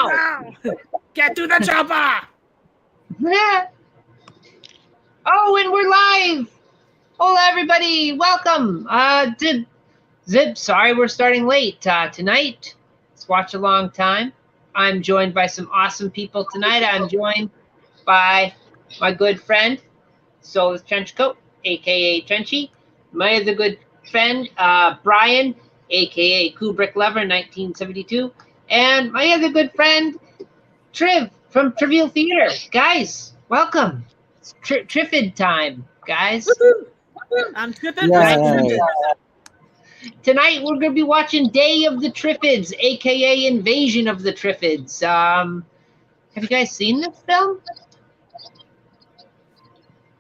Now! Get to the chopper! Oh, and we're live! Hola, everybody! Welcome! Sorry we're starting late. Tonight, it's watch-along time. I'm joined by some awesome people tonight. I'm joined by my good friend, Soulless Trenchcoat, a.k.a. Trenchy. My other good friend, Brian, a.k.a. Kubrick Lover, 1972. And my other good friend, Triv, from Trivial Theater. Guys, welcome. It's Triffid time, guys. I'm tripping. Yeah. Tonight, we're going to be watching Day of the Triffids, a.k.a. Invasion of the Triffids. Have you guys seen this film?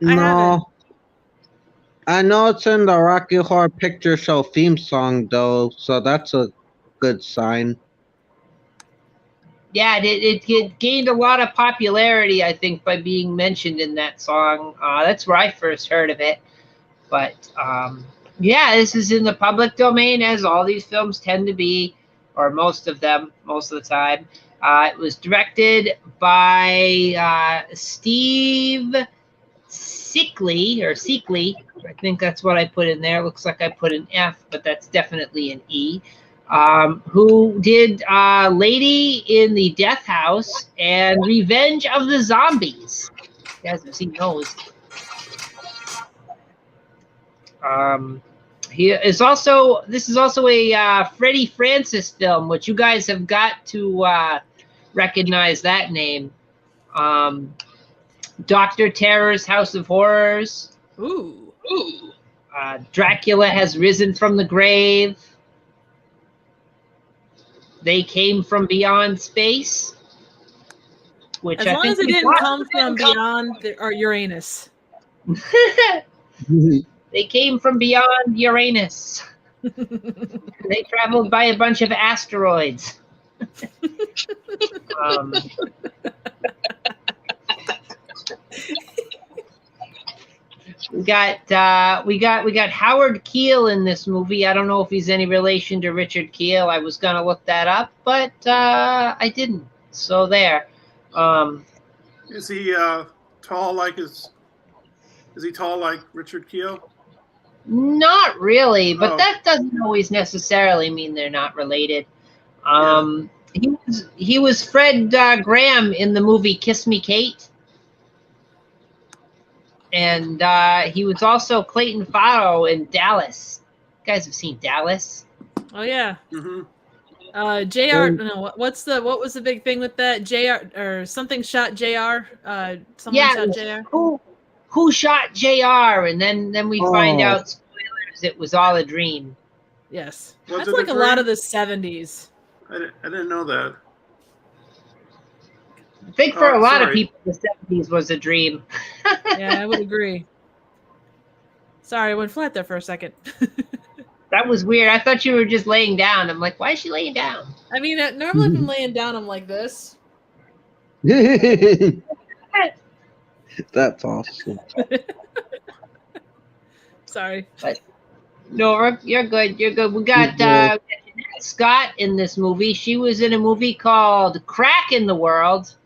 No. I know it's in the Rocky Horror Picture Show theme song, though, so that's a good sign. Yeah, it gained a lot of popularity, I think, by being mentioned in that song. That's where I first heard of it. But, yeah, this is in the public domain, as all these films tend to be, or most of them, most of the time. It was directed by Steve Seekley. I think that's what I put in there. Looks like I put an F, but that's definitely an E. Who did Lady in the Death House and Revenge of the Zombies. You guys have seen those. This is also a Freddie Francis film, which you guys have got to recognize that name. Dr. Terror's House of Horrors. Ooh. Dracula Has Risen from the Grave. They Came from Beyond Space. Which as long as it didn't come from beyond Uranus. They came from beyond Uranus. They traveled by a bunch of asteroids. We got Howard Keel in this movie. I don't know if he's any relation to Richard Keel. I was gonna look that up, but I didn't. So there. Is he tall like Is he tall like Richard Keel? Not really, but that doesn't always necessarily mean they're not related. He was Fred Graham in the movie Kiss Me, Kate. And he was also Clayton Farrow in Dallas. You guys have seen Dallas? Oh yeah. Mm-hmm. JR. No, what was the big thing with that? JR or something shot JR. Someone shot JR. Who shot JR? And then we find out, spoilers, it was all a dream. Yes, Was that's it like a lot of the 70s. I didn't know that. I think for a lot of people, the 70s was a dream. Yeah, I would agree. Sorry, I went flat there for a second. That was weird. I thought you were just laying down. I'm like, why is she laying down? I mean, normally if I'm laying down, I'm like this. That's awesome. Sorry. But no, you're good. You're good. We got Jeanette Scott in this movie. She was in a movie called Crack in the World.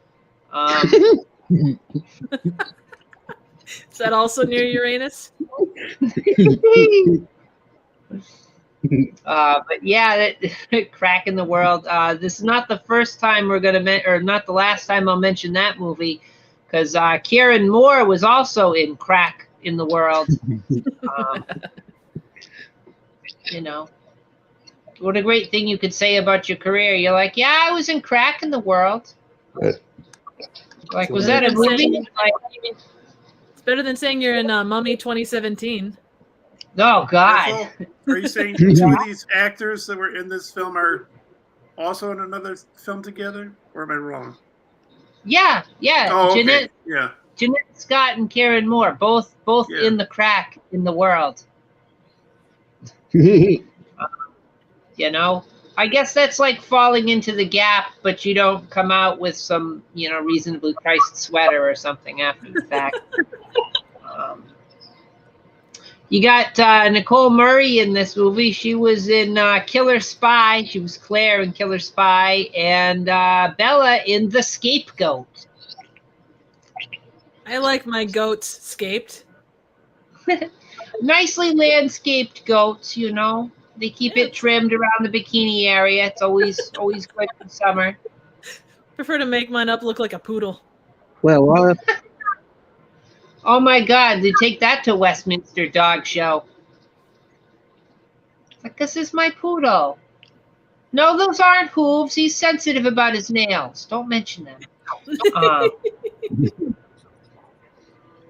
Is that also near Uranus? But yeah, that Crack in the World. This is not the first time we're gonna or not the last time I'll mention that movie, because Kieran Moore was also in Crack in the World. You know, what a great thing you could say about your career. You're like, yeah, I was in Crack in the World. Like, was that a movie? It's better than saying you're in Mummy 2017. Oh, God. Are you saying two of these actors that were in this film are also in another film together? Or am I wrong? Yeah. Oh, okay. Jeanette Scott and Kieran Moore, both in the Crack in the World. You know, I guess that's like falling into the gap, but you don't come out with some, reasonably priced sweater or something after the fact. You got Nicole Murray in this movie. She was in Killer Spy. She was Claire in Killer Spy, and Bella in The Scapegoat. I like my goats scaped. Nicely landscaped goats, you know. They keep it trimmed around the bikini area. It's always good in summer. Prefer to make mine up look like a poodle. Well, what? Oh my God! They take that to Westminster Dog Show. It's like, this is my poodle. No, those aren't hooves. He's sensitive about his nails. Don't mention them.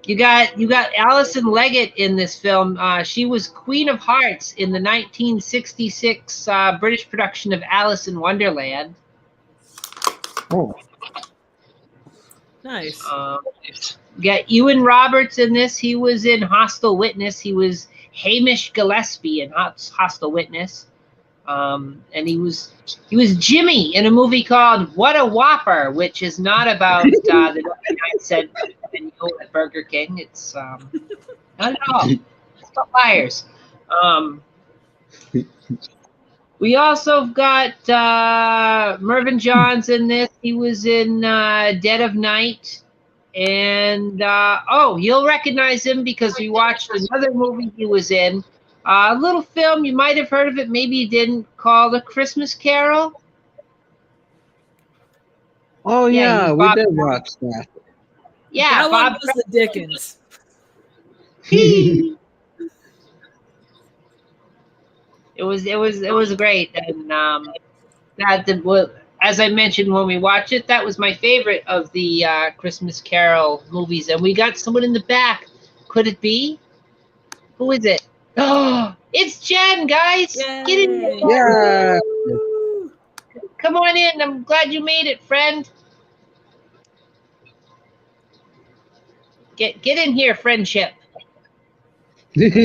You got Alison Leggett in this film. She was Queen of Hearts in the 1966 British production of Alice in Wonderland. Oh. Nice. You got Ewan Roberts in this. He was in Hostile Witness. He was Hamish Gillespie in Hostile Witness. And he was Jimmy in a movie called What a Whopper, which is not about the 99-cent menu at Burger King. It's not at all. It's about liars. We also got Mervyn Johns in this. He was in Dead of Night. And, you'll recognize him because we watched another movie he was in. A little film, you might have heard of it, maybe you didn't, called A Christmas Carol. Oh, yeah, we did watch that. Yeah, that Bob one was the Dickens. It was great, and as I mentioned when we watched it, that was my favorite of the Christmas Carol movies. And we got someone in the back. Could it be? Who is it? Oh, it's Jen, guys. Yay. Get in here. Yeah. Come on in. I'm glad you made it, friend. Get in here, friendship. Well,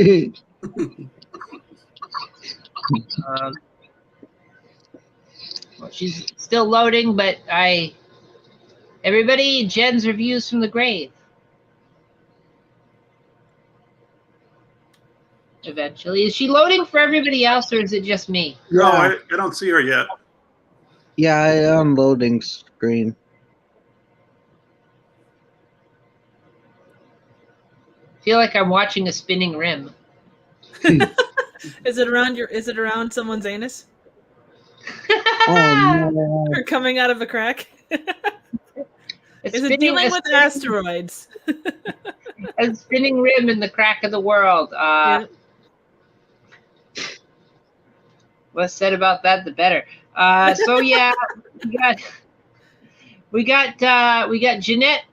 she's still loading, but everybody, Jen's reviews from the grave. Eventually, is she loading for everybody else, or is it just me? No, I don't see her yet. Yeah, I am loading screen. I feel like I'm watching a spinning rim. Is it around someone's anus? Oh no! Or coming out of a crack? Is it dealing with asteroids? A spinning rim in the crack of the world. Yeah. Less said about that, the better. So yeah, we got Jeanette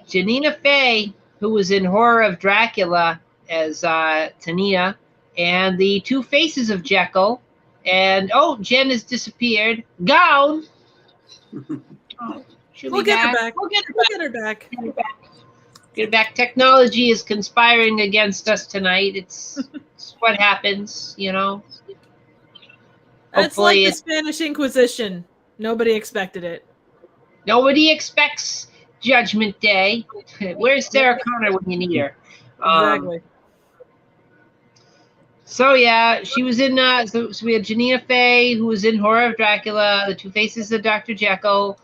Janina Fey, who was in Horror of Dracula as Tania, and the Two Faces of Jekyll, and Jen has disappeared. Gone. We'll get her back. We'll get her back. Get her back. Technology is conspiring against us tonight. It's what happens, you know. It's like the Spanish Inquisition. Nobody expected it. Nobody expects Judgment Day. Where's Sarah Connor when you need her? Exactly. So yeah, she was in. So we had Janina Fey, who was in Horror of Dracula, The Two Faces of Dr. Jekyll.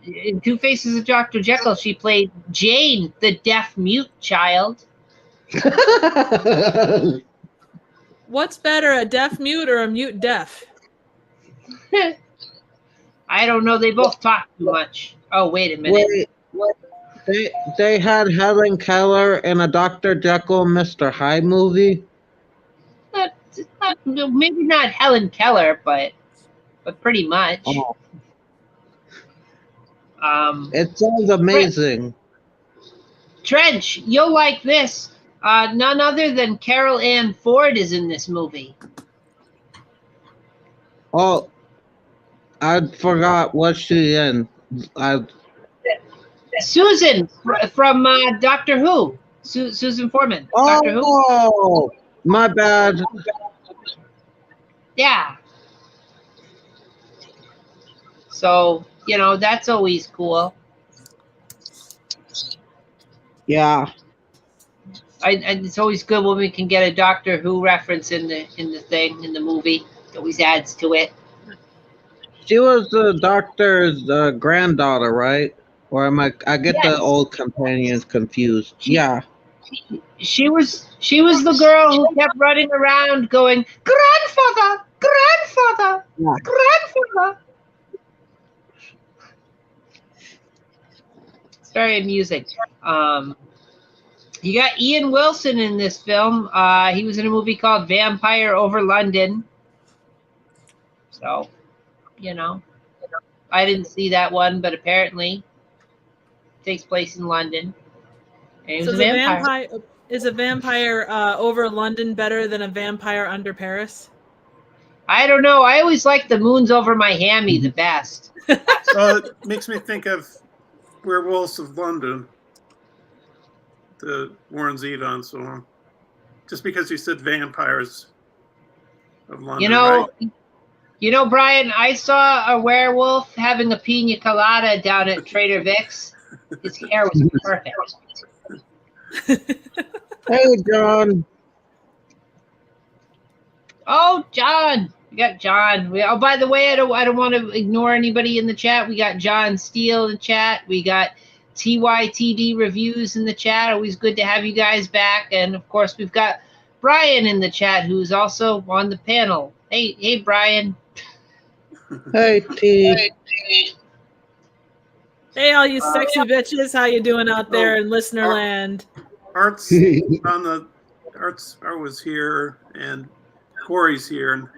In Two Faces of Dr. Jekyll, she played Jane, the deaf mute child. What's better, a deaf mute or a mute deaf? I don't know. They both talk too much. Oh, wait a minute. Wait, they had Helen Keller in a Dr. Jekyll, Mr. Hyde movie. Maybe not Helen Keller, but pretty much. Oh. It sounds amazing. Trench, you'll like this. None other than Carol Ann Ford is in this movie. Oh, I forgot what she in. Susan from Doctor Who. Susan Foreman. Doctor Who. Oh, my bad. Yeah. So, that's always cool. Yeah. And it's always good when we can get a Doctor Who reference in the movie. It always adds to it. She was the doctor's granddaughter, right? Or am I get Yes. the old companions confused. Yeah. She was the girl who kept running around going, grandfather, grandfather, Yeah. grandfather. It's very amusing. You got Ian Wilson in this film. He was in a movie called Vampire Over London. So, I didn't see that one, but apparently it takes place in London. And he was So a vampire. is a vampire over London better than a vampire under Paris? I don't know. I always like the Moons Over My Hammy the best. It makes me think of Werewolves of London, the Warren Zevon song. Just because you said vampires of London, right? Brian, I saw a werewolf having a pina colada down at Trader Vic's. His hair was perfect. Hey, John. Oh, John. We got John. By the way, I don't want to ignore anybody in the chat. We got John Steele in the chat. We got TYTD Reviews in the chat. Always good to have you guys back. And, of course, we've got Brian in the chat, who's also on the panel. Hey, Brian. Hey, T. Hey, all you sexy bitches. How you doing out there in listener land? Arts was here, and Corey's here.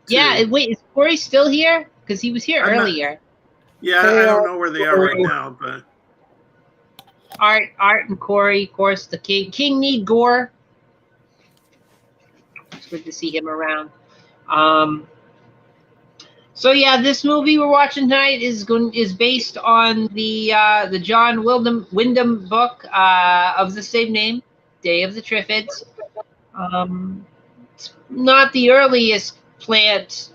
Yeah, wait, is Corey still here? Because he was here earlier. I don't know where they are right now, but Art and Corey, of course, the king. King need gore. It's good to see him around. So yeah, this movie we're watching tonight is based on the John Wyndham book of the same name, Day of the Triffids. It's not the earliest plant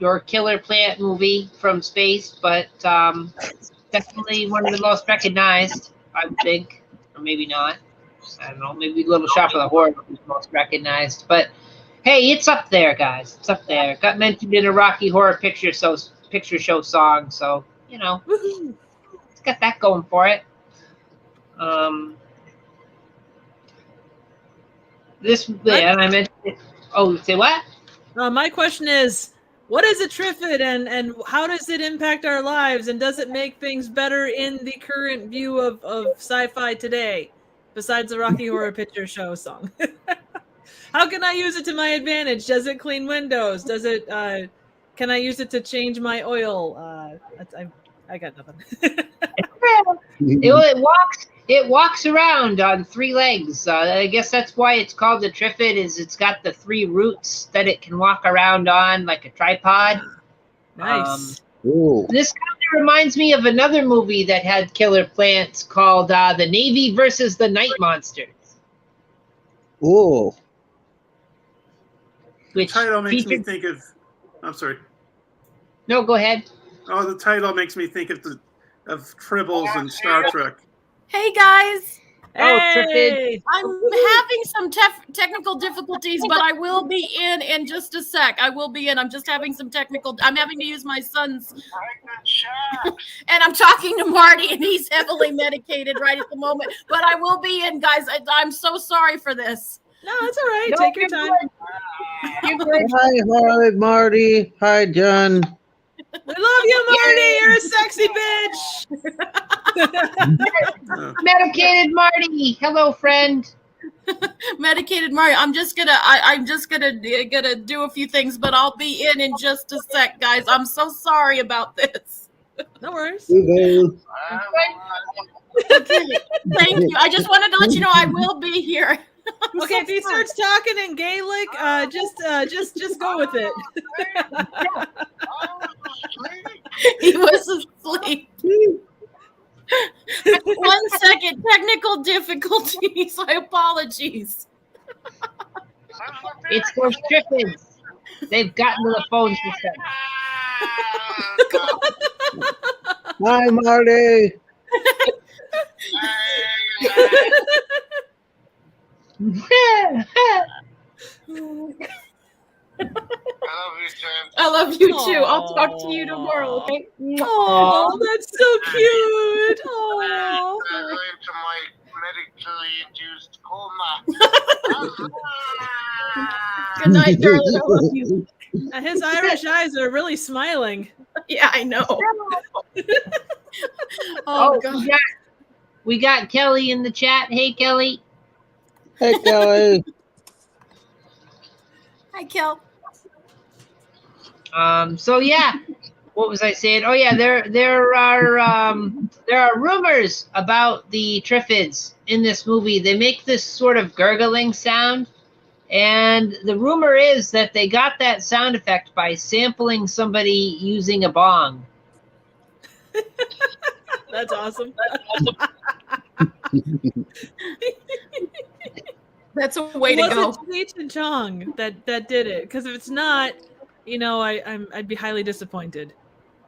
or killer plant movie from space, but definitely one of the most recognized, I would think, or maybe not. I don't know. Maybe Little Shop of the Horror was most recognized, but. Hey, it's up there, guys. It's up there. Got mentioned in a Rocky Horror Picture Show song, so it's got that going for it. And I mentioned it. Oh, say what? My question is, what is a Triffid, and how does it impact our lives, and does it make things better in the current view of sci-fi today, besides the Rocky Horror Picture Show song? How can I use it to my advantage? Does it clean windows? Does it? Can I use it to change my oil? I got nothing. It walks around on three legs. I guess that's why it's called a Triffid. It's got the three roots that it can walk around on like a tripod. Nice. This kind of reminds me of another movie that had killer plants called The Navy versus the Night Monsters. Ooh. The title makes me think of. I'm sorry. No, go ahead. Oh, the title makes me think of Tribbles and Star Trek. Hey guys. Hey. I'm having some technical difficulties, but I will be in just a sec. I will be in. I'm just having some I'm having to use my son's. And I'm talking to Marty, and he's heavily medicated right at the moment. But I will be in, guys. I'm so sorry for this. No, it's all right. Take your time. Hi, Marty. Hi, John. We love you, Marty. You're a sexy bitch. Medicated Marty. Hello, friend. Medicated Marty. I'm just gonna do a few things, but I'll be in just a sec, guys. I'm so sorry about this. No worries. Okay. Thank you. I just wanted to let you know I will be here. Okay, if he starts talking in Gaelic, just go with it. He was asleep. 1 second, technical difficulties. My apologies. It's those Triffids. They've gotten to the phone system. Hi, Marty. I love you too. I'll talk to you tomorrow. Okay. Oh, that's so cute. Oh. Into my medically induced coma. Good night, darling. I love you. His Irish eyes are really smiling. Yeah, I know. Oh, God. We got Kelly in the chat. Hey, Kelly. Hey, Kelly. Hi, Kel. So yeah, what was I saying? Oh yeah, there are rumors about the Triffids in this movie. They make this sort of gurgling sound, and the rumor is that they got that sound effect by sampling somebody using a bong. That's awesome. That's a way to go. Was it Cheech and Chong that did it? Because if it's not, I'd be highly disappointed.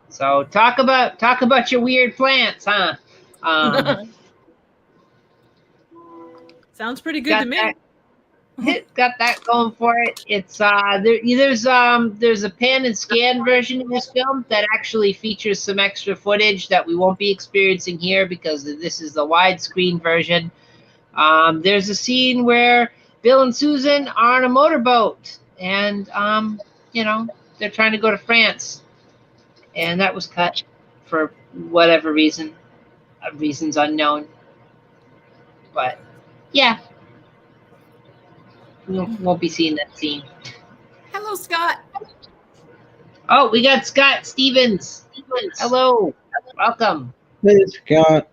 So talk about your weird plants, huh? Sounds pretty good to me. Got that going for it. It's there's a pan and scan version of this film that actually features some extra footage that we won't be experiencing here because this is the widescreen version. There's a scene where Bill and Susan are on a motorboat, and they're trying to go to France, and that was cut for whatever reason, reasons unknown. But yeah. We won't be seeing that scene. Hello, Scott. Oh, we got Scott Stevens. Hello. Welcome. Hey, Scott.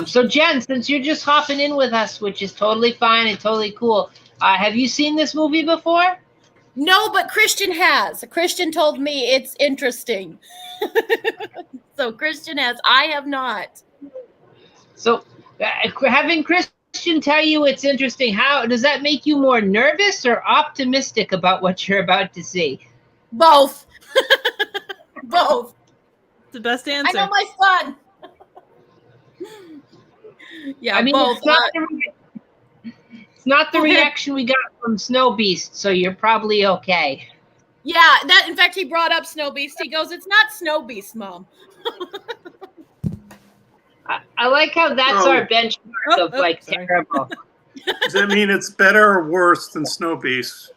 So Jen, since you're just hopping in with us, which is totally fine and totally cool, have you seen this movie before? No, but Christian has. Christian told me it's interesting. So Christian has. I have not. So having Christian tell you it's interesting, how does that make you more nervous or optimistic about what you're about to see? Both. Both. The best answer. I know my son. Yeah, I mean, both. It's not the reaction we got from Snow Beast, so you're probably okay. Yeah, that. In fact, he brought up Snow Beast. He goes, "It's not Snow Beast, Mom." I like how that's our benchmark of terrible. Does that mean it's better or worse than Snow Beast?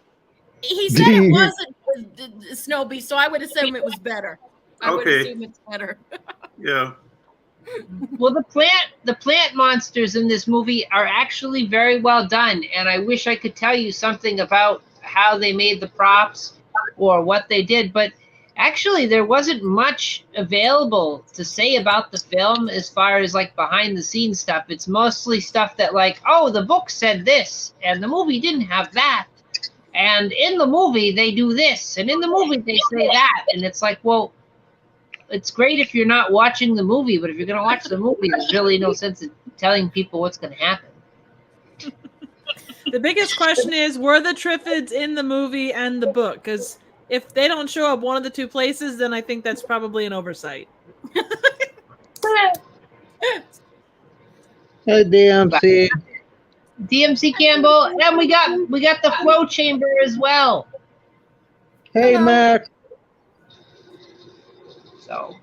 He said it wasn't Snow Beast, so I would assume it was better. I would assume it's better. Yeah. Well, the plant monsters in this movie are actually very well done, and I wish I could tell you something about how they made the props or what they did, but actually there wasn't much available to say about the film as far as like behind the scenes stuff. It's mostly stuff that like, oh, the book said this and the movie didn't have that, and in the movie they do this, and in the movie they say that, and it's like, well, it's great if you're not watching the movie, but if you're going to watch the movie, there's really no sense in telling people what's going to happen. The biggest question is, were the Triffids in the movie and the book? Because if they don't show up one of the two places, then I think that's probably an oversight. Hey, DMC. DMC Campbell, and we got the flow chamber as well. Hey, Mac. So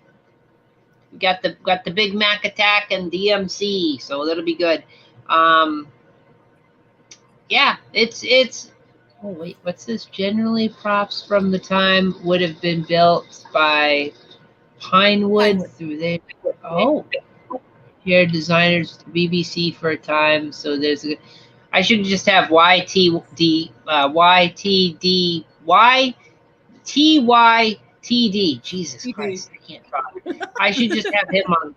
we got the Big Mac attack and DMC, so that'll be good. Yeah, it's. Oh wait, what's this? Generally, props from the time would have been built by Pinewood through there. Oh, here designers BBC for a time. So there's a. I should just have YTD. Jesus Christ, I can't talk. I should just have him on.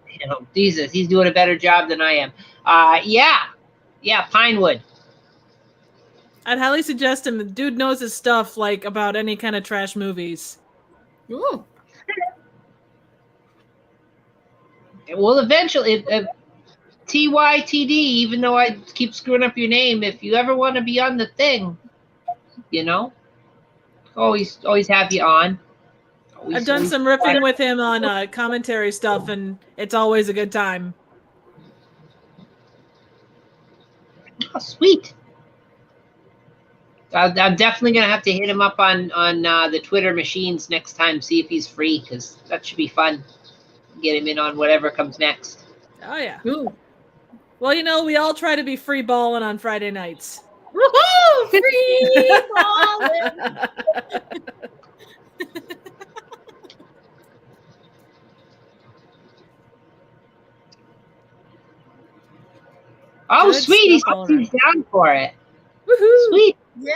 Jesus, he's doing a better job than I am. Yeah, Pinewood. I'd highly suggest him. The dude knows his stuff, like about any kind of trash movies. Ooh. Well, eventually, TYTD. Even though I keep screwing up your name, if you ever want to be on the thing, always have you on. I've done some riffing with him on commentary stuff, and it's always a good time. Oh, sweet. I'm definitely gonna have to hit him up on the Twitter machines next time, see if he's free, because that should be fun. Get him in on whatever comes next. Oh yeah. Ooh. Well, you know, we all try to be free balling on Friday nights. Woohoo! Free balling. Oh, Good sweet! He's stuff, all right. down for it. Woohoo! Sweet. Yeah.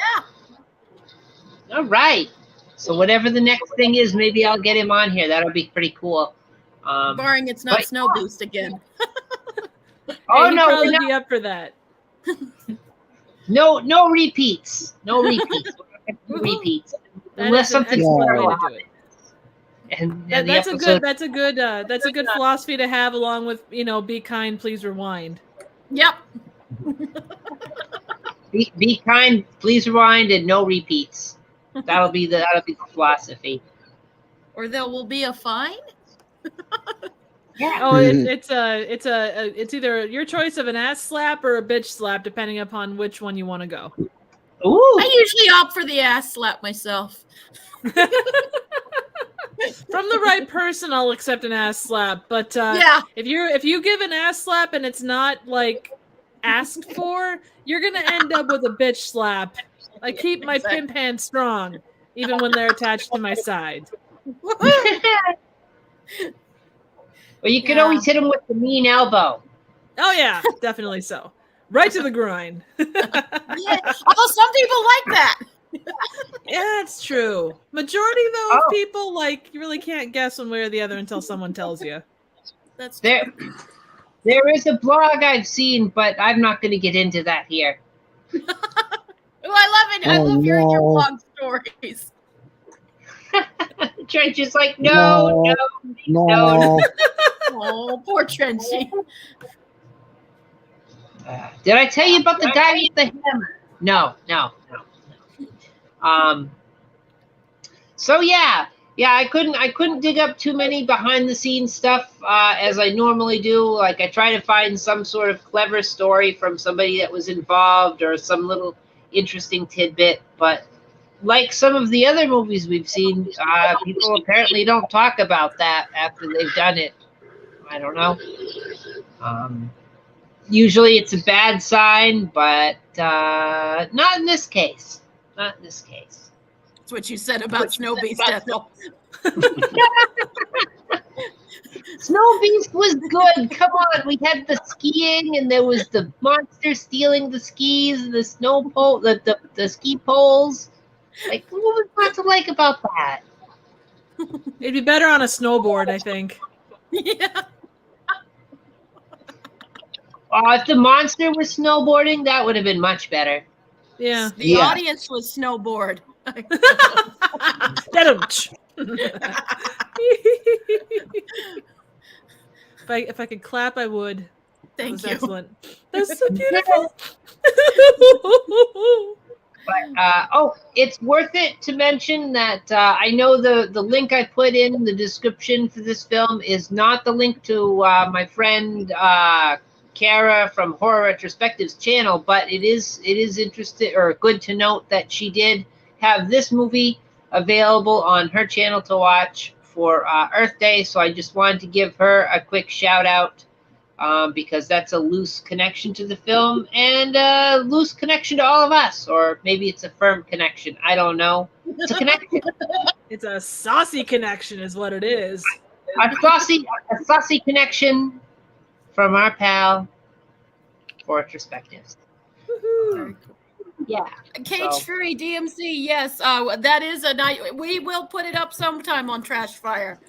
All right. So whatever the next thing is, maybe I'll get him on here. That'll be pretty cool. Barring it's not but- Snow Beast again. Oh He'd no, we're probably not- be up for that. no repeats. No repeats. No repeats. That Unless is an something excellent way terrible to do it. And That, the that's a episode, good that's a good philosophy to have, along with, you know, be kind, please rewind. Yep. be kind, please rewind, and no repeats. That'll be the philosophy. Or there will be a fine. Yeah. Oh, it's either your choice of an ass slap or a bitch slap, depending upon which one you want to go. Ooh. I usually opt for the ass slap myself. From the right person, I'll accept an ass slap. But Yeah. if you give an ass slap and it's not like asked for, you're gonna end up with a bitch slap. I keep my pimp hand strong, even when they're attached to my side. Well, you can Yeah. always hit him with the mean elbow. Oh yeah, definitely so. Right to the groin. Yeah. Oh, some people like that. Yeah, it's true. Majority though of Oh. people, like, you really can't guess one way or the other until someone tells you. That's There is a blog I've seen, but I'm not going to get into that here. Oh, I love it. I Oh, love hearing your no. blog stories. Trench is like, no. No. Oh, poor Trenchy. Did I tell you about the guy with the hammer? No. So yeah, I couldn't dig up too many behind the scenes stuff as I normally do. Like, I try to find some sort of clever story from somebody that was involved or some little interesting tidbit. But like some of the other movies we've seen, people apparently don't talk about that after they've done it. I don't know. Usually it's a bad sign, but not in this case. Not in this case. That's what you said about Snow Beast, Ethel. Snow Beast was good. Come on, we had the skiing, and there was the monster stealing the skis, and the snow pole, the ski poles. Like, what was not to like about that? It'd be better on a snowboard, I think. Yeah. If the monster was snowboarding, that would have been much better. Yeah. The Yeah. audience was snowboard. Dadumch. If I could clap, I would. That Thank was you. excellent. That was so beautiful. But it's worth it to mention that I know the link I put in the description for this film is not the link to my friend Kara from Horror Retrospective's channel, but it is interesting or good to note that she did have this movie available on her channel to watch for Earth Day. So I just wanted to give her a quick shout out. Because that's a loose connection to the film and a loose connection to all of us, or maybe it's a firm connection. I don't know. It's a connection. It's a saucy connection, is what it is. a saucy connection from our pal, for Perspectives. Woohoo. Yeah. Cage So- Fury DMC, yes, that is a night. We will put it up sometime on Trash Fire.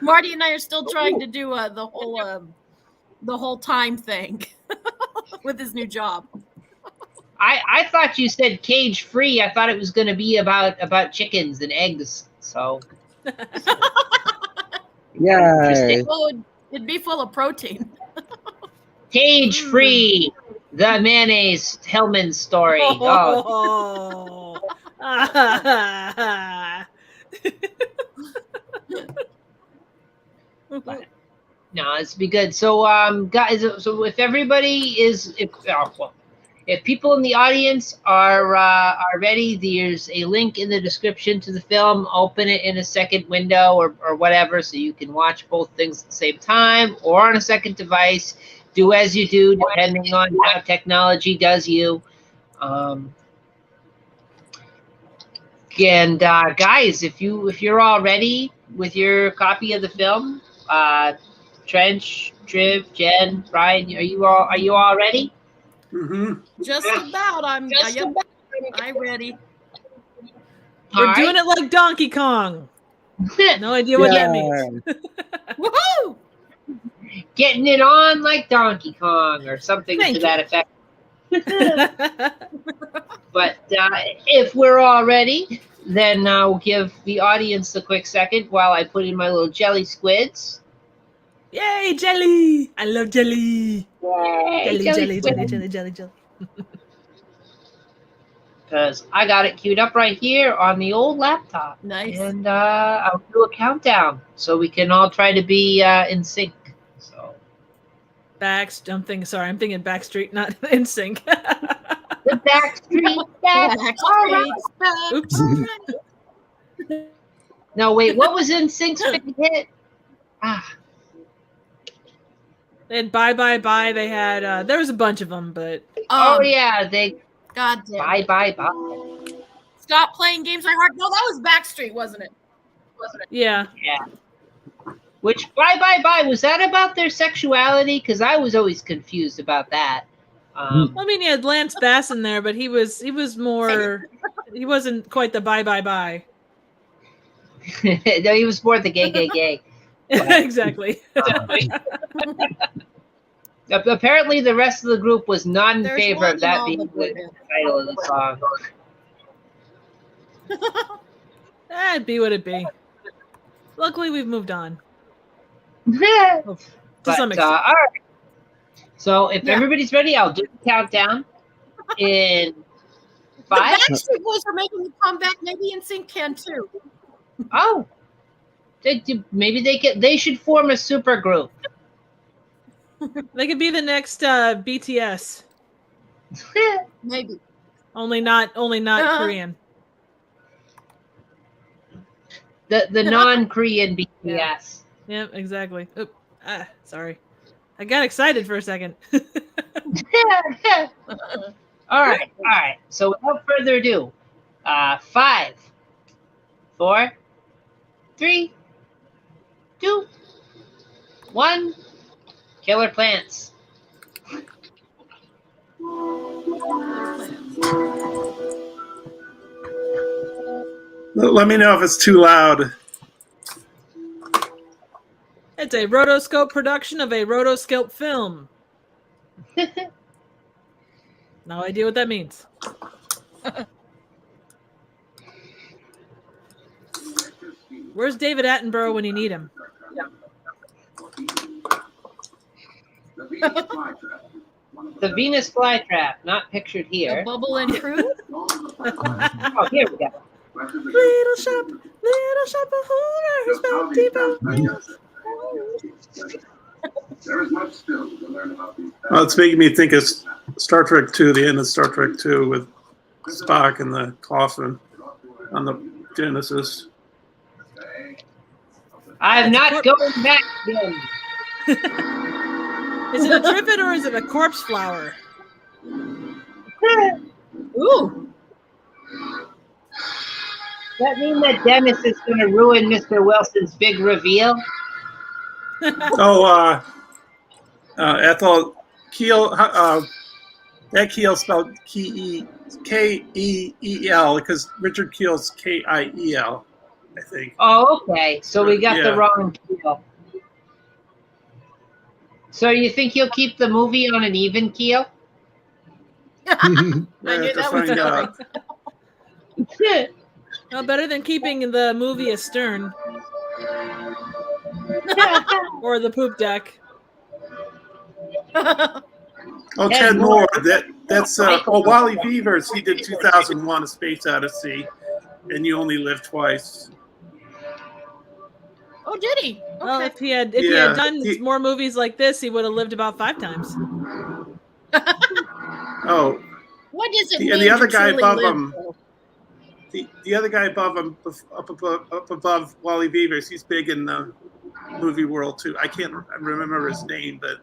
Marty and I are still trying to do the whole time thing with his new job. I thought you said cage free. I thought it was going to be about chickens and eggs. So Yay. Oh, it'd be full of protein. cage free, the mayonnaise Hellman story. Oh. Oh. No, it's be good. So, guys, so if everybody is, if people in the audience are ready, there's a link in the description to the film. Open it in a second window or whatever, so you can watch both things at the same time or on a second device. Do as you do, depending on how technology does you. And guys, if you're all ready with your copy of the film, Trench, Triv, Jen, Brian, are you all ready? Mm-hmm. Just about. I'm ready. We're doing it like Donkey Kong. No idea what that means. Woohoo! Getting it on like Donkey Kong or something to that effect. But if we're all ready, then I'll give the audience a quick second while I put in my little jelly squids. Yay, jelly! I love jelly. Yay, Jelly. Because I got it queued up right here on the old laptop. Nice. And I'll do a countdown so we can all try to be in sync. So I'm thinking Backstreet, not in sync. the Backstreet Back. Oops. No, wait, what was in sync's big hit? They had Bye Bye Bye. They had there was a bunch of them, but they God damn. Bye. Stop playing games like hard. No, that was Backstreet, wasn't it? yeah. Which Bye was that about their sexuality? Because I was always confused about that. I mean, he had Lance Bass in there, but he was more. He wasn't quite the Bye Bye Bye. No, he was more the gay. Exactly. Apparently, the rest of the group was not in There's favor one of that in being all the the title of the song. It'd be what it be. Luckily, we've moved on. But, some extent. all right. So, if everybody's ready, I'll do the countdown in 5. The Backstreet Boys are making a comeback. Maybe NSYNC can too. Oh, maybe they should form a super group. They could be the next BTS. Maybe. Only not Korean. The non-Korean BTS. Yeah, exactly. Oop. Sorry. I got excited for a second. All right. So without further ado, 5, 4, 3, 2, 1. Killer plants. Let me know if it's too loud. It's a rotoscope production of a rotoscope film. No idea what that means. Where's David Attenborough when you need him? The Venus flytrap, not pictured The here. bubble and fruit. Oh, here we go. Little shop of horrors, Bob Depot. Oh, it's making me think of Star Trek 2, the end of Star Trek 2 with Spock in the coffin on the Genesis. I'm not going back then. Is it a triffid or is it a corpse flower? Ooh. Does that mean that Dennis is going to ruin Mr. Wilson's big reveal? Ethel Keel. That Keel spelled K-E-E-L because Richard Keel's K-I-E-L, I think. Oh, okay. So we got the wrong keel. So you think you'll keep the movie on an even keel? I knew that was coming. No, better than keeping the movie astern. Or the poop deck. Oh, Ted Moore. That's Wally Beavers. He did 2001: A Space Out of Sea, and You Only Live Twice. Oh, did he? Okay. Well, if he had done more movies like this, he would have lived about 5 times. Oh, What does it And mean the other to guy truly above live, him, though? the other guy above him, up above Wally Beavers, he's big in the movie world too. I can't remember his name, but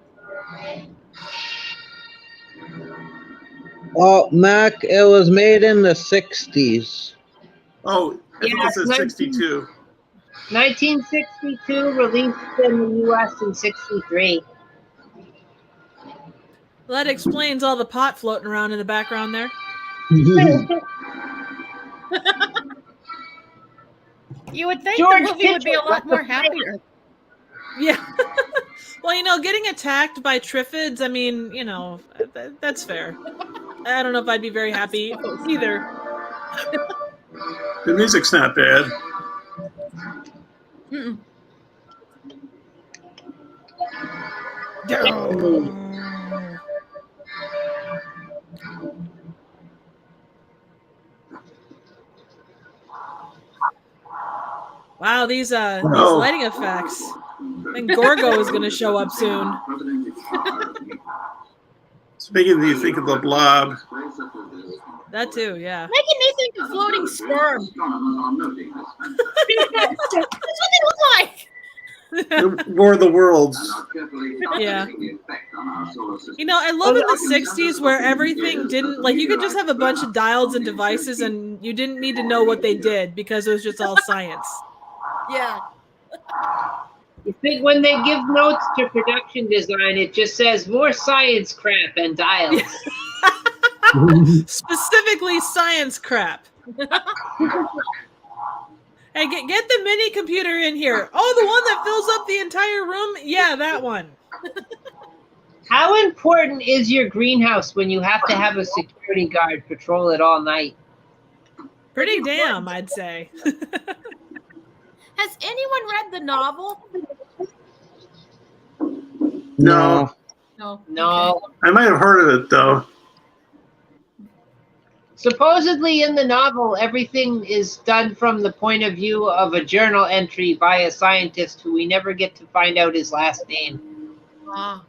Oh, Mac, it was made in the 60s. oh, I think Yeah, it says 62. 1962, released in the U.S. in 63. Well, that explains all the pot floating around in the background there. You would think George the movie would be a Kitchen, lot what the more frick? happier. Yeah. Well, getting attacked by Triffids, I mean, that's fair. I don't know if I'd be very happy either. The music's not bad. Mm-mm. Wow, these lighting effects. And Gorgo is going to show up soon. It's making me think of the Blob. That too, yeah. Making me think of floating sperm. That's what they look like. War of the Worlds. Yeah. I love in the 60s where everything didn't, like, you could just have a bunch of dials and devices and you didn't need to know what they did because it was just all science. Yeah. You think when they give notes to production design, it just says more science crap and dials. Specifically science crap. Hey, get the mini computer in here. Oh, the one that fills up the entire room? Yeah, that one. How important is your greenhouse when you have to have a security guard patrol it all night? Pretty damn, I'd say. Has anyone read the novel? No. No. No. I might have heard of it though. Supposedly in the novel, everything is done from the point of view of a journal entry by a scientist who we never get to find out his last name. Ah.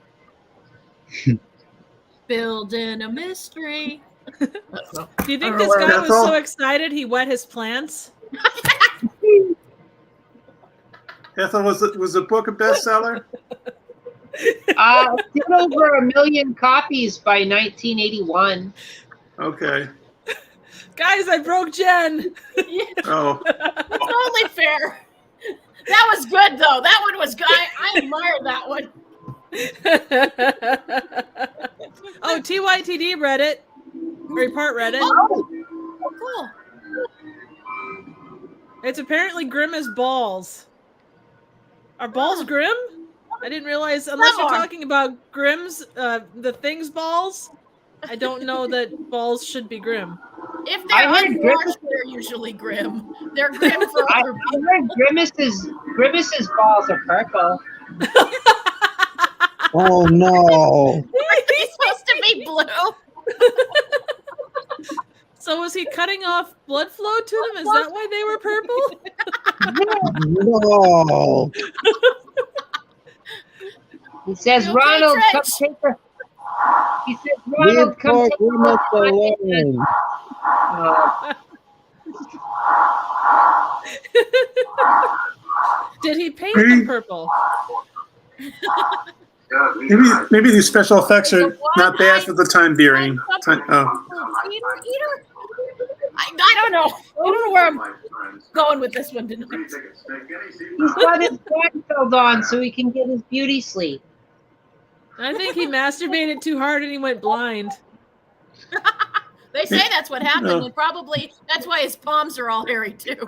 Building a mystery. Do you think this guy was so excited he wet his plants? Ethel, was the book a bestseller? Did over 1 million copies by 1981. Okay. Guys, I broke Jen. Oh. It's only fair. That was good, though. That one was good. I admired that one. Oh, TYTD read it. Report read it. Oh, cool. It's apparently grim as balls. Are balls grim? I didn't realize, unless you're talking about Grimm's, the Thing's balls, I don't know that balls should be grim. If they're unwashed, they're usually grim. They're grim for I other people. heard Grimace's balls are purple. Oh no. Are they supposed to be blue? So was he cutting off blood flow to them? Is that why they were purple? No. He says, Okay, Ronald, come Trench. take a... He says, Ronald, come Leave take poor Grimace a... alone. Did he paint them purple? Maybe these special effects are not bad for the time being. Eater? I don't know. I don't know where I'm going with this one tonight. He's got his blindfold on so he can get his beauty sleep. I think he masturbated too hard and he went blind. They say that's what happened, and probably that's why his palms are all hairy too.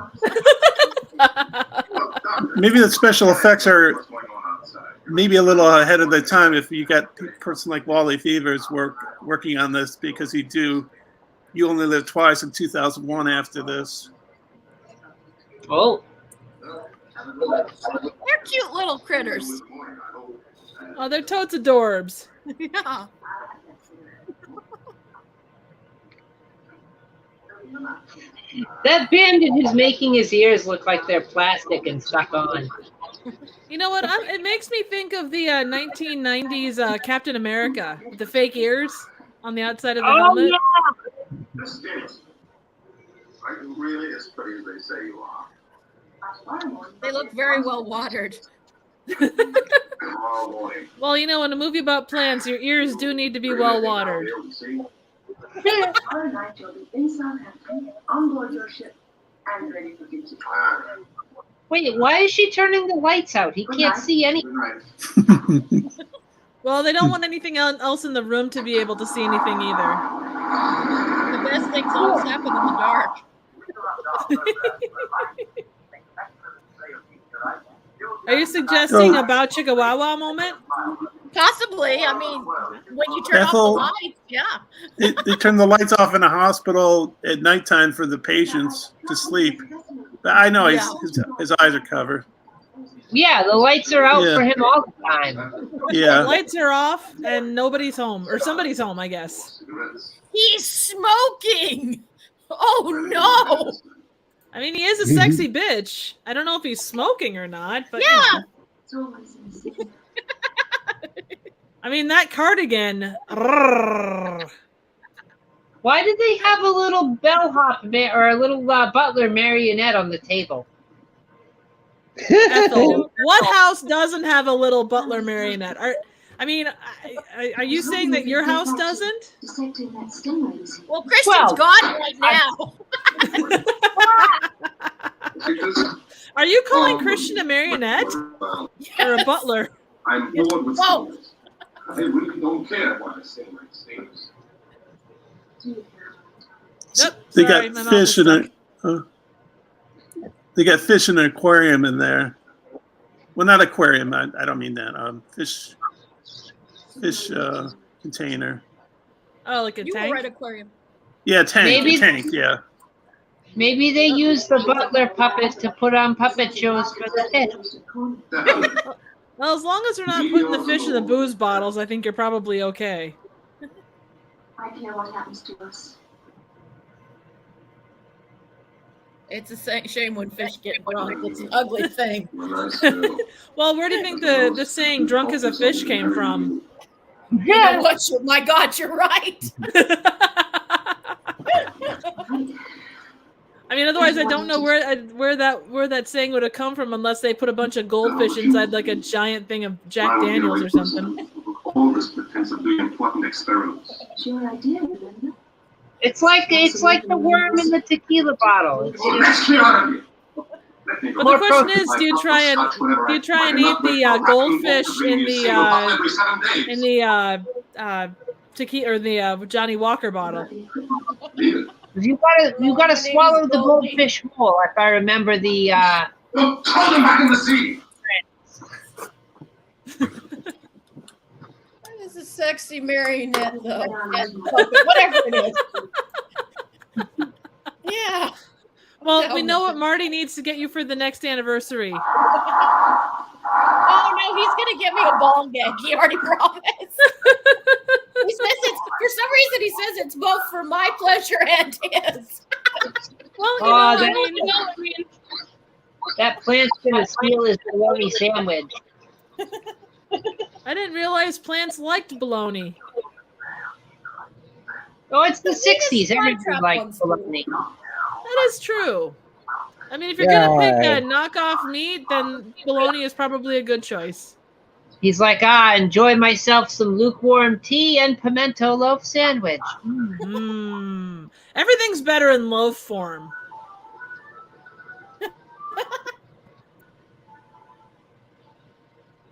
Maybe the special effects are maybe a little ahead of the time if you got a person like Wally Fevers working on this, because You Only Live Twice in 2001 after this. Oh. They're cute little critters. Oh, they're totes adorbs. Yeah. That bandage is making his ears look like they're plastic and stuck on. You know what? It makes me think of the 1990s Captain America, with the fake ears on the outside of the helmet. Yeah. Mrs. Daniels, are you really as pretty as they say you are? They look very well watered. Tomorrow morning. Well, you know, in a movie about plants, your ears do need to be well watered. Tomorrow night you'll be in Southampton, on board your ship, and ready for duty. Wait, why is she turning the lights out? He can't see anything. Good night. Well, they don't want anything else in the room to be able to see anything either. The best things always happen in the dark. Are you suggesting about Chihuahua moment? Possibly. I mean, when you turn Ethel, off the lights, yeah. They turn the lights off in a hospital at nighttime for the patients to sleep. But I know his eyes are covered. Yeah, the lights are out Yeah. for him all the time. Yeah. Lights are off and nobody's home, or somebody's home, I guess. He's smoking. Oh no. I mean, he is a sexy bitch. I don't know if he's smoking or not, but Yeah. you know. I mean, that cardigan. Rrrr. Why did they have a little bellhop or a little butler marionette on the table? Ethel, what house doesn't have a little butler marionette? Are you saying that your house doesn't? Well, Christian's gone right now. Are you calling Christian a marionette or a butler? I'm bored with Whoa. singers. I really don't care what I sing like singers. Nope, They sorry, my got mouth fish was in stuck. they got fish in an aquarium in there. Well, not aquarium. I don't mean that. Fish container. Oh, like a You were tank? right, aquarium. Yeah, tank. Maybe- A tank. Yeah. Maybe they use the butler puppet to put on puppet shows for the kids. Well, as long as we're not putting the fish in the booze bottles, I think you're probably okay. I care what happens to us. It's a shame when fish get drunk. It's an ugly thing. Well, where do you think the saying "drunk as a fish" came from? You know what? My God, you're right. I mean, otherwise, I don't know where that saying would have come from unless they put a bunch of goldfish inside like a giant thing of Jack Daniels or something. All this potentially important experiments. It's your idea, remember? It's like the worm in the tequila bottle. It's Well, let's clear out of here. But the question is, do you try and eat the goldfish in the tequila or the Johnny Walker bottle? You gotta swallow the goldfish whole. If I remember the. Well, throw them back in the sea. That is a sexy marionette, though. Whatever it is. Yeah. Well, we know what Marty needs to get you for the next anniversary. Oh no, he's gonna get me a ball gag. He already promised. He says it's for some reason. He says it's both for my pleasure and his. Well, I mean, that plant's gonna steal his bologna sandwich. I didn't realize plants liked bologna. Oh, it's the '60s. Flytrap Everybody liked one's bologna. That is true. I mean, if you're gonna pick a knockoff meat, then bologna is probably a good choice. He's like, enjoy myself some lukewarm tea and pimento loaf sandwich. Everything's better in loaf form.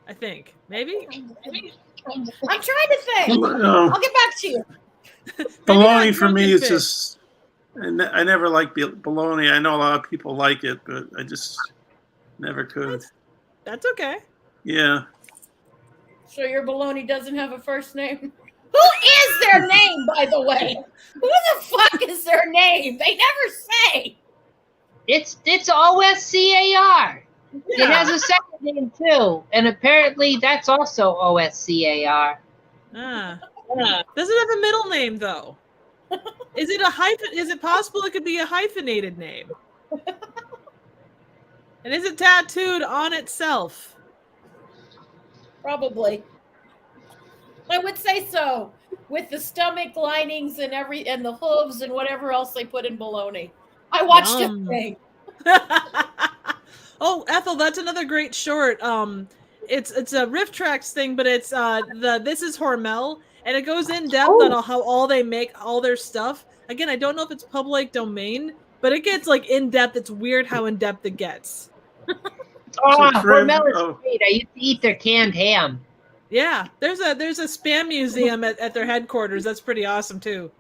I think. Maybe? I'm trying to think. No. I'll get back to you. Bologna not for me drunken is fish. just. I never liked bologna. I know a lot of people like it, but I just never could. That's okay. Yeah. So your baloney doesn't have a first name? Who is their name, by the way? Who the fuck is their name? They never say. It's OSCAR. It has a second name too, and apparently that's also OSCAR. Does it have a middle name though? Is it a hyphen? Is it possible it could be a hyphenated name? And is it tattooed on itself? Probably. I would say so. with the stomach linings and the hooves and whatever else they put in bologna. I watched it. Yum. Oh, Ethel, that's another great short. It's a Riff Tracks thing, but it's This is Hormel, and it goes in depth on how all they make all their stuff. Again, I don't know if it's public domain, but it gets like in depth. It's weird how in depth it gets. Oh, So, Trev, Hormel is great. I used to eat their canned ham. Yeah, there's a spam museum at their headquarters. That's pretty awesome too.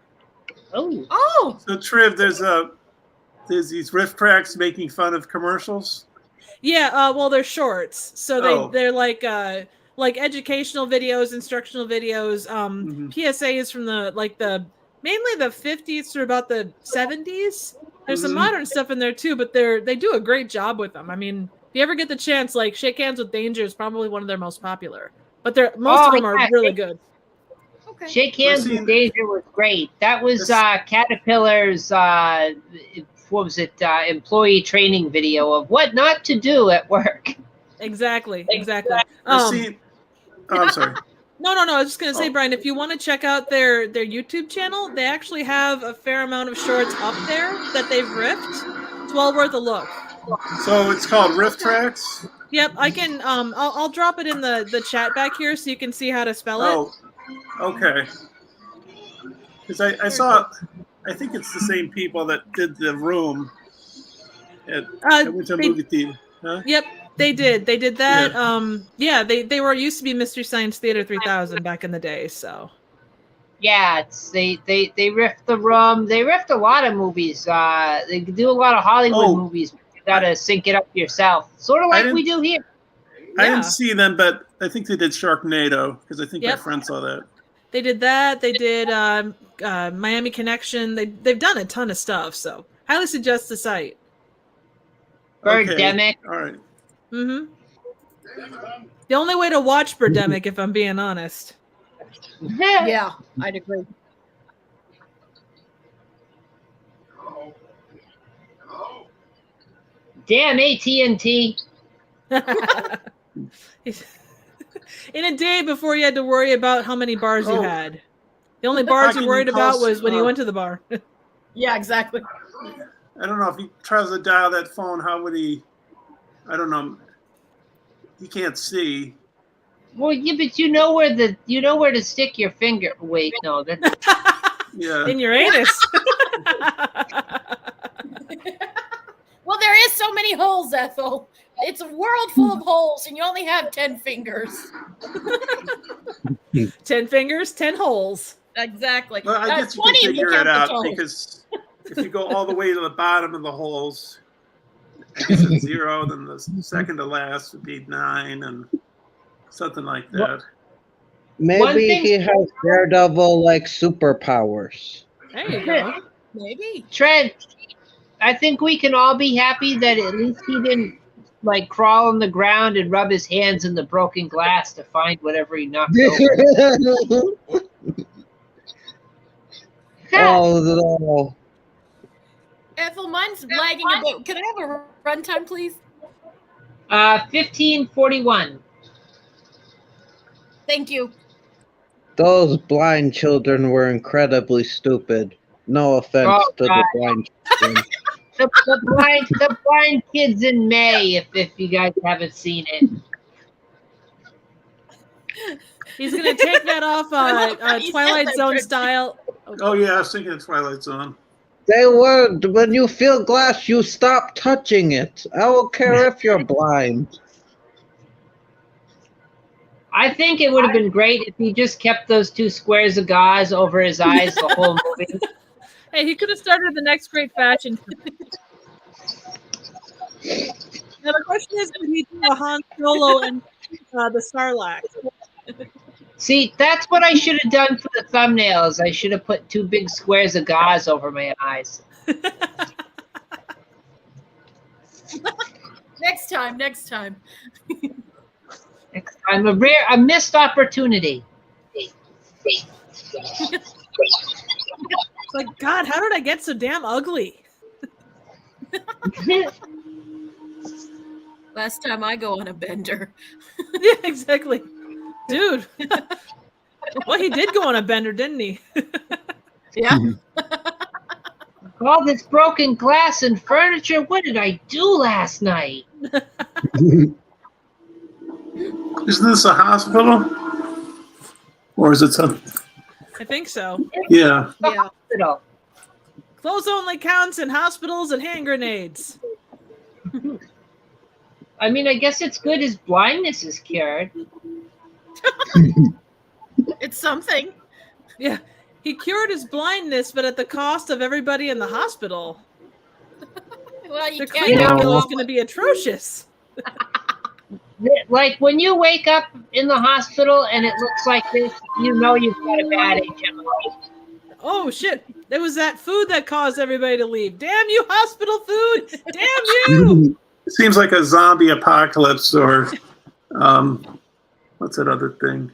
Oh, So Triv, there's these riff tracks making fun of commercials. Yeah, well, they're shorts, so they're like educational videos, instructional videos. PSAs from the mainly the 50s through about the 70s. There's some modern stuff in there too, but they do a great job with them. I mean, if you ever get the chance, like Shake Hands with Danger is probably one of their most popular, but most of them are really good. okay. Shake Hands with Danger was great. That was Caterpillar's what was it? Employee training video of what not to do at work. Exactly. I'm sorry. No. I was just gonna say, Brian, if you want to check out their YouTube channel, they actually have a fair amount of shorts up there that they've riffed. It's well worth a look. So it's called Riff Tracks. Yep, I can. I'll drop it in the chat back here so you can see how to spell it. Oh, okay. Because I saw, I think it's the same people that did The Room at Winter Movie Theater. Huh? Yep, they did. They did that. Yeah, they were used to be Mystery Science Theater 3000 back in the day. So. Yeah, they riffed The Room. They riffed a lot of movies. They do a lot of Hollywood movies. You gotta sync it up yourself, sort of like we do here. I didn't see them, but I think they did Sharknado because I think my friend saw that. They did that. They did Miami Connection. They've done a ton of stuff. So highly suggest the site. Birdemic. All right. Mm-hmm. The only way to watch Birdemic, if I'm being honest. Yeah, I'd agree. Damn AT&T. In a day before you had to worry about how many bars you had. The only bars you worried about was when you went to the bar. Yeah, exactly. I don't know if he tries to dial that phone. How would he? I don't know. He can't see. Well, yeah, but you know where to stick your finger. Wait, no, that's in your anus. Well, there is so many holes, Ethel. It's a world full of holes, and you only have 10 fingers. 10 fingers, 10 holes. Exactly. Well, I guess you can figure it out because if you go all the way to the bottom of the holes, I guess it's 0. Then the second to last would be 9, and something like that. Maybe he has Daredevil-like superpowers. There you go. Maybe. Trent, I think we can all be happy that at least he didn't crawl on the ground and rub his hands in the broken glass to find whatever he knocked over. Oh no. Ethel, mine's lagging a bit. Can I have a runtime, please? 1541. Thank you. Those blind children were incredibly stupid. No offense to the blind children. The blind kids in May, if you guys haven't seen it. He's gonna take that off Twilight Zone style. Oh yeah, I was thinking of Twilight Zone. They were, when you feel glass, you stop touching it. I don't care if you're blind. I think it would have been great if he just kept those 2 squares of gauze over his eyes the whole movie. Hey, he could have started the next great fashion. Now the question is, did he do a Han Solo and the Sarlacc? See, that's what I should have done for the thumbnails. I should have put 2 big squares of gauze over my eyes. Next time. Next time, a missed opportunity. It's like, God, how did I get so damn ugly? Last time I go on a bender. Yeah, exactly. Dude. Well, he did go on a bender, didn't he? Yeah. All this broken glass and furniture. What did I do last night? Isn't this a hospital? Or is it something? I think so. Yeah. The Yeah. hospital. Clothes only counts in hospitals and hand grenades. I mean, I guess it's good his blindness is cured. It's something. Yeah. He cured his blindness, but at the cost of everybody in the hospital. Well, you The can't cleaning go bill is wrong going to with- be atrocious. Like when you wake up in the hospital and it looks like this, you know you've got a bad HMO. Oh, shit. It was that food that caused everybody to leave. Damn you, hospital food. Damn you. It seems like a zombie apocalypse or what's that other thing?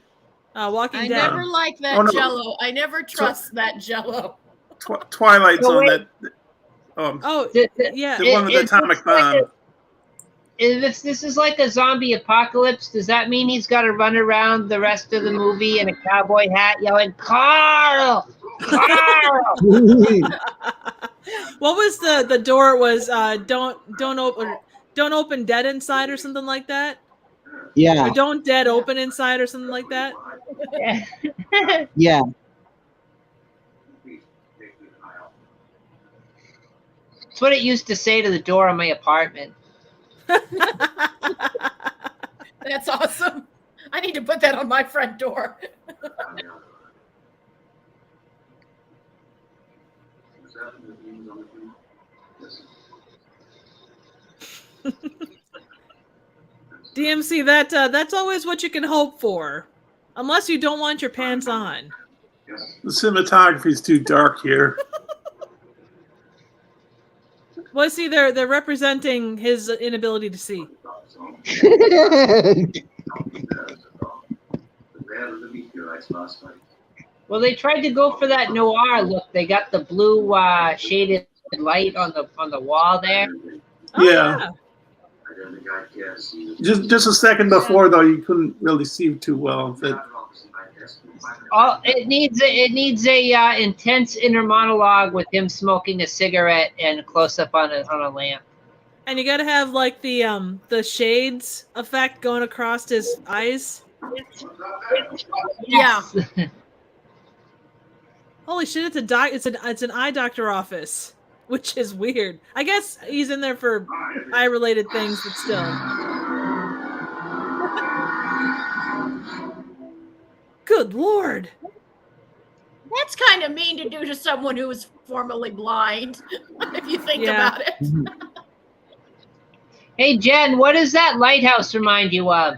Walking I Dead. never like that Oh, no. Jello. I never trust that Jello. Twilight's So on wait. that. Oh, yeah. The one with the It atomic looks like bomb. If this is like a zombie apocalypse, does that mean he's got to run around the rest of the movie in a cowboy hat yelling, Carl! Carl! What was the door? It was don't open dead inside or something like that? Yeah, Or don't dead open inside or something like that? yeah. That's what it used to say to the door of my apartment. That's awesome. I need to put that on my front door. DMC, that's always what you can hope for. Unless you don't want your pants on. The cinematography's too dark here. Well, see, they're representing his inability to see. Well, they tried to go for that noir look. They got the blue shaded light on the wall there. Oh, Yeah. Just a second before though, you couldn't really see too well. It needs a intense inner monologue with him smoking a cigarette and a close up on a lamp. And you gotta have like the shades effect going across his eyes. Yeah. Holy shit! It's an eye doctor office, which is weird. I guess he's in there for eye related things, but still. Good lord. That's kind of mean to do to someone who was formerly blind, if you think Yeah. about it. Hey Jen, what does that lighthouse remind you of?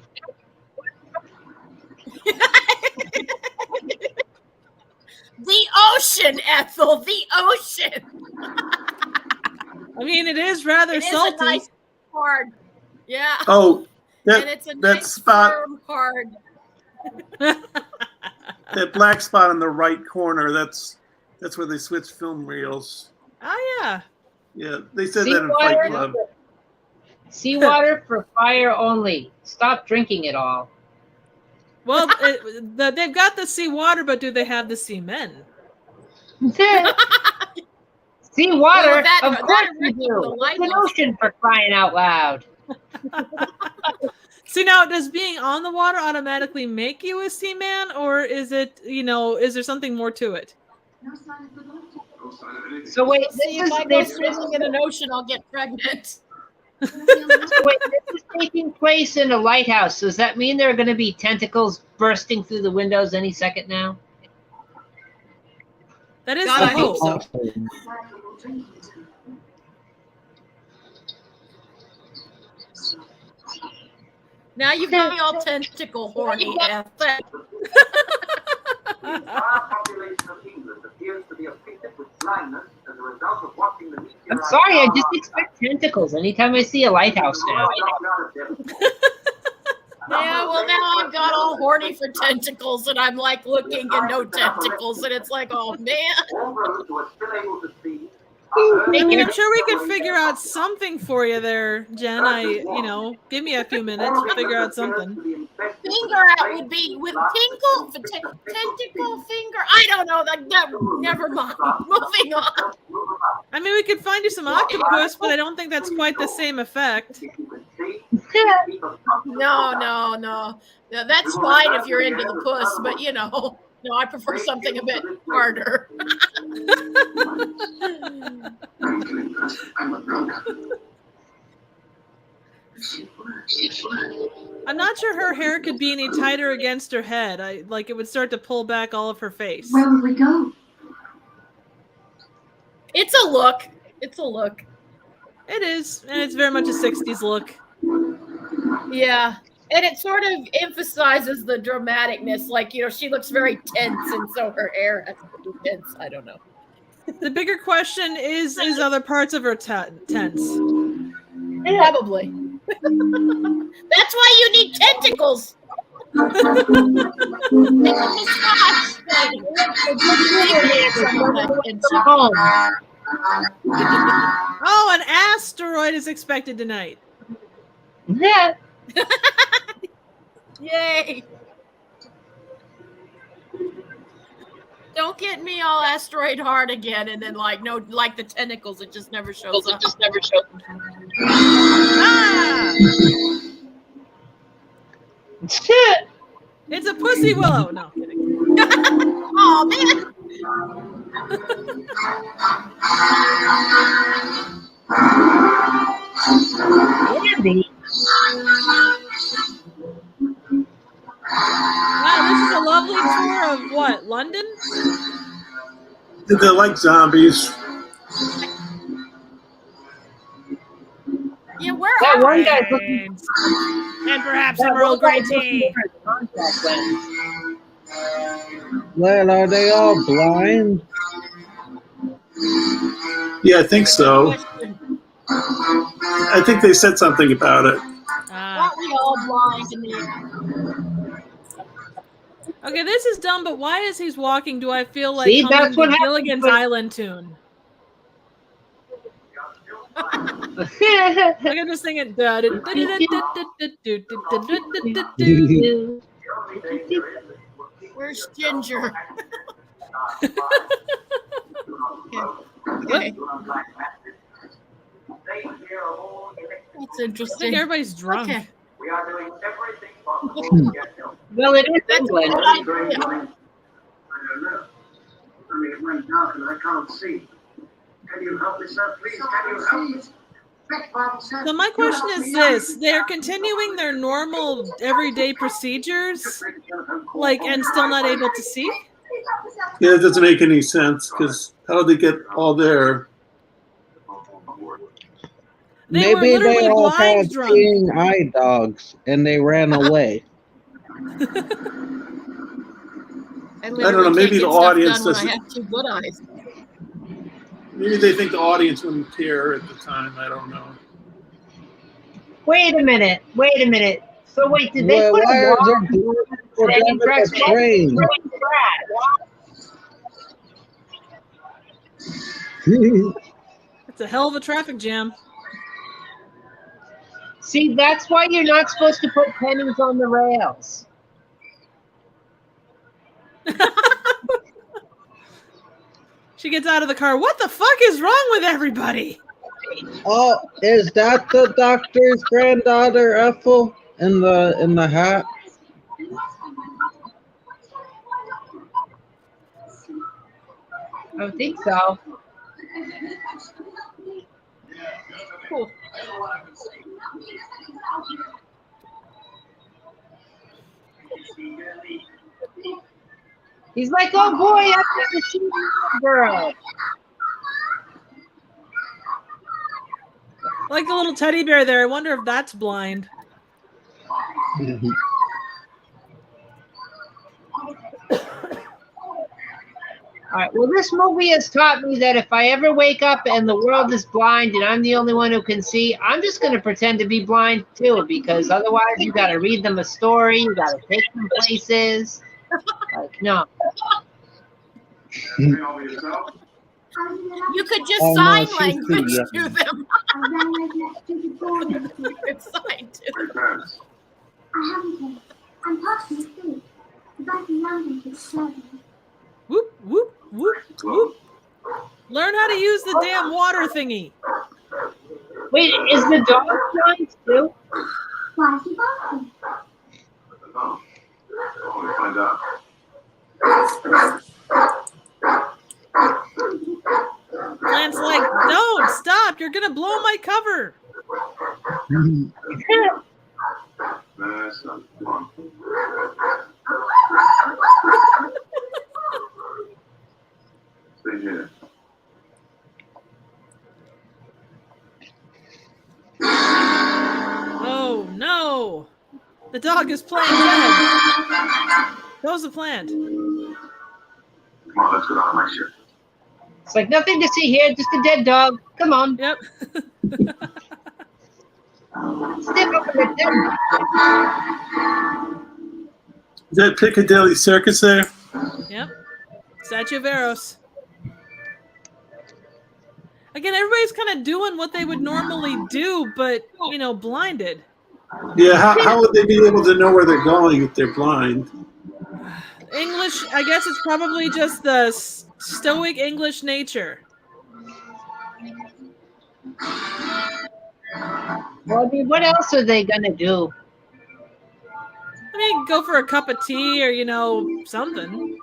The ocean, Ethel, the ocean. I mean, it is rather It is salty. a nice card. Yeah. Oh, And it's a that nice spot, firm card. that black spot in the right corner. That's where they switch film reels. Oh yeah. Yeah, they said that in Fight Club. Seawater for fire only. Stop drinking it all. Well, they've got the sea water, but do they have the sea men? Seawater, Well, that- of that course you original do. It's an lighthouse. ocean for crying out loud. See, now, does being on the water automatically make you a seaman, or is it, is there something more to it? So wait, See, if I go swimming in an ocean, I'll get pregnant. So wait, this is taking place in a lighthouse. Does that mean there are going to be tentacles bursting through the windows any second now? That is God, the I hope hope. so. Now you've got me all tentacle horny, Ethel. Our population of England appears to be afflicted with blindness as a result of watching the meteorite. I'm sorry, I just expect tentacles anytime I see a lighthouse now. Yeah, well, now I've got all horny for tentacles, and I'm like looking and no tentacles, and it's like, oh man. All those who are still able to see I mean, I'm sure we could figure out something for you there, Jen. Give me a few minutes. We'll figure out something. Finger out would be with tentacle finger. I don't know. Never mind. Moving on. I mean, we could find you some octopus, but I don't think that's quite the same effect. No. That's fine if you're into the puss, but no, I prefer something a bit harder. I'm not sure her hair could be any tighter against her head. It would start to pull back all of her face. Where would we go? It's a look. It's a look. It is, and it's very much a 60s look. Yeah. And it sort of emphasizes the dramaticness. She looks very tense, and so her hair has to be tense. I don't know. The bigger question is other parts of her tense? Probably. That's why you need tentacles. Oh, an asteroid is expected tonight. Yeah. Yay. Don't get me all asteroid hard again, and then the tentacles, it just never shows up. Ah! It's a pussy willow. No, I'm kidding. Oh man. Andy. Wow, this is a lovely tour of what? London? They're like zombies. Yeah, where That are one we? guy's looking And perhaps some Earl Grey tea. contact lens. Well, are they all blind? Yeah, I think so. I think they said something about it. Aren't we all blind in the end? Okay, this is dumb, but why as he's walking do I feel like See, humming that's what the happens Gilligan's when- Island tune? Like I'm just singing. Where's Ginger? Okay. That's I think interesting. everybody's drunk. Okay. We are doing everything possible to get help. Well, it is That's England. what I I- don't know. I mean, it went dark and I can't see. Can you help me, sir? Please, can you help me? So my question is this: they're continuing their normal everyday procedures, and still not able to see? Yeah, it doesn't make any sense because how did they get all there? They were Maybe literally they all blind had drunk. seeing eye dogs and they ran away. I don't know, maybe the audience done when doesn't- I have two good eyes. Maybe they think the audience wouldn't care at the time. I don't know. Wait a minute. So wait, did they Well, put why a are wall there on blue the people train down tracks? at the train? It's a hell of a traffic jam. See, that's why you're not supposed to put pennies on the rails. She gets out of the car. What the fuck is wrong with everybody? Oh, is that the doctor's granddaughter, Ethel, in the hat? I don't think so. Cool. He's like, oh boy, I've never seen that girl. Like the little teddy bear there. I wonder if that's blind. All right. Well, this movie has taught me that if I ever wake up and the world is blind and I'm the only one who can see, I'm just going to pretend to be blind too, because otherwise you got to read them a story, you got to take them places. Like, no. You could just Oh, no, sign she's language too to young. them. You could sign to them. Returns. I haven't been. I'm partially asleep. Back in London to serve me. Whoop, whoop, whoop, whoop. Learn how to use the damn water thingy. Wait, is the dog blind too? Why is he barking? No. I want to find out. Plant's like, don't stop. You're gonna blow my cover. That's not fun. Stay here. Oh no! The dog is playing dead. Goes the plant. Come on, let's get on my ship. It's like nothing to see here, just a dead dog. Come on. Yep. Step up in the Is that Piccadilly Circus there? Yep. Statue of Eros. Again, everybody's kind of doing what they would normally do, but, you know, blinded. Yeah, how would they be able to know where they're going if they're blind? English, I guess it's probably just the stoic English nature. Well, I mean, what else are they gonna do? I mean, go for a cup of tea or, you know, something.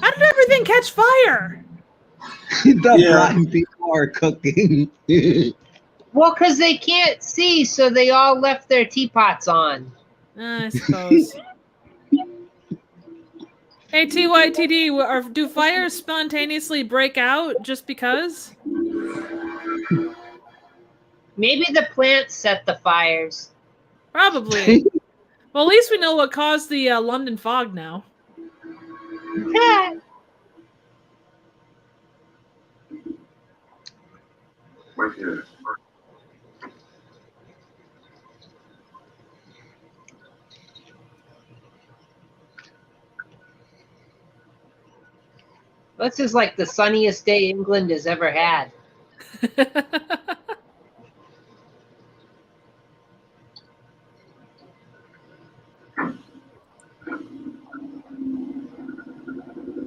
How did everything catch fire? The Yeah. blind people are cooking. Well, because they can't see, so they all left their teapots on. I suppose. Hey, TYTD, do fires spontaneously break out just because? Maybe the plants set the fires. Probably. Well, at least we know what caused the London fog now. Wait here. This is like the sunniest day England has ever had.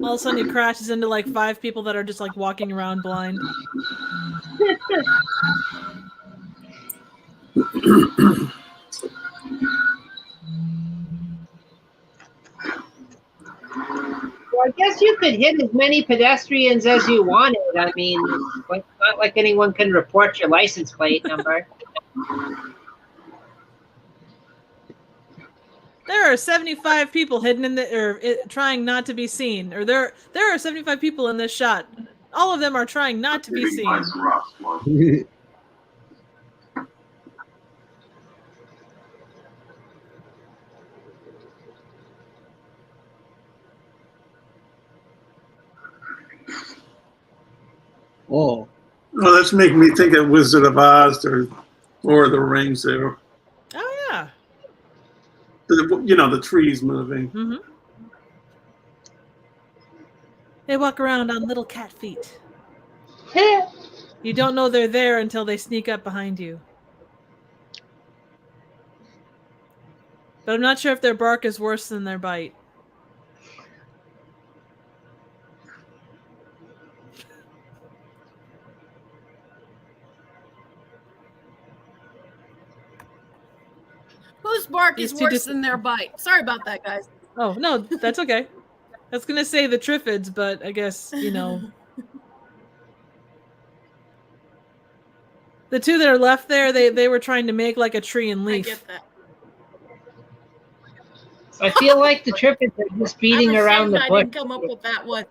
All of a sudden he crashes into like 5 people that are just like walking around blind. Well, I guess you could hit as many pedestrians as you wanted. I mean, it's not like anyone can report your license plate number. There are 75 people hidden in the trying not to be seen. Or there are 75 people in this shot. All of them are trying not to be Maybe seen. find some rocks, come on. Oh, Well, that's making me think of Wizard of Oz or Lord of the Rings there. Oh yeah. You know, the trees moving. Mm-hmm. They walk around on little cat feet. You don't know they're there until they sneak up behind you. But I'm not sure if their bark is worse than their bite. Whose bark is These two worse than their bite? Sorry about that, guys. Oh, no, that's okay. I was going to say the Triffids, but I guess, you know. The two that are left there, they were trying to make like a tree and I leaf. get that. I feel like the Triffids are just beating I'm around ashamed the I bush. didn't come up with that one.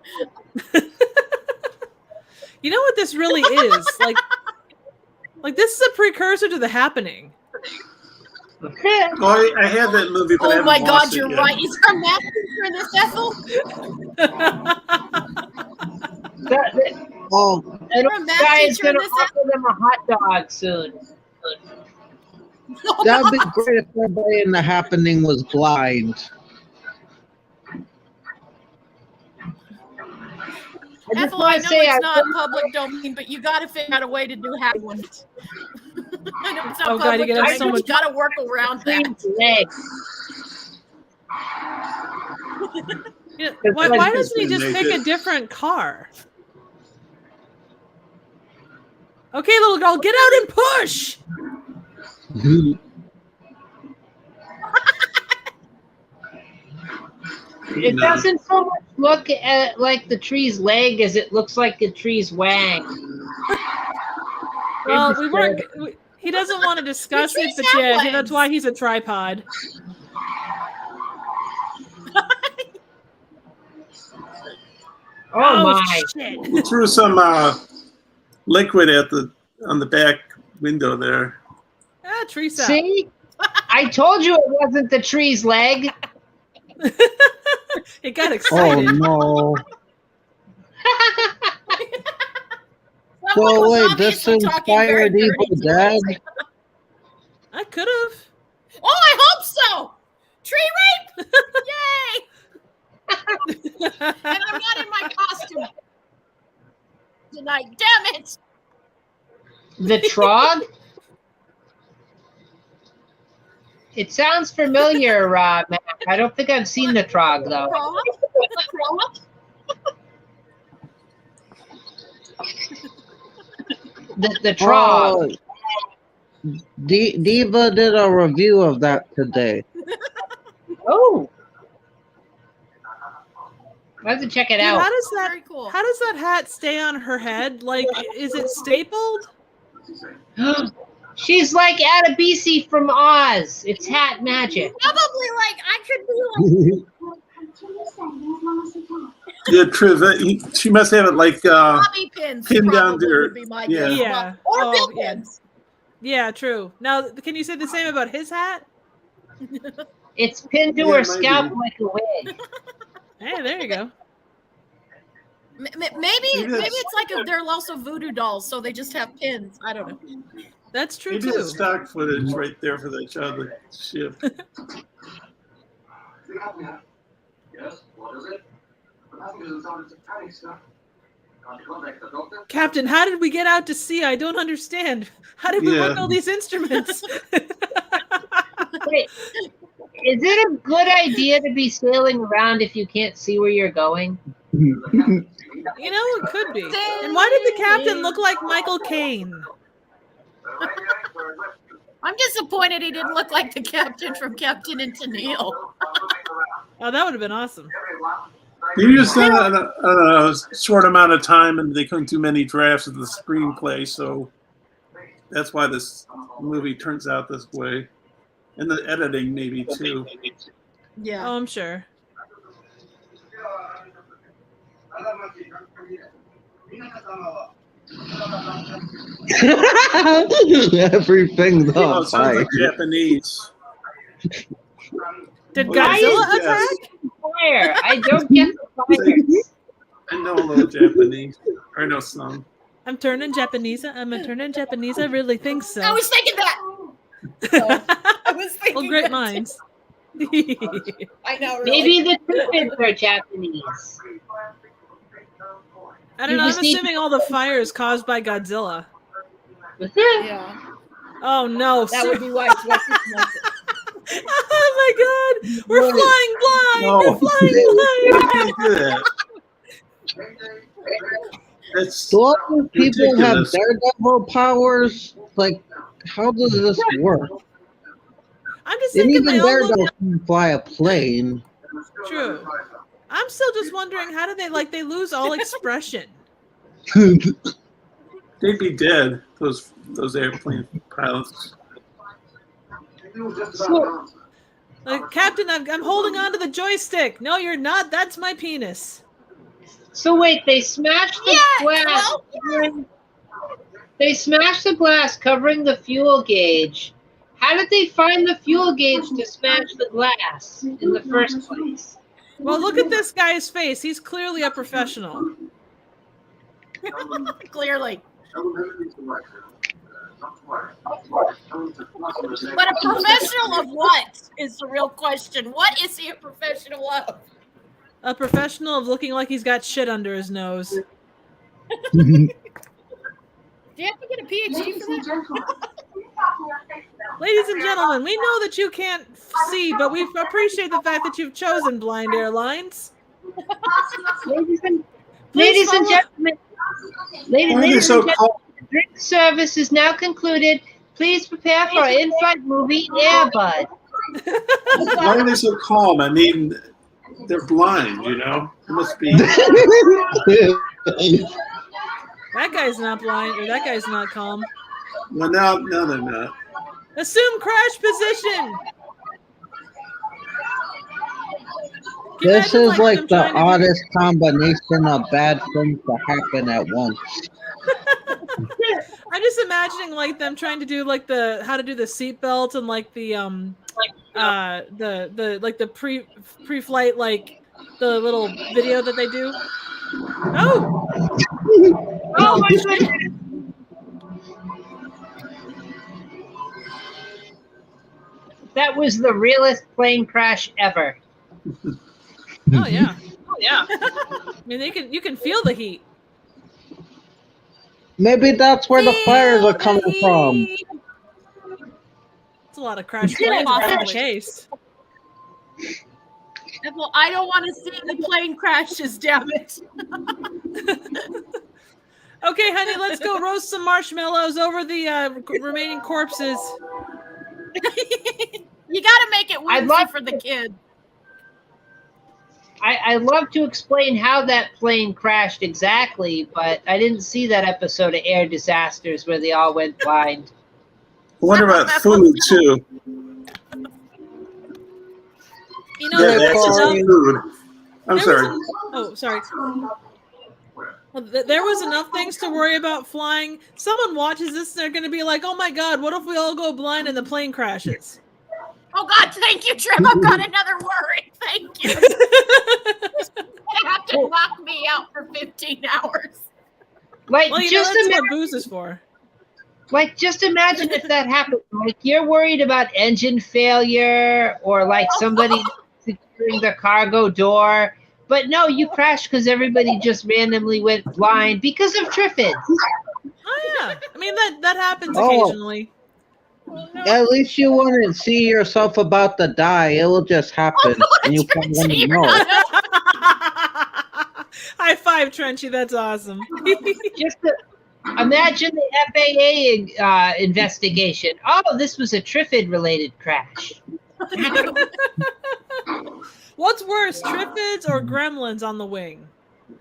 You know what this really is? Like this is a precursor to The Happening. Oh, I had that movie, but I Oh haven't my God, watched it you're yet. right. Is there a math teacher in this, Ethel? oh, And You're a math guy is teacher in going to this. offer them a hot dog soon. that'd be great if everybody in The Happening was blind. just Ethel, I want know to say, it's not public domain, but you got to figure out a way to do happy ones. I know it's not Oh, God, you public gotta have domain, so but you much- got to work around that. legs. Yeah, It's why like- doesn't he just Make pick it- a different car? Okay, little girl, get out and push! It doesn't so much look at like the tree's leg as it looks like the tree's wang. Well, we weren't. He doesn't want to discuss it, but yeah, legs. that's why he's a tripod. Oh my! Shit! We threw some liquid on the back window there. Ah, Teresa. See, I told you it wasn't the tree's leg. It got Oh excited. no. Someone So was wait, this obviously talking very inspired Evil dirty to Dead? us. I could have. Oh, I hope so. Tree rape! Yay! And I'm not in my costume tonight. Damn it! The trog? It sounds familiar, Matt. I don't think I've seen the trog though. The trog. Oh, Diva did a review of that today. Oh. I have to check it Dude, out. Very cool. How does that hat stay on her head? Like, is it stapled? She's like Adebisi from Oz. It's hat magic. Probably like I could be like Yeah, Triv, she must have it like bobby pins. pinned down probably to her. would be my Yeah. guess. Yeah. Or Oh, bill yeah. pins. Yeah, true. Now, can you say the same about his hat? It's pinned to Yeah, her scalp maybe. like a wig. Hey, there you go. Maybe that's- it's like they're also voodoo dolls, so they just have pins. I don't know. That's true Maybe too. it's stock footage right there for that childhood ship. Yes, what is it? Nothing isn't sounded to panic stuff. Can't you contact the doctor? Captain, how did we get out to sea? I don't understand. How did we Yeah. work all these instruments? Wait, is it a good idea to be sailing around if you can't see where you're going? You know, it could be. And why did the captain look like Michael Caine? I'm disappointed he didn't look like the captain from Captain and Tennille. Oh, that would have been awesome. They used that on a short amount of time, and they couldn't do many drafts of the screenplay, so that's why this movie turns out this way. And the editing, maybe, too. Yeah. Oh, I'm sure. Everything's Oh, on it sounds fire. like Japanese. Did Why is Godzilla this? attack? Fire! I don't get the fire. I know a little Japanese. Or no, some. I'm turning Japanese. I'm a turning Japanese. I really think so. I was thinking that. I was thinking Well, great that, minds. too. I know. Really. Maybe the Triffids are Japanese. I don't You know. I'm just need- assuming all the fire is caused by Godzilla. Yeah. Oh no! That would be why it's West Oh my God! We're flying blind. No. We're flying blind. You can't do that. That's Do all these people have ridiculous. daredevil powers? Like, how does this work? I'm just And thinking even they all daredevil look can fly a plane. true. I'm still just wondering how do they lose all expression? They'd be dead, those airplane pilots. Like, Captain, I'm holding on to the joystick. No, you're not. That's my penis. So wait, they smashed the glass. They smashed the glass covering the fuel gauge. How did they find the fuel gauge to smash the glass in the first place? Well, look at this guy's face. He's clearly a professional. Clearly. But a professional of what is the real question? What is he a professional of? A professional of looking like he's got shit under his nose. Do you have to get a PhD Ladies for and that? gentlemen, please fasten your seatbelts. Ladies and gentlemen, we know that you can't see, but we appreciate the fact that you've chosen Blind Airlines. Ladies and Please follow- gentlemen, ladies Why are they and so gentlemen, cold? the drink service is now concluded. Please prepare for our in-flight movie, Airbud. Why are they so calm? I mean, they're blind, you know? It must be. That guy's not blind, or that guy's not calm. Well, now they're not. Assume crash position. Can you This imagine, is like them the trying to do- oddest combination of bad things to happen at once. I'm just imagining like them trying to do like the how to do the seatbelt and like the pre-flight like the little video that they do. Oh, Oh my shit. goodness! That was the realest plane crash ever. Oh yeah. Oh yeah. I mean, you can feel the heat. Maybe that's where the fires are coming from. It's a lot of crash planes in the case. Well, I don't want to see the plane crashes, damn it. Okay, honey, let's go roast some marshmallows over the remaining corpses. You got to make it I'd woozy love for the kid. I love to explain how that plane crashed exactly, but I didn't see that episode of Air Disasters where they all went blind. I wonder about food, too. You know, Yeah, there was access enough. to food. I'm there sorry. was oh, sorry. Well, there was enough things to worry about flying. Someone watches this and they're going to be like, "Oh my God, what if we all go blind and the plane crashes?" Oh God, thank you, Trim. I've got another worry. Thank you. You have to lock me out for 15 hours. Like Well, you know, just that's imagine, what booze is for. like just imagine if that happened. Like you're worried about engine failure or like somebody securing the cargo door, but no, you crashed because everybody just randomly went blind because of Triffids. Oh yeah, I mean that happens Oh. occasionally. At least you wouldn't see yourself about to die. It will just happen, and you probably wouldn't know. High five, Trenchy. That's awesome. Just imagine the FAA investigation. Oh, this was a Triffid-related crash. What's worse, Triffids or Gremlins on the wing?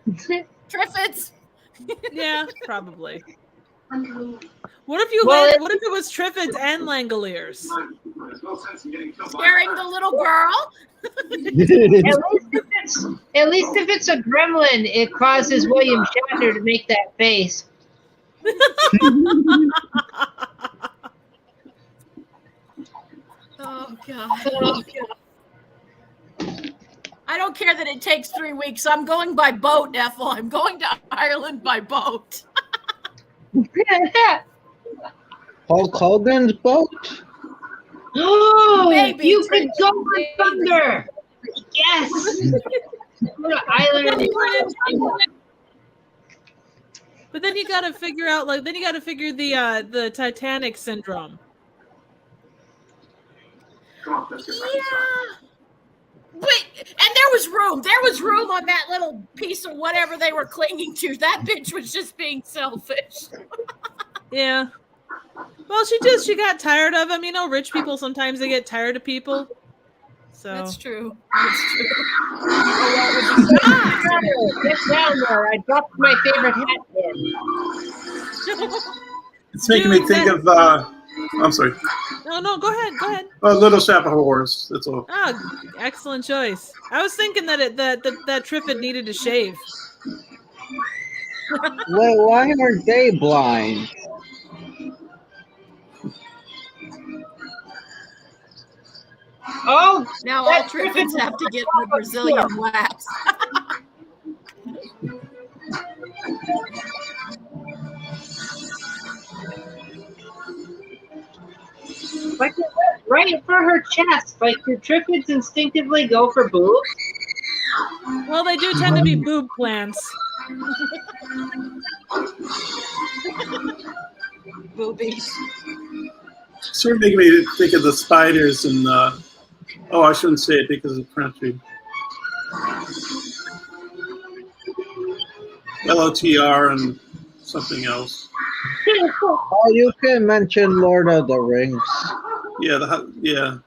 Triffids. Yeah, probably. Unconvenient. What if you Well, landed, what if it was Triffids and Langoliers? There's no sense in getting killed by Scaring the little girl. At least if it's a gremlin, it causes William Shatner to make that face. Oh God. I don't care that it takes 3 weeks. I'm going by boat, Ethel. I'm going to Ireland by boat. Hulk Hogan's boat? Oh, Maybe. you could go on thunder. Yes. Go to Ireland. But then you got to figure out, like, then you got to figure the Titanic syndrome. Come on, let's get back Yeah. inside. Wait, and there was room. There was room on that little piece of whatever they were clinging to. That bitch was just being selfish. Yeah. Well, she got tired of him. You know, rich people sometimes they get tired of people. So That's true. That's true. Get down there. I dropped my favorite hat in. It's making Dude, me think of. I'm sorry. No, go ahead. Go ahead. Little Shop of Horrors. That's all. Oh, excellent choice. I was thinking that that Triffid needed to shave. Wait, why aren't they blind? Oh, Now all Triffids have to get the Brazilian wax. like right for her chest. Like, do Triffids instinctively go for boobs? Well, they do tend to be boob plants. Boobies. Sort of making me think of the spiders and oh, I shouldn't say it because of country. LOTR and something else. Oh, you can mention Lord of the Rings. Yeah, yeah.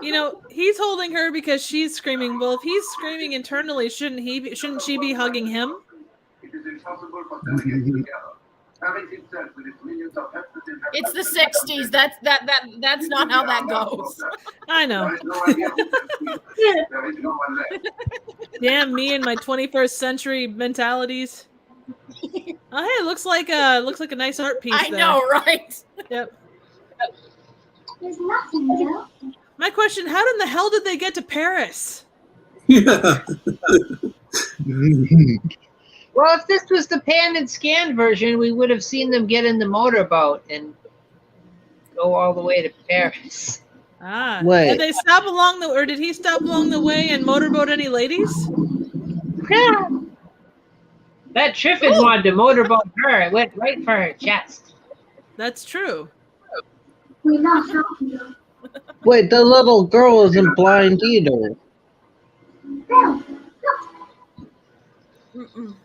You know, he's holding her because she's screaming. Well, if he's screaming internally, shouldn't she be hugging him? It is impossible for them to get together. Paris itself with its millions of helpless It's the inhabitants- 60s. That's not how that goes. I know. There is no idea who can speak. There is no one left. Damn me and my 21st century mentalities. Oh, hey, it looks like a nice art piece. I there. know, right? Yep. There's nothing there. My question: how in the hell did they get to Paris? Yeah. Well, if this was the pan and scan version, we would have seen them get in the motorboat and go all the way to Paris. Ah, Wait. did they stop along the, or did he stop along the way and motorboat any ladies? That Triffids wanted to motorboat her. It went right for her chest. That's true. We love Tokyo. Wait, the little girl isn't blind either. There, look. Mm-mm.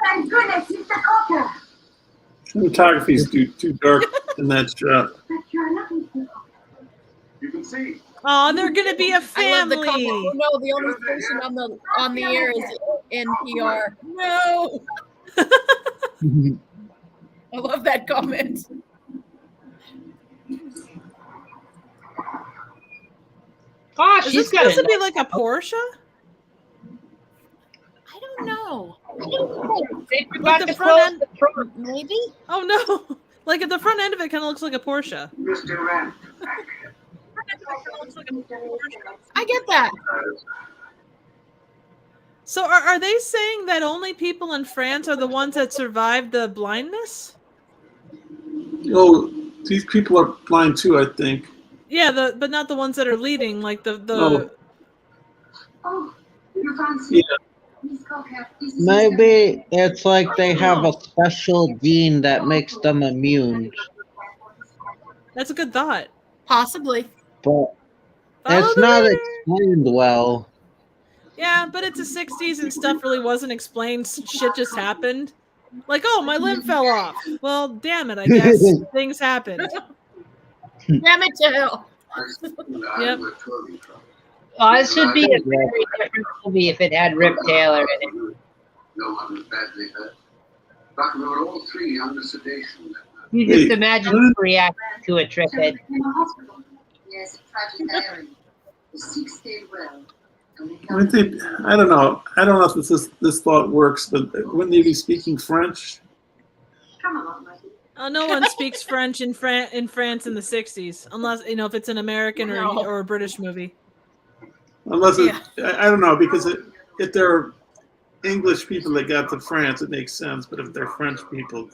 Thank goodness it's the cocker Cinematography is too dark in that shot. that you're looking for. You can see. Oh, they're gonna be a I love the family. comment. Oh, no, the only person on the air is NPR. No. I love that comment. Oh, Is she's this got supposed to it. be like a Porsche? I don't know. They forgot the to front close end- the front. Maybe. Oh no! Like at the front end of it, kind of looks like a Porsche. Mr. Rand. I get that. So are they saying that only people in France are the ones that survived the blindness? Oh, these people are blind too, I think. Yeah, but not the ones that are leading. Like the Oh. Oh, you fancy? Yeah. Miss Cocker, this is Maybe it's like they have a special gene that makes them immune, that's a good thought. Possibly. but Follow it's the not leader. explained well. Yeah, but it's the 60s and stuff really wasn't explained. Shit just happened. Like, oh, my limb fell off. Well, damn it, I guess things happened. Damn it to hell. Yep. Oh, this would be a very different movie if it had Rip Taylor in it. No one was badly hurt. But we were all three under sedation. You just imagine him reacting to a Trifid. in a hospital. Yes, tragic diary. The sick stayed well. I think I don't know. I don't know if this thought works, but wouldn't they be speaking French? Come along, my dear. Oh, no one speaks French in France in the 60s, unless if it's an American or a British movie. Unless Yeah. I don't know, because if they're English people that got to France, it makes sense. But if they're French people,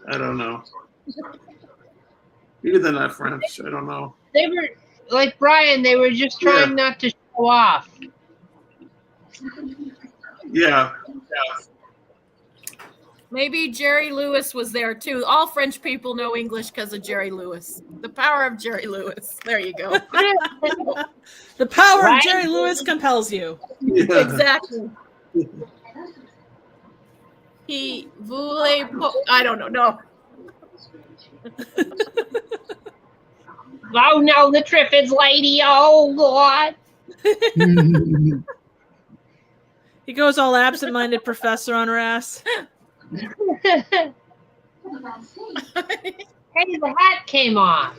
I don't know. Maybe they're not French. I don't know. They were like Brian. They were just trying not to show off. Yeah. Maybe Jerry Lewis was there too. All French people know English because of Jerry Lewis. The power of Jerry Lewis. There you go. The power Right? of Jerry Lewis compels you. Yeah. Exactly. He voulait I don't know. No. Oh no, the Triffids lady. Oh God. He goes all absent-minded professor on her ass. Hey, the hat came off.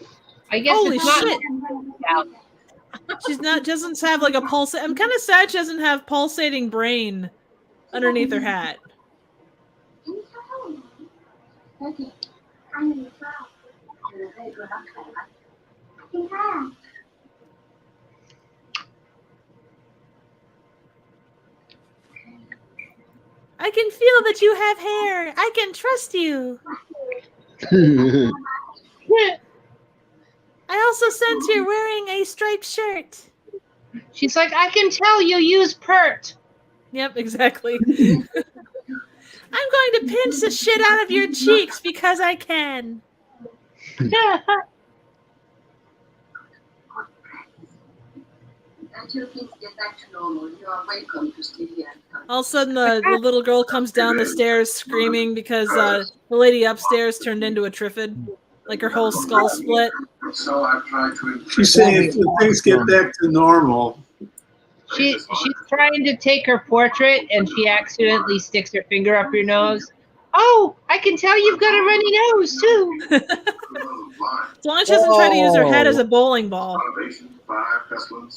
I guess Holy it's not shit. out. She's not doesn't have like a pulse. I'm kind of sad she doesn't have pulsating brain underneath her hat. Okay. I'm in the crowd. You're a very good actor. Yeah. I can feel that you have hair. I can trust you. also sense you're wearing a striped shirt. She's like, I can tell you use pert. Yep, exactly. I'm going to pinch the shit out of your cheeks because I can. Until things get back to normal, you are welcome to stay here. All of a sudden, the little girl comes down the stairs screaming because the lady upstairs turned into a Triffid. Like her whole skull split. So I've tried to. She's saying if things get back to normal. She's trying to take her portrait and she accidentally sticks her finger up your nose. Oh, I can tell you've got a runny nose too. As long as she doesn't try to use her head as a bowling ball.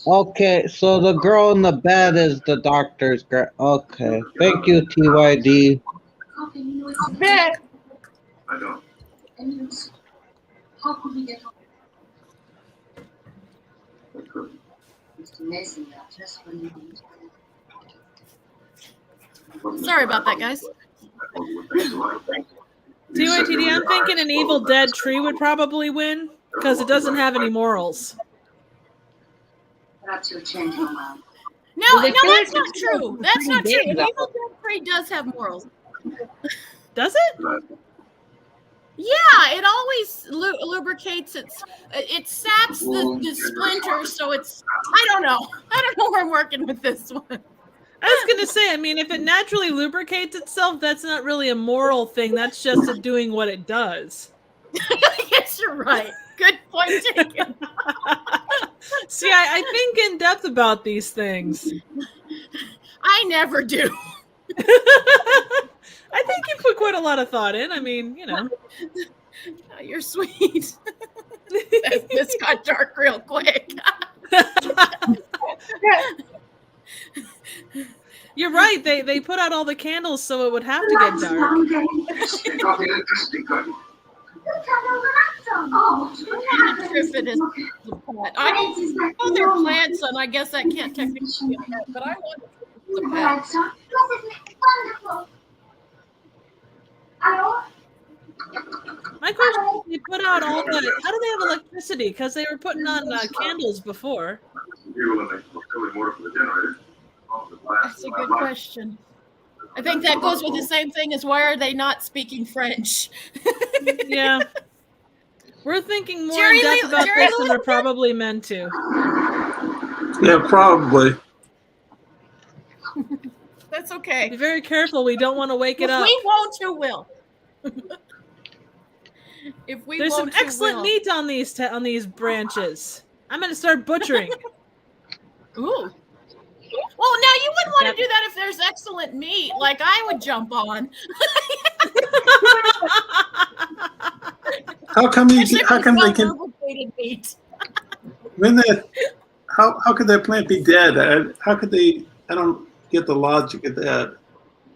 Okay, so the girl in the bed is the doctor's girl. Okay, thank you, TYD. Bet. I don't. How could we get home? Mr. Mason, just when you Sorry about that, guys. TYTD, I'm thinking an Evil Dead tree would probably win because it doesn't have any morals. perhaps you'll change your mind. No, that's not true. That's not true. An Evil Dead 3 does have morals. Does it? Yeah, it always lubricates. It saps the splinters, so it's. I don't know where I'm working with this one. I was gonna say, I mean, if it naturally lubricates itself, that's not really a moral thing. That's just it doing what it does. Yes, you're right. Good point taken. See, I think in depth about these things. I never do. I think you put quite a lot of thought in. I mean, you know. Oh, you're sweet. This got dark real quick. You're right. They put out all the candles so it would have to get dark. Triffid is the pet. I know they're plants, and I guess that can't technically be a pet, but I want the pet. My question is, they put out all the. How do they have electricity? Because they were putting on candles before. That's a good question. I think that goes with the same thing as why are they not speaking French? Yeah. We're thinking more in depth about this than we're probably meant to. Yeah, probably. That's okay. Be very careful. We don't want to wake it up. If we won't, who will? If we There's some won't, who excellent will? meat on these branches. I'm going to start butchering. Ooh. Well, now you wouldn't want to do that if there's excellent meat. Like I would jump on. How come they can? Lubricated meat. When that? How could that plant be dead? How could they? I don't get the logic of that.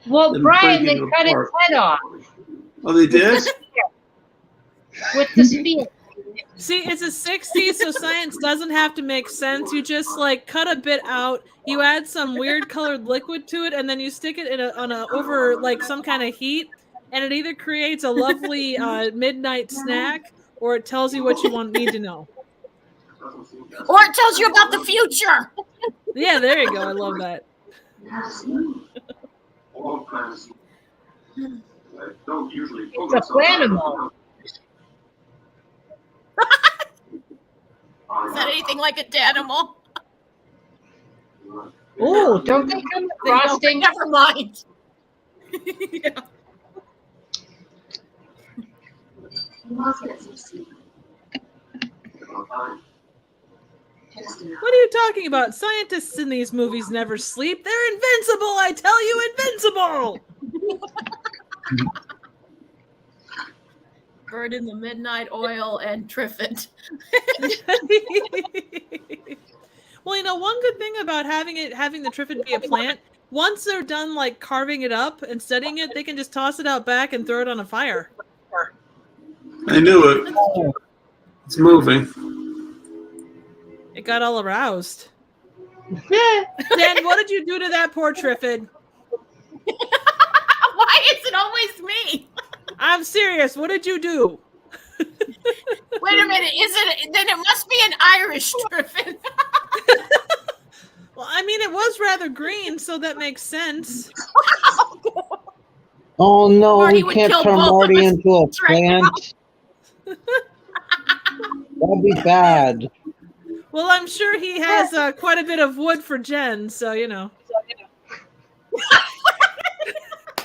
Well, Them Brian, they breaking it cut its apart. head off Oh, they did? with the spear. See, it's a 60s, so science doesn't have to make sense. You just like cut a bit out, you add some weird colored liquid to it, and then you stick it in over like some kind of heat, and it either creates a lovely midnight snack, or it tells you what you need to know. Or it tells you about the future. Yeah, there you go. I love that. It's a planimal. Is that anything like a Danimal? Oh, don't they come with frosting? Never mind. Yeah. What are you talking about? Scientists in these movies never sleep. They're invincible, I tell you, invincible! Bird in the midnight oil and Triffid. Well, you know, one good thing about having the Triffid be a plant, once they're done like carving it up and studying it, they can just toss it out back and throw it on a fire. I knew it. It's moving. It got all aroused. Dan, what did you do to that poor Triffid? Why is it always me? I'm serious. What did you do? Wait a minute. Is it? Then it must be an Irish Triffid. Well, I mean, it was rather green, so that makes sense. Oh no, Marty we would can't kill turn both of Marty us into a right now. plant. That'd be bad. Well, I'm sure he has quite a bit of wood for Jen, so you know.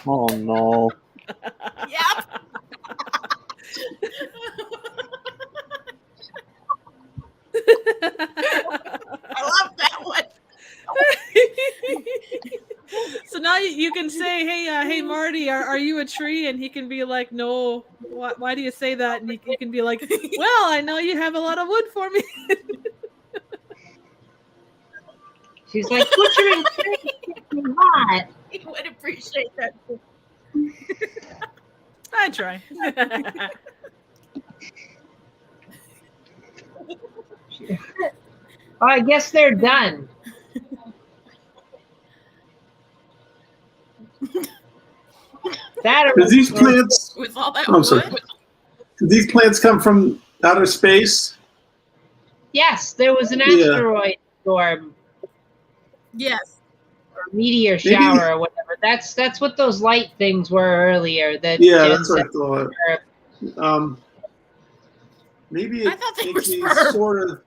Oh no. Yep. I love that one. So now you can say, hey, Marty, are you a tree? And he can be like, no. Why do you say that? And you can be like, well, I know you have a lot of wood for me. She's like, butchering is hot. He would appreciate that. I try. Oh, I guess they're done. That Do these plants? With all that I'm sorry. wood. Do these plants come from outer space? Yes, there was an Yeah. asteroid storm Yes. or meteor shower or whatever. That's what those light things were earlier. That Yeah, Jen that's what I said thought. were- Maybe I it thought they makes me were sperm. sort of.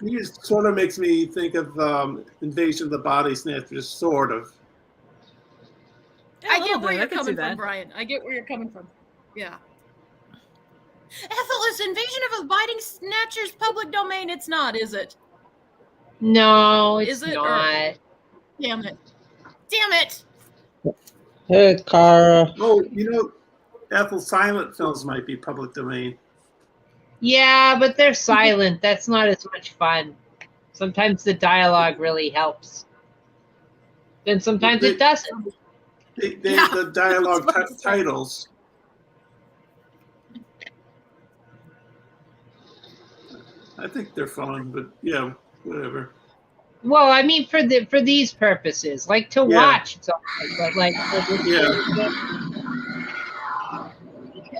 Maybe it sort of makes me think of Invasion of the Body Snatchers, sort of. Yeah, I a little get where bit. you're I can see coming from, that. Brian. I get where you're coming from. Yeah. Ethel, is Invasion of the Biting Snatchers public domain? It's not, is it? No, it's Is it, or- not. Damn it. Damn it. Hey, Kara. Oh, Ethel silent films might be public domain. Yeah, but they're silent. That's not as much fun. Sometimes the dialogue really helps. Then sometimes it doesn't. Yeah. The dialogue That's what I'm saying. titles. I think they're fun, but yeah, whatever. Well, I mean, for these purposes, like to Yeah. watch, it's all right, but like,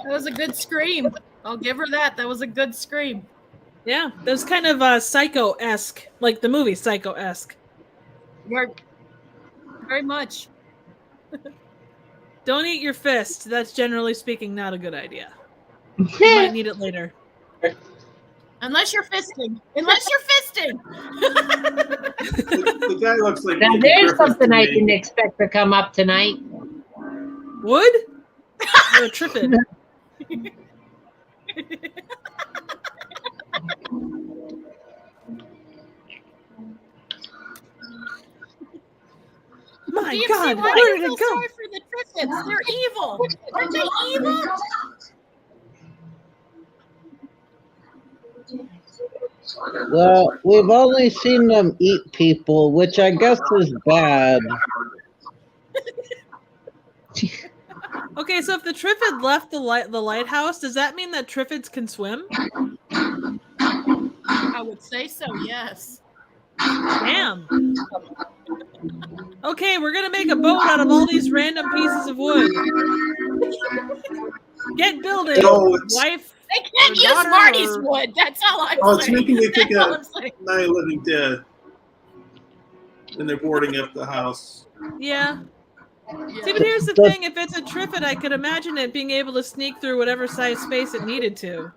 That was a good scream. I'll give her that. That was a good scream. Yeah, that was kind of Psycho-esque, like the movie Psycho-esque. Very, very much. Don't eat your fist. That's generally speaking not a good idea. You might need it later. Unless you're fisting. Unless you're fisting. The guy looks like. now Andy there's Griffith something to I me. didn't expect to come up tonight. Wood? Or a Triffid? My DMC, God, why do where you did feel it go? sorry for the Triffids? They're evil. Aren't they evil? Well, we've only seen them eat people, which I guess is bad. Okay, so if the Triffid left the lighthouse, does that mean that Triffids can swim? I would say so, yes. Damn. Okay, we're gonna make a boat out of all these random pieces of wood. Get building, No, it's- wife. They can't Or use daughter Marty's or- wood. That's all I'm Oh, it's saying. making me think That's all of I'm saying. Night of the Living Dead. When they're boarding up the house. Yeah. Yeah. See, but here's the thing: if it's a Triffid, I could imagine it being able to sneak through whatever size space it needed to.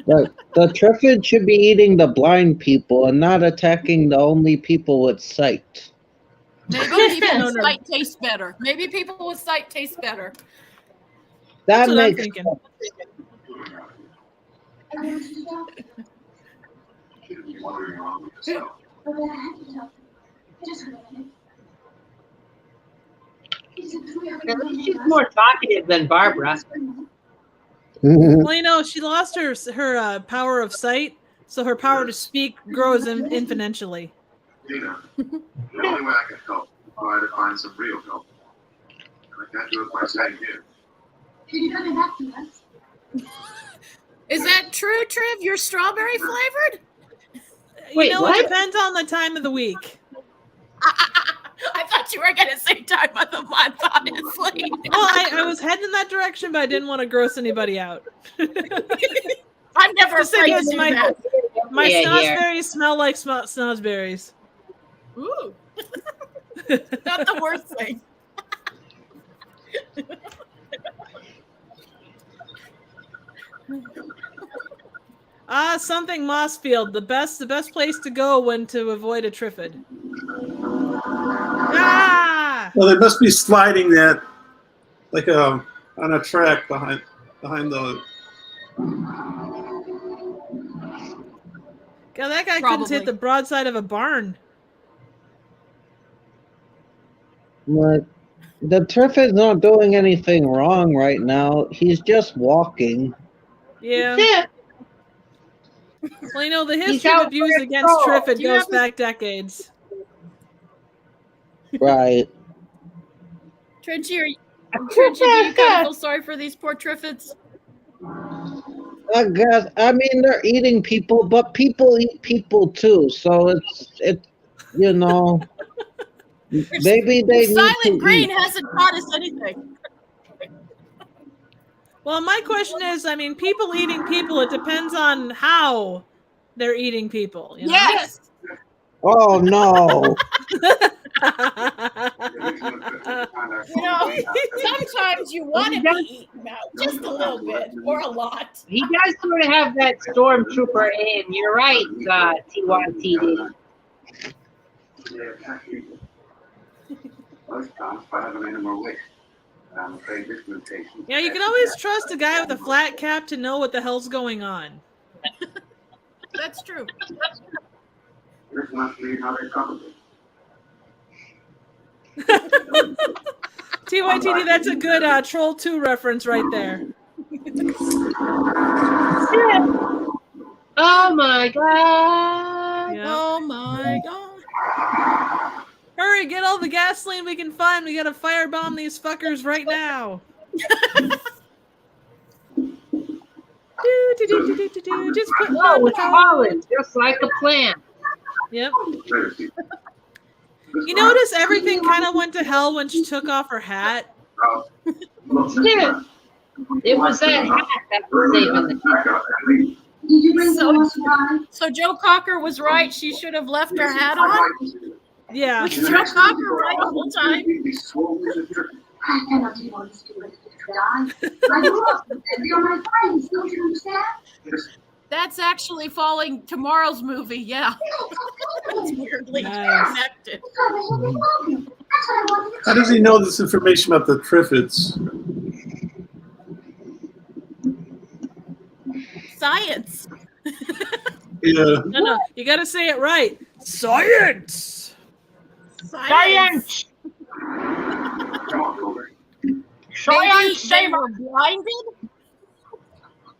The Triffid should be eating the blind people and not attacking the only people with sight. Maybe people No, with no. sight taste better. Maybe people with sight taste better. That That's what I'm makes thinking. At least she's more talkative than Barbara. Well, you know, she lost her power of sight, so her power to speak grows exponentially. Dina, the only way I can help is try to find some real help. And I can't do it by staying here. You don't have to us. Is that true, Triv? You're strawberry flavored? Wait, you know, what? it depends on the time of the week. I thought you were going to say time of the month, honestly. Well, I was heading in that direction, but I didn't want to gross anybody out. I'm never Just say afraid this, to do that. My Yeah, snozzberries smell like snozzberries. Ooh. Not the worst thing. Something Mossfield. The best place to go when to avoid a Triffid. Ah! Well, they must be sliding that like on a track behind the. God, that guy couldn't Probably. hit the broadside of a barn. Look, the Triffid's not doing anything wrong right now. He's just walking. Yeah. Yeah. Well, you know, the He's history of out abuse for against control. Triffid Do you goes have a- back decades. Right. Trenchy, do you kind of feel sorry for these poor Triffids? I guess. I mean, they're eating people, but people eat people too. So it's you know, maybe they need Silent to Green eat. hasn't taught us anything. Well, my question is, I mean, people eating people, it depends on how they're eating people. You know? Yes. Oh no! You know, sometimes you want to be eaten out just a little bit or a lot. He does sort of have that stormtrooper in. You're right, TYTD. Most times, I have an animal wish. I'm afraid this mutation. Yeah, you can always trust a guy with a flat cap to know what the hell's going on. That's true. This must be how they probably. TYTD, that's a good Troll 2 reference right there. Oh my god. Yeah. Oh my god. Hurry, get all the gasoline we can find. We gotta firebomb these fuckers right now. Just put Oh, one it's falling, just like a plant. Yep. You notice everything kind of went to hell when she took off her hat? Yeah. It was that hat that was saving the day. Did you bring the horse ride? So Joe Cocker was right. She should have left her hat on. Yeah. Was Joe Cocker right the whole time? I cannot do all this to it to die. I grew up with them. They're my friends. Don't you understand? That's actually following tomorrow's movie. Yeah. It's weirdly Nice. connected. That's what I wanted to How does he know this information about the Triffids? Science. Yeah. No, you gotta say it right. Science! Science! Maybe Science! they were blinded.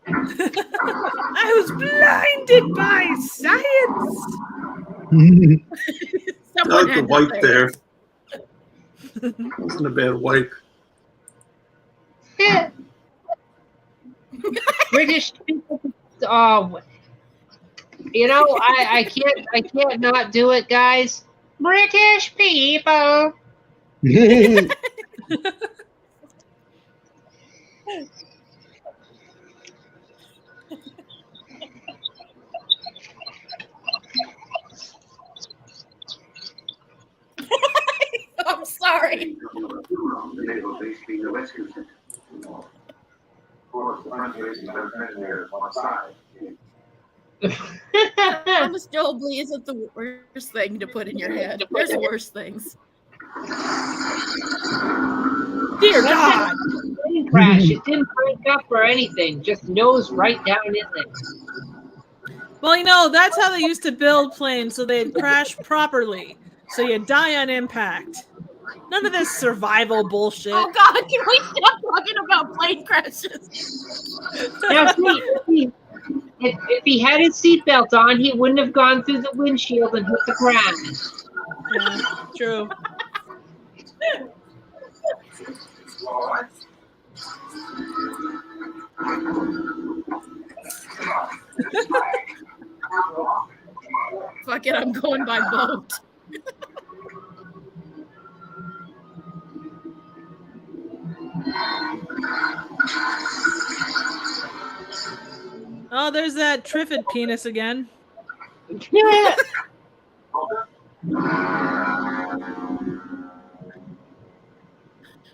I was blinded by science! I Someone like the had to wipe say there. Wasn't a bad wipe. Yeah. British people. Oh, you know, I can't not do it, guys. British people. I'm sorry. The naval base being the rescue center. Of course, the front base and everything there is one side. Thomas Dolby isn't the worst thing to put in your head. There's worse things. Dear God! Plane crash. It didn't break up or anything. Just nose right down in there. Well, you know, that's how they used to build planes, so they'd crash properly. So you die on impact. None of this survival bullshit. Oh God, can we stop talking about plane crashes? Now, see, if he had his seatbelt on, he wouldn't have gone through the windshield and hit the ground. Yeah, true. Fuck it, I'm going by boat. Oh, there's that Triffid penis again. Yeah.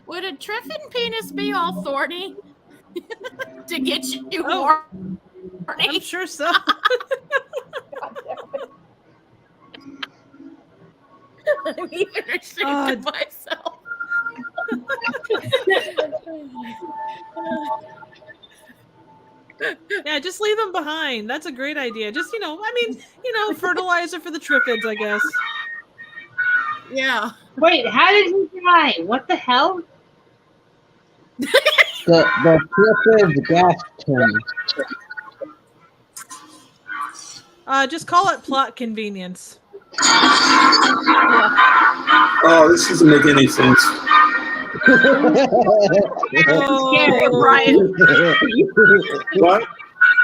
Would a Triffid penis be all thorny to get you Oh, horny? I'm sure so. I'm even ashamed of myself. Yeah, just leave them behind. That's a great idea. Just, fertilizer for the Triffids, I guess. Yeah. Wait, how did he die? What the hell? The Triffids gassed him. Just call it plot convenience. Oh, this doesn't make any sense. Yeah, Brian. What?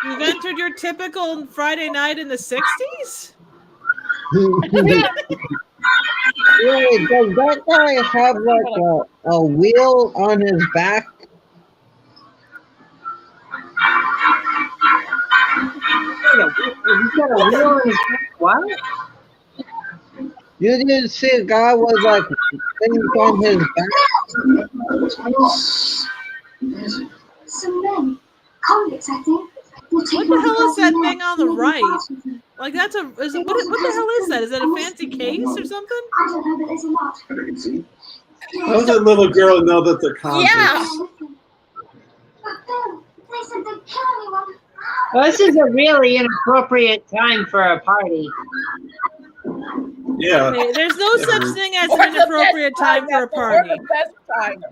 You've entered your typical Friday night in the 60s? Wait, does that guy have like a wheel on his back? He's got a wheel in his back. What? You didn't see a guy with like things on his back? Some men. Convicts, I think. What the hell is that thing on the right? Like that's what the hell is that? Is that a fancy case or something? I don't know, but there's a lot. How does that little girl know that they're convicts? Yeah. But then, they said they'd kill anyone. Well, this is a really inappropriate time for a party. Yeah. Okay, there's no such thing as an inappropriate time for a party. The best time.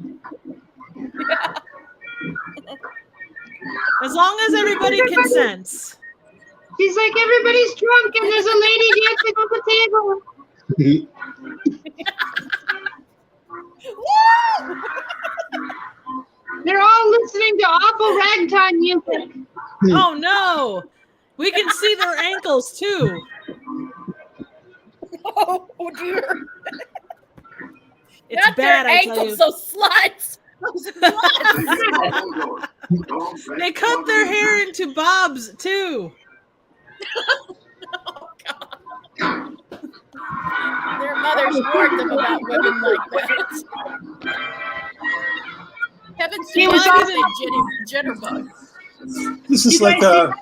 As long as everybody consents. She's like, everybody's drunk and there's a lady dancing on the table. They're all listening to awful ragtime music. Oh no! We can see their ankles too. Oh dear. It's Not bad, their I tell you. ankles, those sluts. They cut their hair into bobs too. Oh, God. Their mothers warned them about women like that. Haven't seen was anything jitterbug. This is like it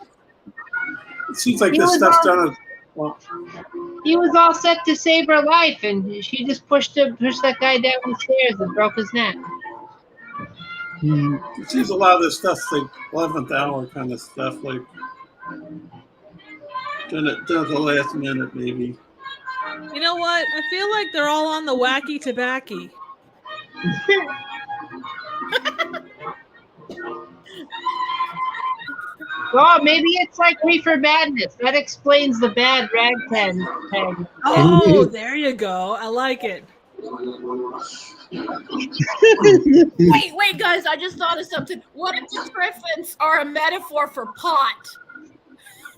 seems like this stuff's done. Well, He was all set to save her life, and she just pushed that guy down the stairs and broke his neck. it seems a lot of this stuff's like 11th hour kind of stuff, like done at the last minute, maybe. You know what? I feel like they're all on the wacky tobacco. Oh, maybe it's like Reefer Madness. That explains the bad ragtime. Oh, there you go. I like it. Wait, guys! I just thought of something. What if the Triffids are a metaphor for pot?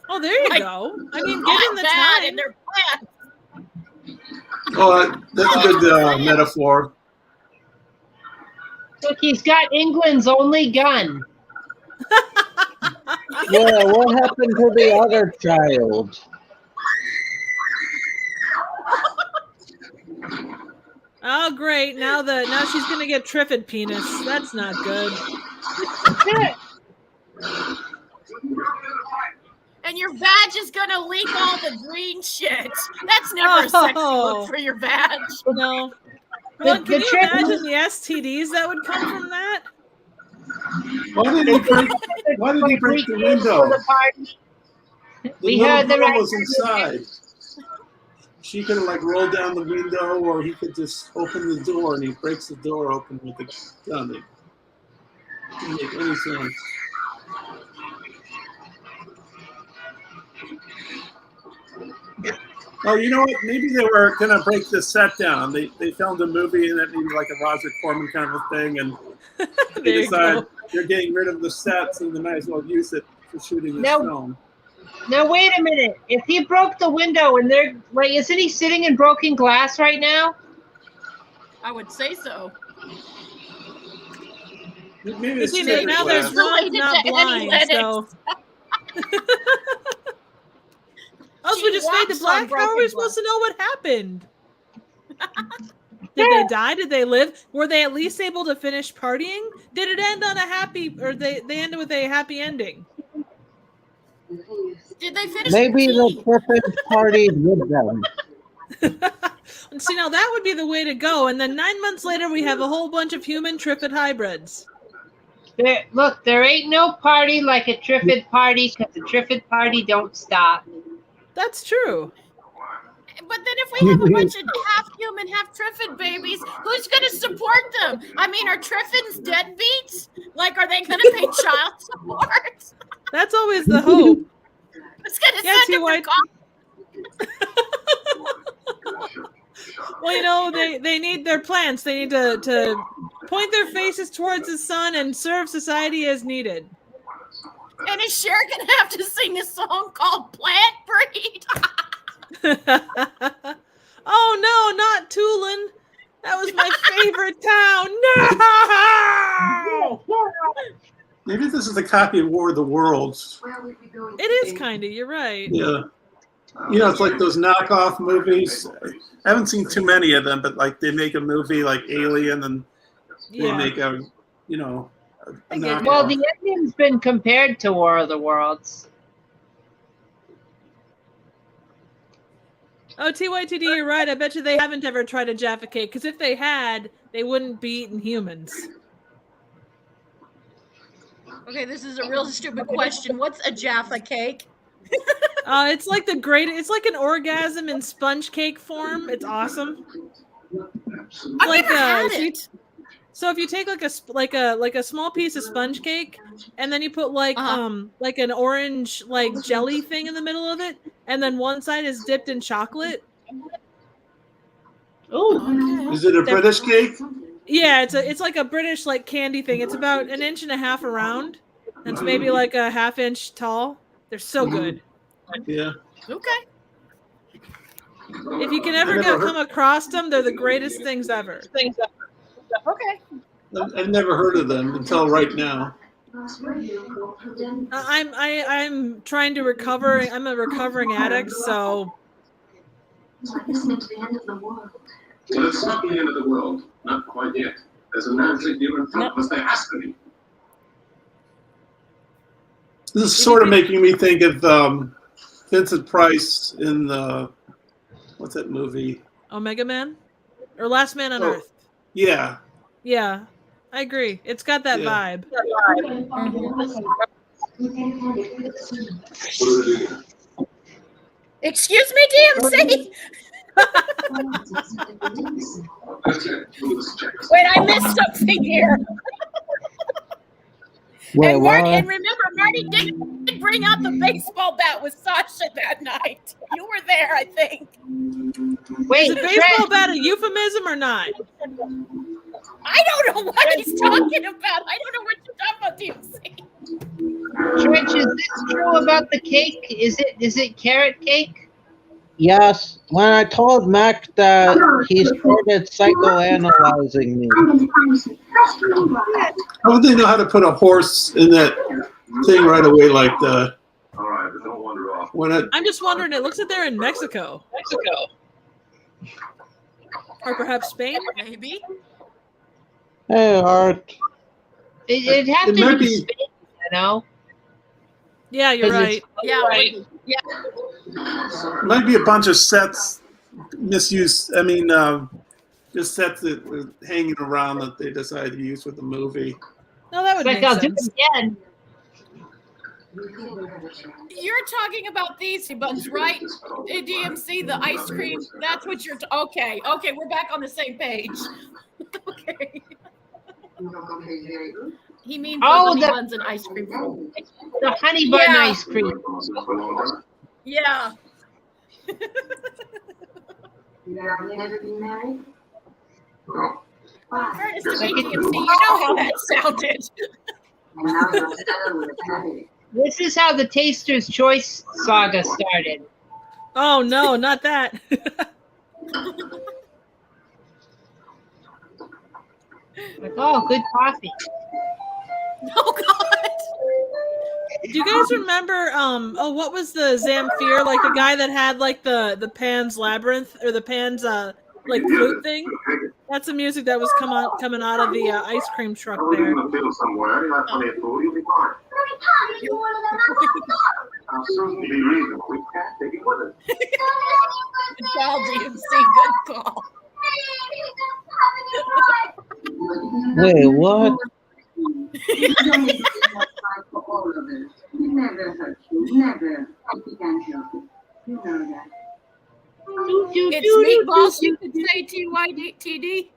Oh, there you Like, go. I mean, Pot given the bad time. in their plant. Oh, that's a good metaphor. Look, he's got England's only gun. Yeah, what happened to the other child? Oh, great. Now she's going to get Triffid penis. That's not good. And your badge is gonna leak all the green shit. That's never a sexy look for your badge. No. Well, The can you trick- imagine the STDs that would come from that? Why did he break the window? The We little heard the girl right. was inside. She could have like rolled down the window, or he could just open the door, and he breaks the door open with the gun. It didn't make any sense. Oh, you know what? Maybe they were gonna break the set down. They filmed a movie and it maybe like a Roger Corman kind of thing, and There they you decided go. they're getting rid of the sets and they might as well use it for shooting this No. film. Now wait a minute. If he broke the window and they're like, isn't he sitting in broken glass right now? I would say so. Maybe You it's see, Triffids now there's left. wrong, Related not to Annie blind. So, oh, so we She just fade to walks on black. How are broken we glass. supposed to know what happened? Did they die? Did they live? Were they at least able to finish partying? Did it end on a happy, or they ended with a happy ending? Did they finish Maybe the the tea? Triffids partied with them. See, now that would be the way to go. And then 9 months later, we have a whole bunch of human Triffid hybrids. Look, there ain't no party like a Triffid party because the Triffid party don't stop. That's true. But then if we have a bunch of half human, half Triffid babies, who's going to support them? I mean, are Triffids deadbeats? Like, are they going to pay child support? That's always the hope. It's going to Yeah, send T. them White. to college. Well, you know, they need their plants. They need to point their faces towards the sun and serve society as needed. And is Cher going to have to sing a song called Plant Breed? Oh no, not Tulin. That was my favorite town. No! Maybe this is a copy of War of the Worlds. It is kind of, you're right. Yeah. You know, it's like those knockoff movies. I haven't seen too many of them, but like they make a movie like Alien and they Yeah. make a, you know, a I get knockoff. it. Well, the ending's been compared to War of the Worlds. Oh, TYTD, you're right. I bet you they haven't ever tried a Jaffa cake, because if they had, they wouldn't be eating humans. Okay, this is a real stupid question. What's a Jaffa cake? It's like it's like an orgasm in sponge cake form. It's awesome. I've Like, never had so you- it. So if you take like a small piece of sponge cake, and then you put like an orange like jelly thing in the middle of it, and then one side is dipped in chocolate. Ooh. Is it a British cake? Yeah, it's like a British like candy thing. It's about 1.5 inches around. It's maybe like a 1/2 inch tall. They're so good. Yeah. Okay. If you can ever come across them, they're the greatest things ever. Okay. I've never heard of them until right now. I'm trying to recover. I'm a recovering addict, so It's like listening to the end of the world. Well, it's not the end of the world. Not quite yet. There's a magic new in front of us. There has to be. This is sort of making me think of Vincent Price in what's that movie? Omega Man or Last Man on Oh. Earth. Yeah. Yeah, I agree. It's got that vibe. Excuse me, DMC? Wait, I missed something here. Wait, And what? remember, Marty did bring out the baseball bat with Sasha that night. You were there, I think. Wait, Is a baseball bat a euphemism or not? I don't know what he's talking about. I don't know what you're talking about, DMC. Trench, is this true about the cake? Is it carrot cake? Yes, when I told Mac that he started psychoanalyzing me. How would they know how to put a horse in that thing right away? Like the All right, but don't wander off. when it. I'm just wondering. It looks like they're in Mexico. Or perhaps Spain. Maybe. Hey, Art. It have It to might be be- Spain, you know? Yeah, you're 'Cause right. it's- Yeah, right. Might be a bunch of sets misused. I mean, just sets that were hanging around that they decided to use for the movie. No, that would Like make I'll do sense. it again. You're talking about these buttons, right? DMC, the ice cream. That's what you're. Okay, we're back on the same page. Okay. He means Oh, the the- buns and ice cream. The honey bun Yeah. ice cream. Yeah. Never been married? No. Why? Fairness to me, DMC, you know how that sounded. And now you're settled with a family. This is how the Taster's Choice saga started. Oh no, not that. Like, oh, good coffee. Oh God. Do you guys remember? What was the Zamfir? Like the guy that had like the Pan's Labyrinth or the Pan's like flute thing. That's the music that was coming out of the ice cream truck there. You'll be fine. Susan, be reasonable. We can't take it with us. Good call, DMC. Good call. Wait, what? For all of us. We never hurt you. Never. We can't help it. You know that. It's meatballs. You could say TYTD.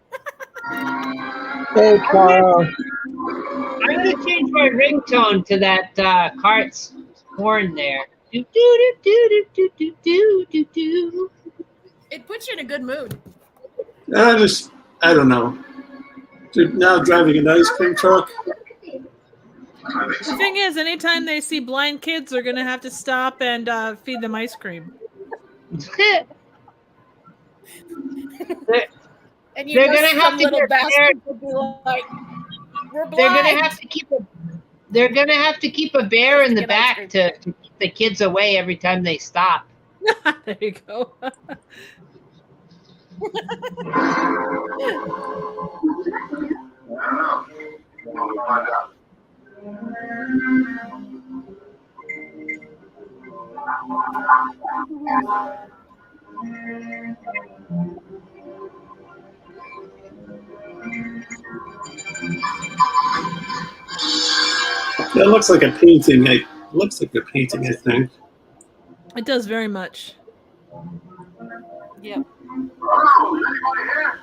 Hey, Carl. I'm going to change my ringtone to that cart's horn there. Do, do, do, do, do, do, do, do. It puts you in a good mood. I don't know. Now driving an ice cream truck. The thing is, anytime they see blind kids, they're gonna have to stop and feed them ice cream. And They're gonna have to little get bastard will be like, "We're blind." They're gonna have to keep a bear in the back to keep the kids away every time they stop. There you go. I don't know. We'll find out. That looks like a painting. It looks like a painting, I think. It does very much. Yep. Oh, is anybody here?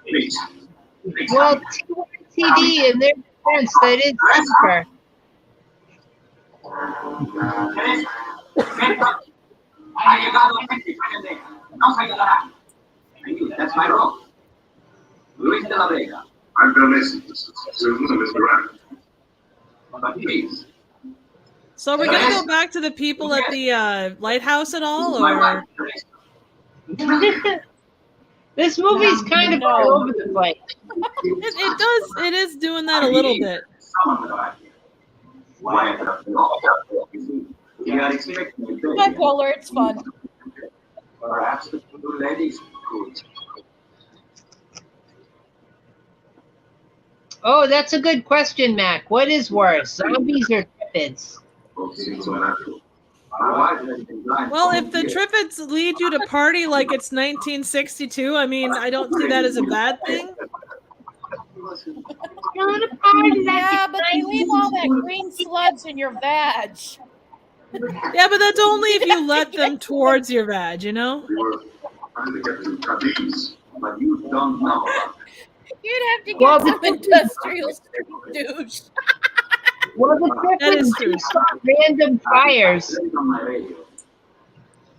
Please. Well, TD in their defense, they did super. That's my role. Luis de la Vega. I'm Bill Mason. This is Susan and Mr. Rand. But please. So are we gonna go back to the people at the lighthouse at all, or? This movie's kind of all over the place. It is doing that a little bit. Bipolar, it's fun. Perhaps the two ladies could. Oh, that's a good question, Mac. What is worse, zombies or Triffids? Well, if the Triffids lead you to party like it's 1962, I mean, I don't see that as a bad thing. Yeah, but they leave all that green sludge in your vag. Yeah, but that's only if you let them towards your vag, you know? We were trying to get to Cadiz, but you don't know about it. You'd have to get some industrial douche. Well, the That is Triffids true. do start random fires. On my radio.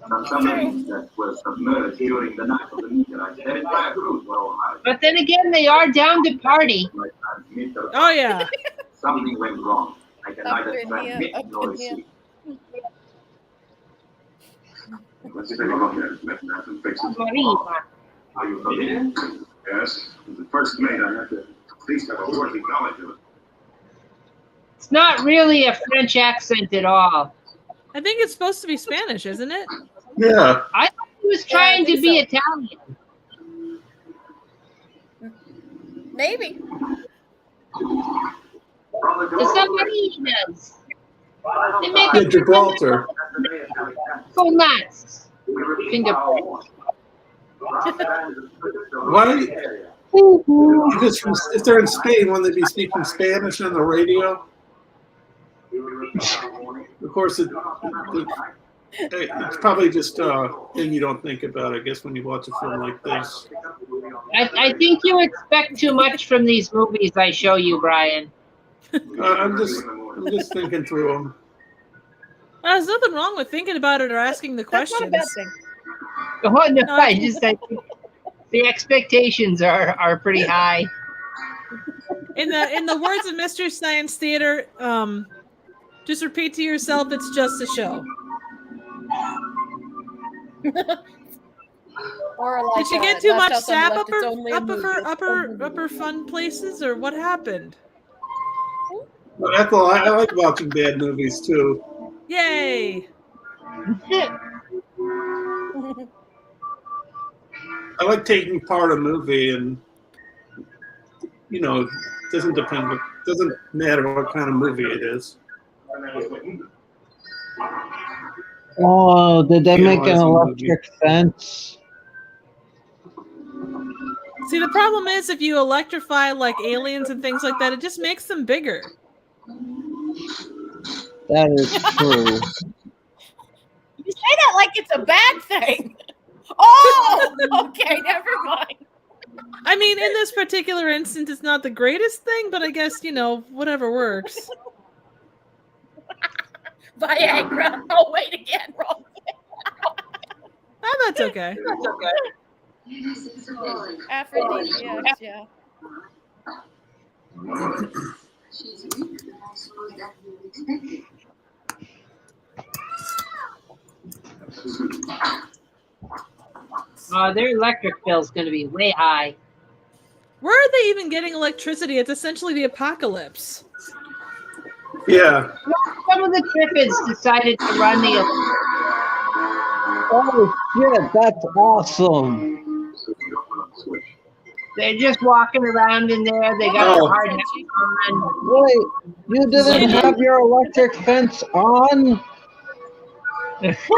Some submarines that were submerged during the night of the meteorite. Their entire crews were all hired. But then again, they are down to party. My transmitter. Oh, yeah. Something went wrong. I can Up neither in transmit here, up nor in here. receive. Let's take a look at it. Let Nathan fix it. Are you familiar? Yes. As the first mate, I have to at least have a working knowledge of it. It's not really a French accent at all. I think it's supposed to be Spanish, isn't it? Yeah. I thought he was trying to be Italian. Maybe. The submarinas. They make Yeah, Gibraltar. so nice. Fingerprint. Why? If they're in Spain, wouldn't they be speaking Spanish on the radio? Of course, it's probably just a thing you don't think about, I guess, when you watch a film like this. I think you expect too much from these movies I show you, Brian. I'm just thinking through them. There's nothing wrong with thinking about it or asking the That's not a questions. bad thing. Oh, no, I think the expectations are pretty high. In the words of Mystery Science Theater, just repeat to yourself, it's just a show. Or like, Did she get too Last much House on the sap Left, up it's her only a movie. It's only a upper fun places, or what happened? Well, Ethel, I like watching bad movies too. Yay! movie. I like taking part in a movie, and it doesn't matter what kind of movie it is. Oh, did they make an Analyzing the electric fence? See, the problem is if you electrify like aliens and things like that, it just makes them bigger. That is true. You say that like it's a bad thing. Oh, okay, never mind. I mean, in this particular instance, it's not the greatest thing, but I guess, whatever works. Viagra. Oh, wait again, wrong. Oh, that's okay. Aphrodisiacs, yeah. She's weak, but I suppose that you expected. Their electric bill's going to be way high. Where are they even getting electricity? It's essentially the apocalypse. Yeah. Some of the Triffids decided to run the. Oh shit, that's awesome. They're just walking around in there. They got Oh. a hard hat on. Wait, you didn't have your electric fence on? It's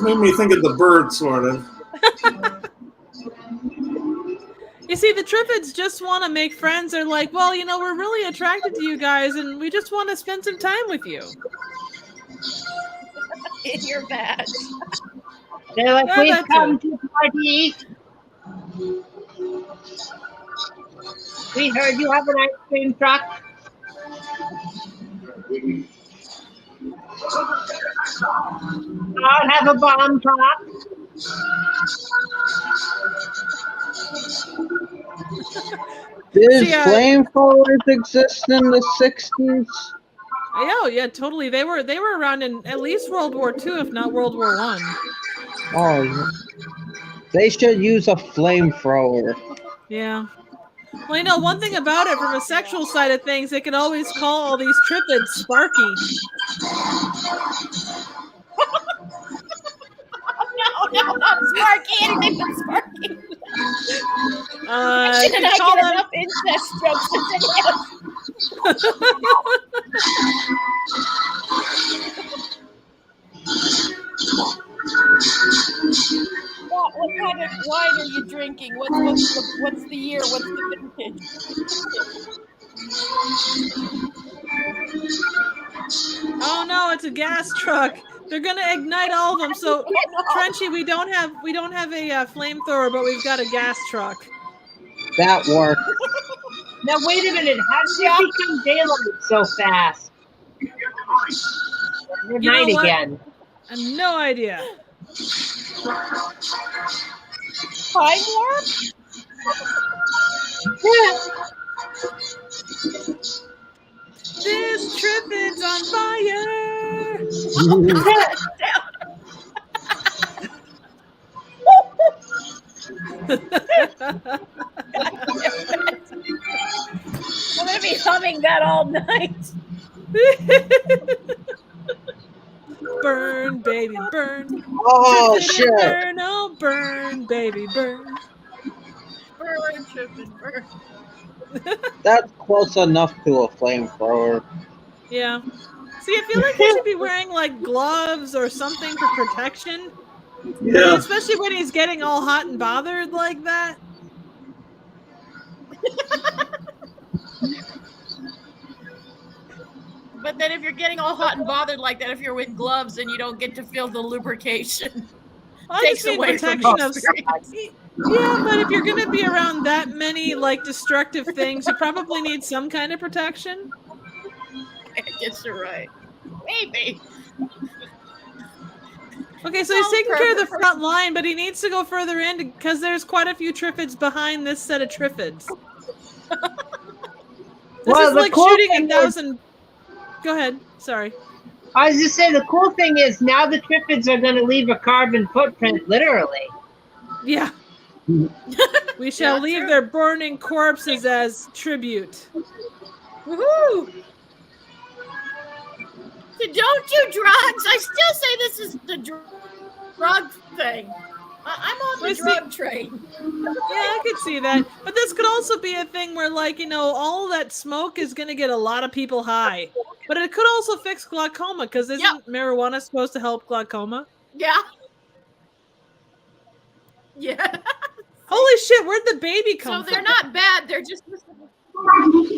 made me think of the bird, sort of. You see, the Triffids just want to make friends. They're like, well, we're really attracted to you guys, and we just want to spend some time with you. In your badge. They're like, Yeah, we've that's come it. to party. We heard you have an ice cream truck. I'll have a bomb top. Did See, flamethrowers exist in the 60s? Oh, yeah, totally. They were around in at least World War II, if not World War I. Oh, they should use a flamethrower. Yeah. Well, one thing about it, from a sexual side of things, they could always call all these Triffids Sparky. No, not Sparky. Anything but Sparky. Shouldn't I call get them- enough incest jokes as it is? What kind of wine are you drinking? What's the year? What's the vintage? Oh no, it's a gas truck. They're gonna ignite all of them. So, Trenchy, we don't have a flamethrower, but we've got a gas truck. That worked. Now wait a minute. How did it become daylight so fast? Good You know night what? again. I have no idea. Time warp? This Triffids on fire. I'm gonna be humming that all night. Burn, baby, burn. Oh Triffids shit! burn, oh burn, baby, burn. Burn, Triffids, burn. That's close enough to a flamethrower. Yeah. See, I feel like he should be wearing like gloves or something for protection. Yeah. Especially when he's getting all hot and bothered like that. But then if you're getting all hot and bothered like that, if you're with gloves, then you don't get to feel the lubrication. I Takes just mean away from protection the of. experience. Yeah, but if you're gonna be around that many like destructive things, you probably need some kind of protection. I guess you're right. Maybe. Okay, so he's Sounds taking care of the perfect. front line, but he needs to go further in because there's quite a few Triffids behind this set of Triffids. This Well, is the like cool shooting thing is- 1,000. Go ahead. Sorry. I was just saying, the cool thing is now the Triffids are going to leave a carbon footprint, literally. Yeah. We shall leave true. their burning corpses as tribute. Woohoo! So don't do drugs. I still say this is the drug thing. I'm on the I see. drug train. Yeah, I could see that. But this could also be a thing where, like, you know, all that smoke is going to get a lot of people high. But it could also fix glaucoma, because isn't marijuana supposed to help glaucoma? Yeah. Yeah. Holy shit, where'd the baby come So they're from? not bad. They're just.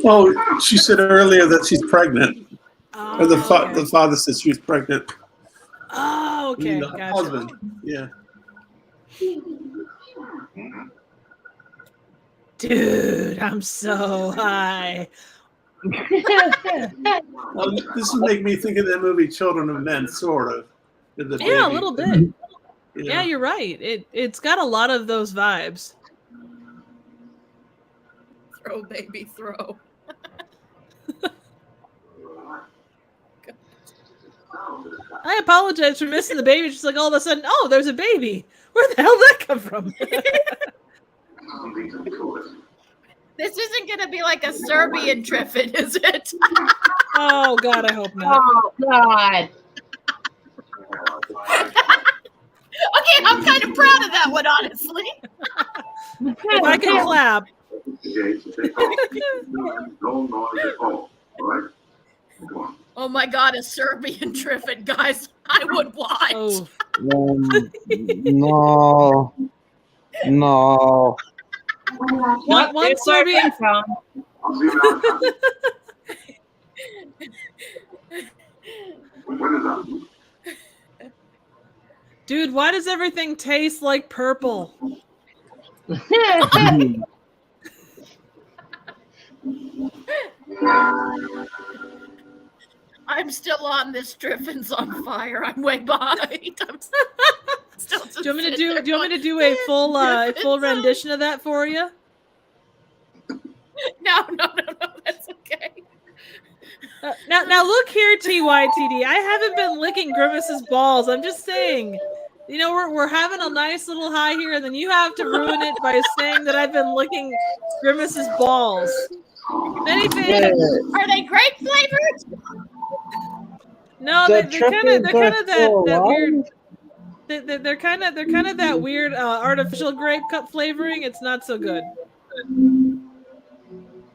Oh, she said earlier that she's pregnant. Or the okay. father said she was pregnant. Oh, okay. The Gotcha. husband. Yeah. Dude, I'm so high. This would make me think of that movie Children of Men, sort of. With the Yeah, a baby. little bit. Yeah. Yeah, you're right. It's got a lot of those vibes. Throw, baby, throw. I apologize for missing the baby. Just like all of a sudden, oh, there's a baby. Where the hell did that come from? This isn't going to be like a Serbian Triffid, is it? Oh, God, I hope not. Oh, God. Okay, I'm kind of proud of that one, honestly. If I can clap. Oh my God, a Serbian Triffid, guys. I would watch. Oh. No. No. One There's Serbian. my Dude, why does everything taste like purple? I'm still on this. Triffin's on fire. I'm way behind. I'm still just Do you want me to sitting do? there Do you want me to going, do a full Triffin's rendition of that for you? No, that's okay. Now look here, TYTD. I haven't been licking Grimace's balls. I'm just saying. You know, we're having a nice little high here, and then you have to ruin it by saying that I've been licking Grimace's balls. If anything, Are they grape flavored? no, The they're kind of Triffids that are weird. They're kind of that weird artificial grape cup flavoring. It's not so good.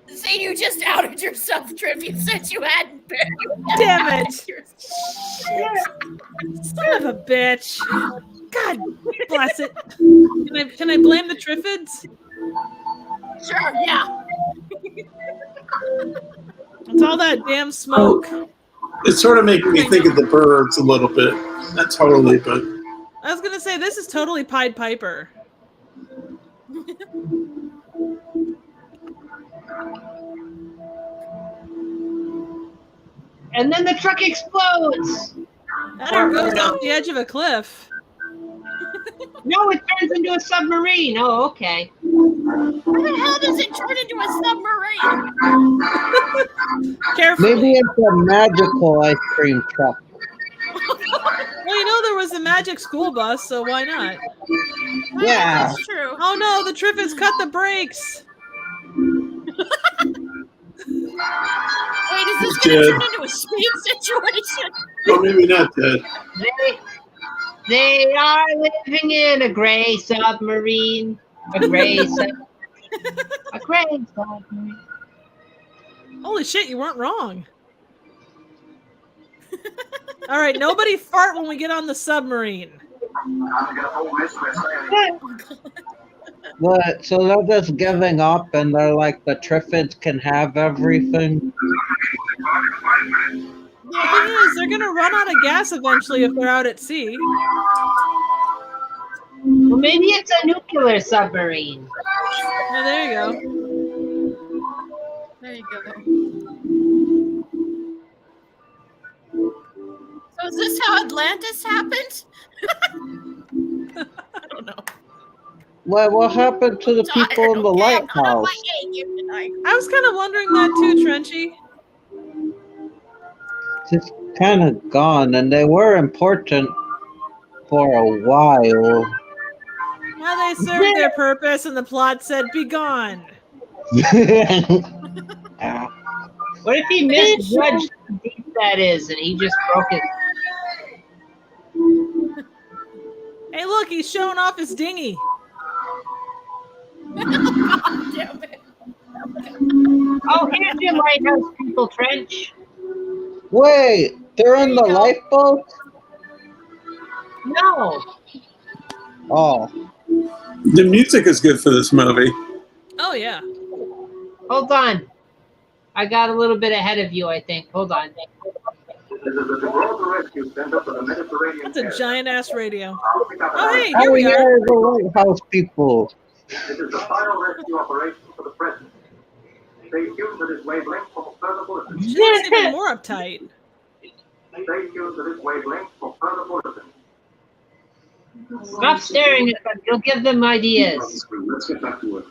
See, you just outed yourself, Triff. You said you hadn't been. Damn it! Son of a bitch! God bless it. Can I blame the Triffids? Sure, yeah. It's all that damn smoke. It's sort of making me think of the birds a little bit. Not totally, but I was gonna say this is totally Pied Piper. And then the truck explodes. That or goes off the edge of a cliff. No, it turns into a submarine. Oh, okay. How the hell does it turn into a submarine? Carefully. Maybe it's a magical ice cream truck. Well, you know there was a magic school bus, so why not? Yeah. That's true. Oh no, the Triffids cut the brakes. Wait, is this going to turn into a speed situation? well, maybe not that. They are living in a gray submarine. A gray submarine. A gray submarine. Holy shit, you weren't wrong. All right, nobody fart when we get on the submarine. But, so they're just giving up and they're like, the Triffids can have everything. The thing is, they're gonna run out of gas eventually if they're out at sea. Well, maybe it's a nuclear submarine. Yeah, there you go. There you go. So is this how Atlantis happened? I don't know. What happened to the people in the lighthouse? I was kind of wondering that too, Trenchy. kind of gone, and they were important for a while. Well, they served their purpose, and the plot said, "Be gone." What if he misjudged how deep that is and he just broke it? Hey, look, he's showing off his dinghy. God damn it. Oh, here's your lighthouse, people, Trench. Wait, they're in the There you go. lifeboat? No. Oh, The music is good for this movie. Oh yeah. Hold on. I got a little bit ahead of you, I think. Hold on. This is the Gibraltar Rescue Center for the Mediterranean. That's a area. giant ass radio. I'll pick up Oh an hey, oh here we yeah, are. the lighthouse people. This is the final rescue operation for the present. Stay tuned to this wavelength for further bulletins. She was even more uptight. Stay tuned to this wavelength for further bulletins. Stop staring at them. You'll give them ideas. Let's get back to work.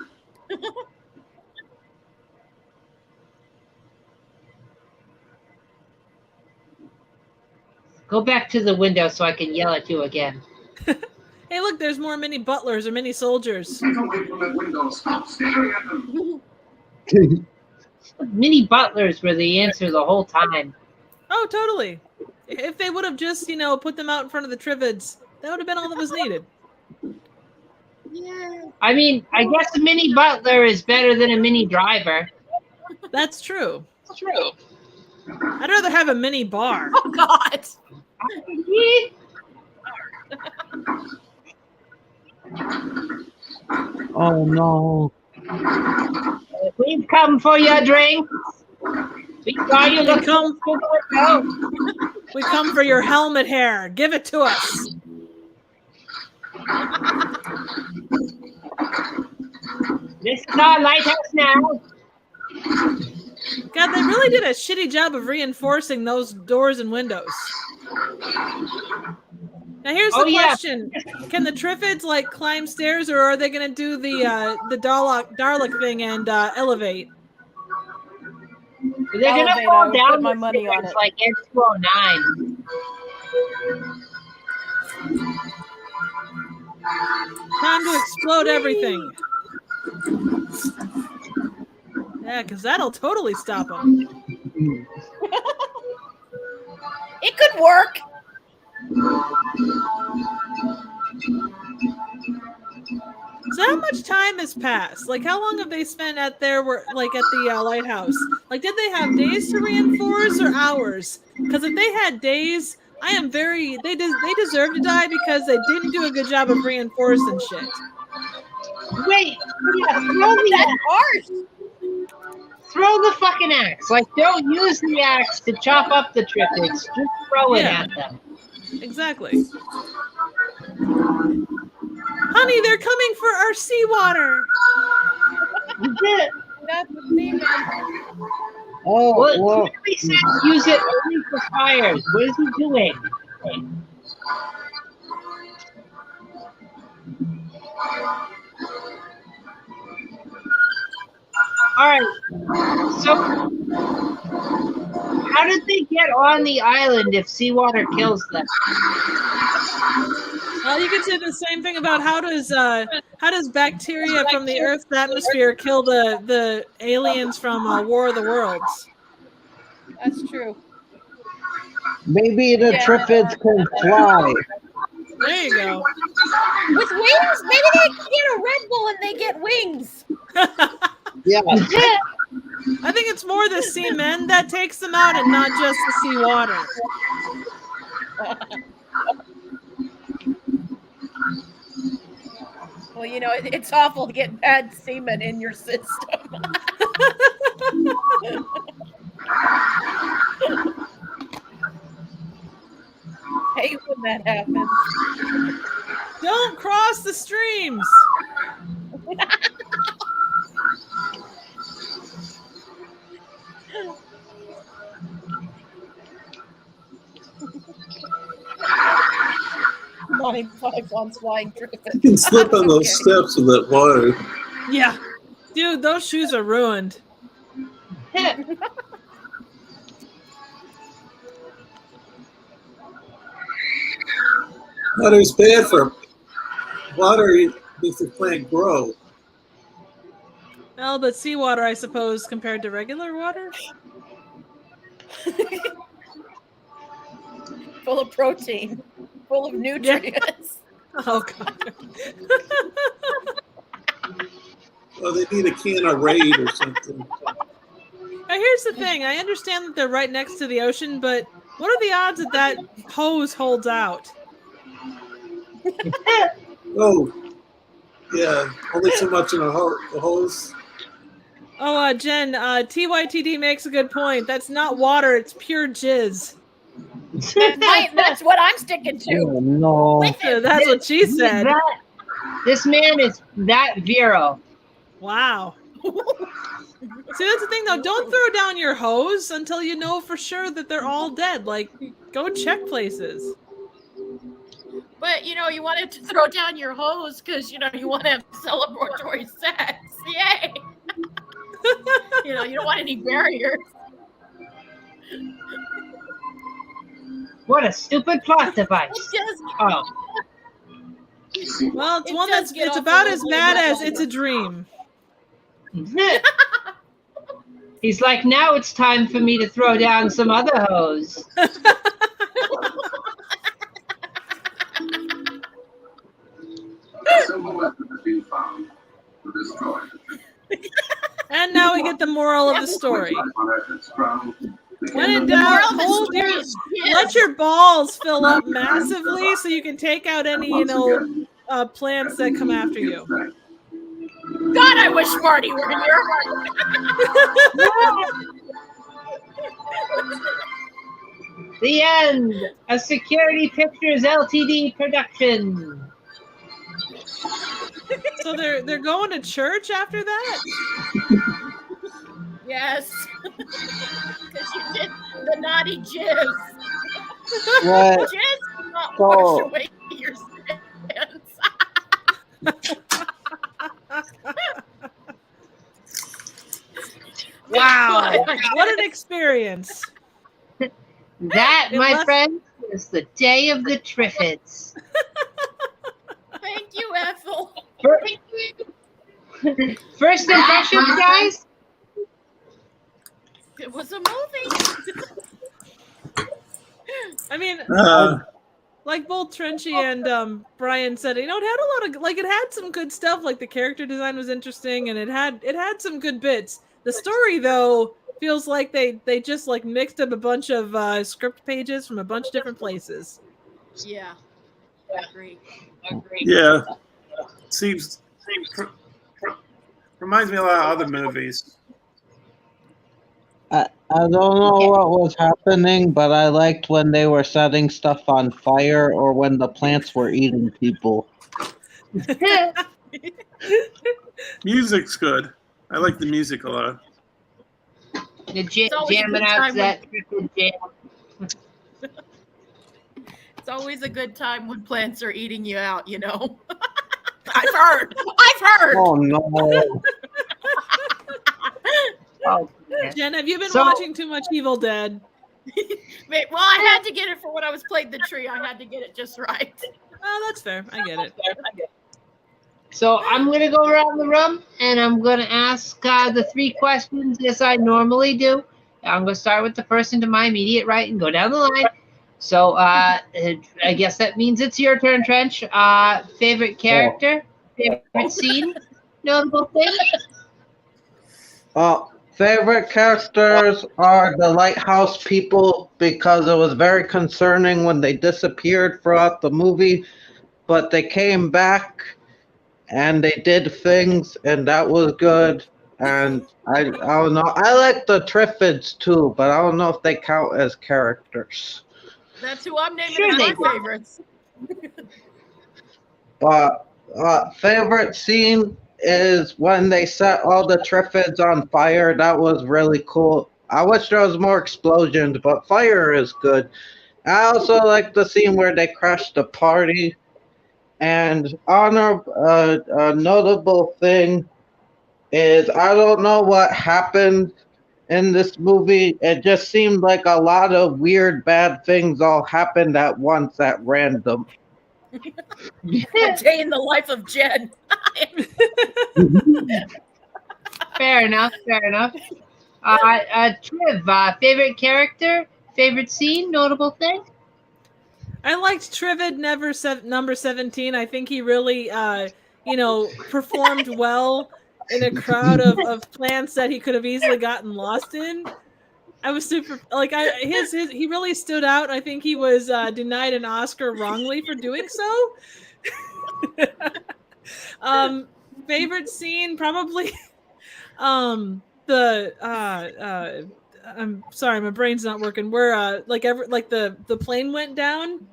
Go back to the window so I can yell at you again. Hey, look, there's more mini butlers or mini soldiers. Get away from that window. Stop staring at them. Mini butlers were the answer the whole time. Oh, totally. If they would have just, put them out in front of the Triffids, that would have been all that was needed. Yeah. I mean, I guess a mini butler is better than a mini driver. That's true. It's true. I'd rather have a mini bar. Oh God. Oh no. We've come for your drink. We saw you look come- through the window. We come for your helmet hair. Give it to us. This is our lighthouse now. God, they really did a shitty job of reinforcing those doors and windows. Now here's the question: can the Triffids climb stairs, or are they going to do the Dalek thing and elevate? They're gonna Elevate, I fall would down put my the money on stairs it. like N209. Time to explode everything. Yeah, because that'll totally stop them. It could work. So how much time has passed? How long have they spent at their work, at the lighthouse? Did they have days to reinforce or hours? Because if they had days, they deserve to die because they didn't do a good job of reinforcing shit. Wait, That's harsh. throw the fucking axe. Don't use the axe to chop up the Triffids. Just throw it Yeah. at them. Exactly. Honey, they're coming for our seawater. That's the theme. Oh, Well, well, it clearly says use it only for fires. What is he doing? Alright, so how did they get on the island if seawater kills them? Well, you could say the same thing about how does bacteria from the Earth's atmosphere kill the aliens from War of the Worlds? That's true. maybe the Triffids can fly. There you go. With wings? Maybe they get a Red Bull and they get wings. Yeah. I think it's more the seamen that takes them out and not just the seawater. Well, it's awful to get bad semen in your system. Hate when that happens. Don't cross the streams. Mine 5 on flying You Triffids. can slip on those steps in that water. Yeah. Dude, those shoes are ruined. Water's bad for water makes the plant grow. Well, but seawater, I suppose, compared to regular water. Full of protein, full of nutrients. Oh god. Well, they need a can of Raid or something. Now, here's the thing. I understand that they're right next to the ocean, but what are the odds that that hose holds out? Oh, yeah. Only so much in a hose. Oh, Jen, TYTD makes a good point. That's not water, it's pure jizz. That's what I'm sticking to. Oh, no. That's what she said. This man is that virile. Wow. See, that's the thing, though. Don't throw down your hose until you know for sure that they're all dead. Like, go check places. But, you know, you wanted to throw down your hose because, you know, you want to have celebratory sex. Yay! You know, you don't want any barriers. What a stupid plot device. Oh. Well, it's It one does that's get it's off about a as little mad bit as longer. It's a Dream. He's like, now it's time for me to throw down some other hose. Silver weapon has been found to destroy the And now we get the moral of the story. When in doubt, let your balls fill up massively so you can take out any, plants that come after you. God, I wish Marty were here. The end. A Security Pictures Ltd. production. So they're going to church after that? Yes. Because you did the naughty jizz. What? Jizz will not So- wash away your sins. Wow. What an experience. That, It my must- friend, is the day of the Triffids. Thank you, Ethel. First impressions, guys? It was a movie. I mean, Uh, like both Trenchy and Brian said, it had a lot of it had some good stuff. Like the character design was interesting, and it had some good bits. The story, though, feels like they just like mixed up a bunch of script pages from a bunch of different places. Yeah. I agree. yeah. Seems reminds me a lot of other movies. I don't know what was happening, but I liked when they were setting stuff on fire or when the plants were eating people. Music's good. I like the music a lot. The It's always a jamming good out time to that Triffid jam. It's always a good time when plants are eating you out, you know. I've heard. Oh no! Oh, yeah. Jen, have you been So- watching too much Evil Dead? Wait, well, I had to get it for when I was playing the tree. I had to get it just right. Oh, that's fair. I get it. So I'm going to go around the room and I'm going to ask the 3 questions as I normally do. I'm going to start with the person to my immediate right and go down the line. So I guess that means it's your turn, Trench. Favorite character? Favorite scene? Notable thing? Favorite characters are the lighthouse people because it was very concerning when they disappeared throughout the movie, but they came back and they did things, and that was good. And I don't know. I like the Triffids too, but I don't know if they count as characters. That's who I'm naming Sure as they my do. favorites. Favorite scene is when they set all the Triffids on fire. That was really cool. I wish there was more explosions, but fire is good. I also like the scene where they crashed the party. And a notable thing is I don't know what happened in this movie. It just seemed like a lot of weird, bad things all happened at once at random. A day in the life of Jen. Fair enough. Triv, favorite character, favorite scene, notable thing? I liked Triffids number 17. I think he really, performed well in a crowd of plants that he could have easily gotten lost in. I was super he really stood out. I think he was denied an Oscar wrongly for doing so. Favorite scene probably I'm sorry, my brain's not working. Where the plane went down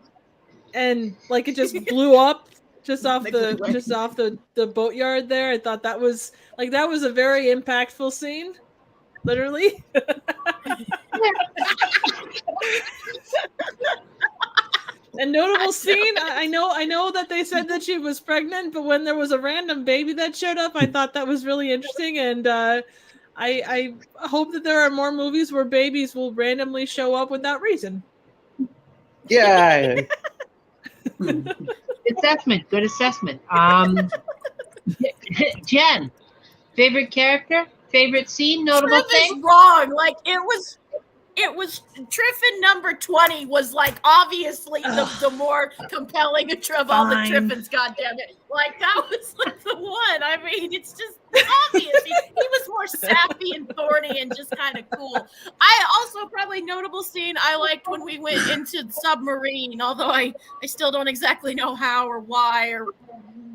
and like it just blew up just off the boatyard there. I thought that was a very impactful scene. Literally. A notable scene. I know that they said that she was pregnant, but when there was a random baby that showed up, I thought that was really interesting, and I hope that there are more movies where babies will randomly show up without reason. Yeah. Good assessment. Jen, favorite character, favorite scene, notable thing? Wrong. Like it was Triffid number 20 was like obviously the more compelling of all the Triffids, goddammit. Like that was like the one. I mean, it's just obvious. He was more sappy and thorny and just kind of cool. I also probably notable scene I liked when we went into the submarine, although I still don't exactly know how or why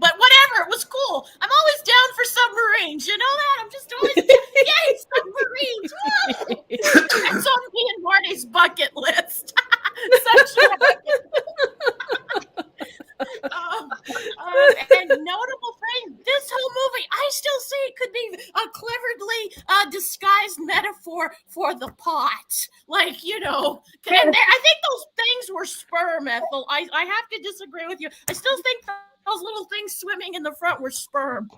but whatever, it was cool. I'm always down for submarines. You know that? I'm just always yay, submarines. It's on me and Marty's bucket list. And notable thing, this whole movie, I still say it could be a cleverly disguised metaphor for the pot. Like, and I think those things were sperm, Ethel. I have to disagree with you. I still think those little things swimming in the front were sperm.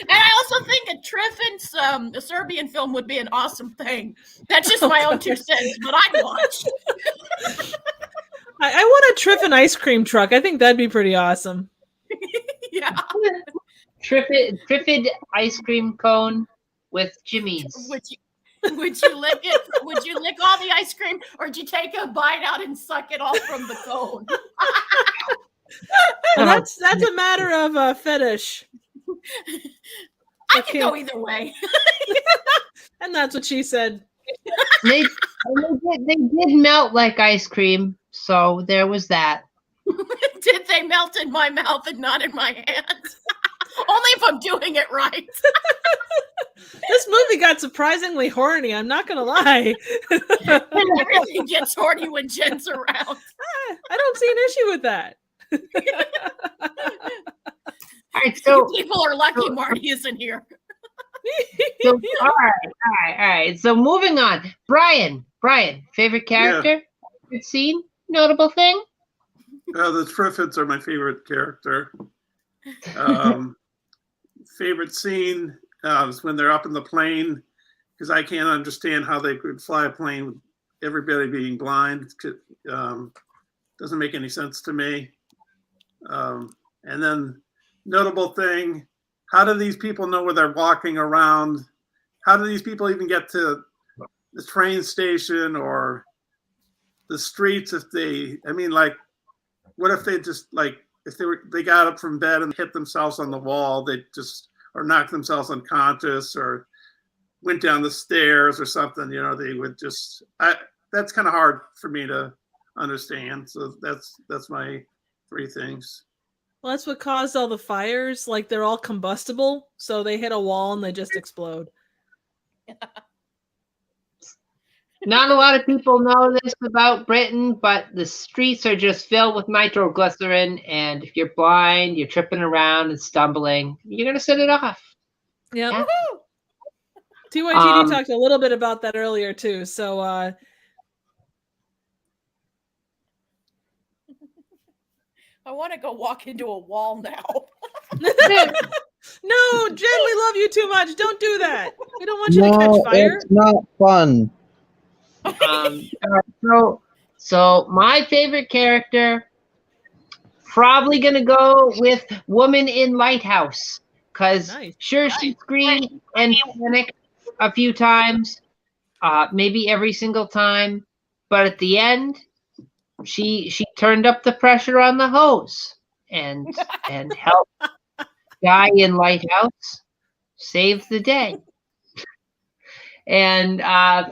And I also think a Triffids, a Serbian film would be an awesome thing. That's just my own 2 cents, but I'd watch. I want a Triffid ice cream truck. I think that'd be pretty awesome. Yeah. Triffid ice cream cone with Jimmy's. Would you lick it? Would you lick all the ice cream, or would you take a bite out and suck it all from the cone? Well, that's a matter of fetish. I can go either way. And that's what she said. They did melt like ice cream, so there was that. Did they melt in my mouth and not in my hands? Only if I'm doing it right. This movie got surprisingly horny. I'm not gonna lie. Everything gets horny when Jen's around. I don't see an issue with that. All right, so people are lucky Marty isn't here. So, all right. So moving on, Brian, favorite character, favorite scene, notable thing. The Triffids are my favorite character. Favorite scene is when they're up in the plane, because I can't understand how they could fly a plane with everybody being blind. Doesn't make any sense to me. And then notable thing, how do these people know where they're walking around? How do these people even get to the train station or the streets what if they just if they got up from bed and hit themselves on the wall, or knocked themselves unconscious or went down the stairs or something, they would just, that's kind of hard for me to understand. So that's my 3 things. Well, that's what caused all the fires. Like, they're all combustible, so they hit a wall and they just explode. Not a lot of people know this about Britain, but the streets are just filled with nitroglycerin, and if you're blind, you're tripping around and stumbling, you're going to set it off. Yep. Yeah. TYGD talked a little bit about that earlier, too, so... I want to go walk into a wall now. No, Jen, we love you too much. Don't do that. We don't want you to catch fire. It's not fun. So my favorite character, probably going to go with Woman in Lighthouse. Because Nice. sure, she screamed and panicked a few times, maybe every single time. But at the end, she turned up the pressure on the hose and helped guy in Lighthouse save the day. And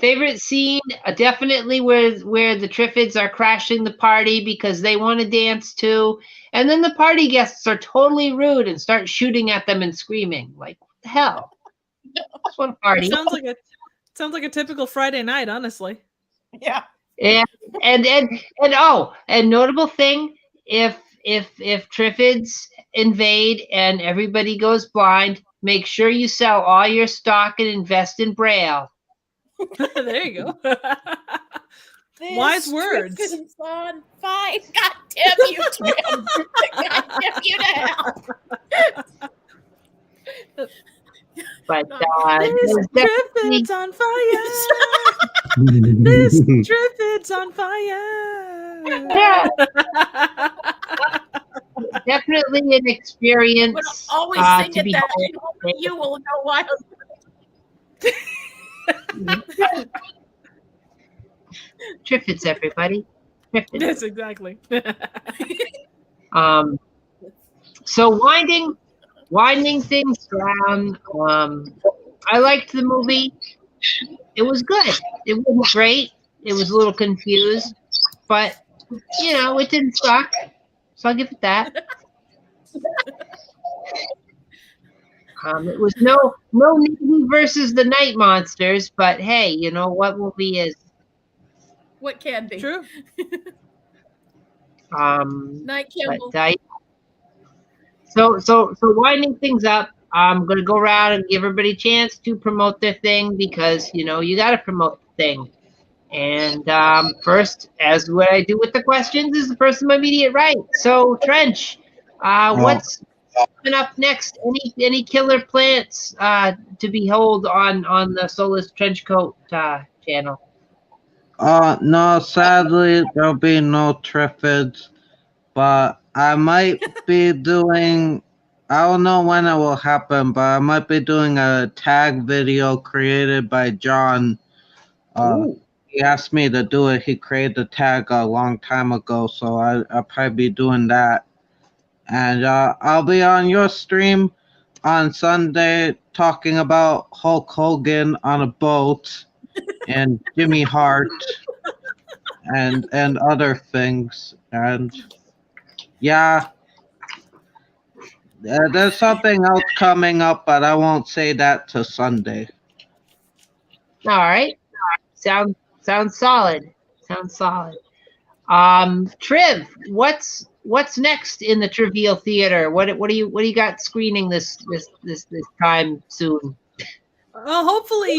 favorite scene, definitely where the Triffids are crashing the party because they want to dance too. And then the party guests are totally rude and start shooting at them and screaming. Like, what the hell? That's one party. It sounds like a typical Friday night, honestly. Yeah. And notable thing, if Triffids invade and everybody goes blind, make sure you sell all your stock and invest in Braille. There you go. Wise words. Triffids on fire. God damn you, Tim. God damn you to hell. But This there's definitely, Triffids on fire. This Triffids on fire. definitely an But experience I'll always sing to it be that and only you will know why. Triffids, everybody. Triffids. Yes, exactly. So winding things down. I liked the movie. It was good. It wasn't great. It was a little confused, but it didn't suck. So I'll give it that. It was no Navy versus the Night Monsters, but hey, you know what movie is? What can be? True. Night Campbell. So winding things up, I'm gonna go around and give everybody a chance to promote their thing because you got to promote the thing. And first, as what I do with the questions, is the person to my immediate right. So Trench, what's coming up next? Any killer plants to behold on the Soulless Trenchcoat channel? No, sadly there'll be no Triffids, but I might be doing. I don't know when it will happen, but I might be doing a tag video created by John. He asked me to do it. He created the tag a long time ago, so I'll probably be doing that. And I'll be on your stream on Sunday talking about Hulk Hogan on a boat and Jimmy Hart and other things. And yeah, there's something else coming up, but I won't say that till Sunday. All right. Sounds solid. Sounds solid. Triv, what's next in the Trivial Theater? What do you got screening this time soon? Well, hopefully,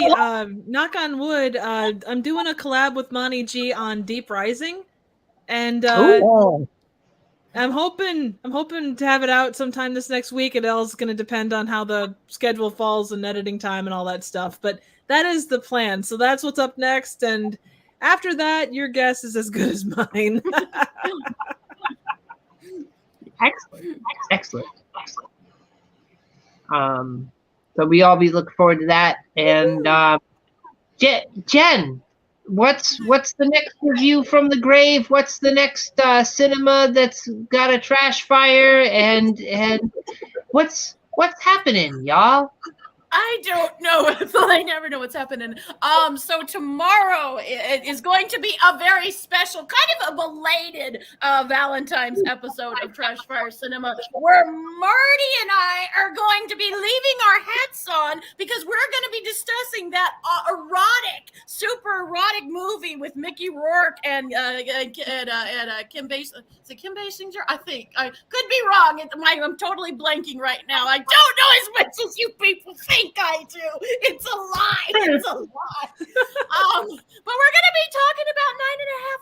knock on wood, I'm doing a collab with Monty G on Deep Rising, and I'm hoping to have it out sometime this next week. It all is going to depend on how the schedule falls and editing time and all that stuff. But that is the plan. So that's what's up next, and after that, your guess is as good as mine. Excellent. So we all be looking forward to that. And Jen, what's the next review from the grave? What's the next cinema that's got a trash fire? And what's happening, y'all? I don't know. I never know what's happening. So tomorrow it is going to be a very special, kind of a belated Valentine's episode of Trash Fire Cinema, where Marty and I are going to be leaving our hats on because we're going to be discussing that super erotic movie with Mickey Rourke and Kim Basinger. Is it Kim Basinger? I think. I could be wrong. I'm totally blanking right now. I don't know as much as you people think I do. It's a lie. It's a lie. But we're going to be talking about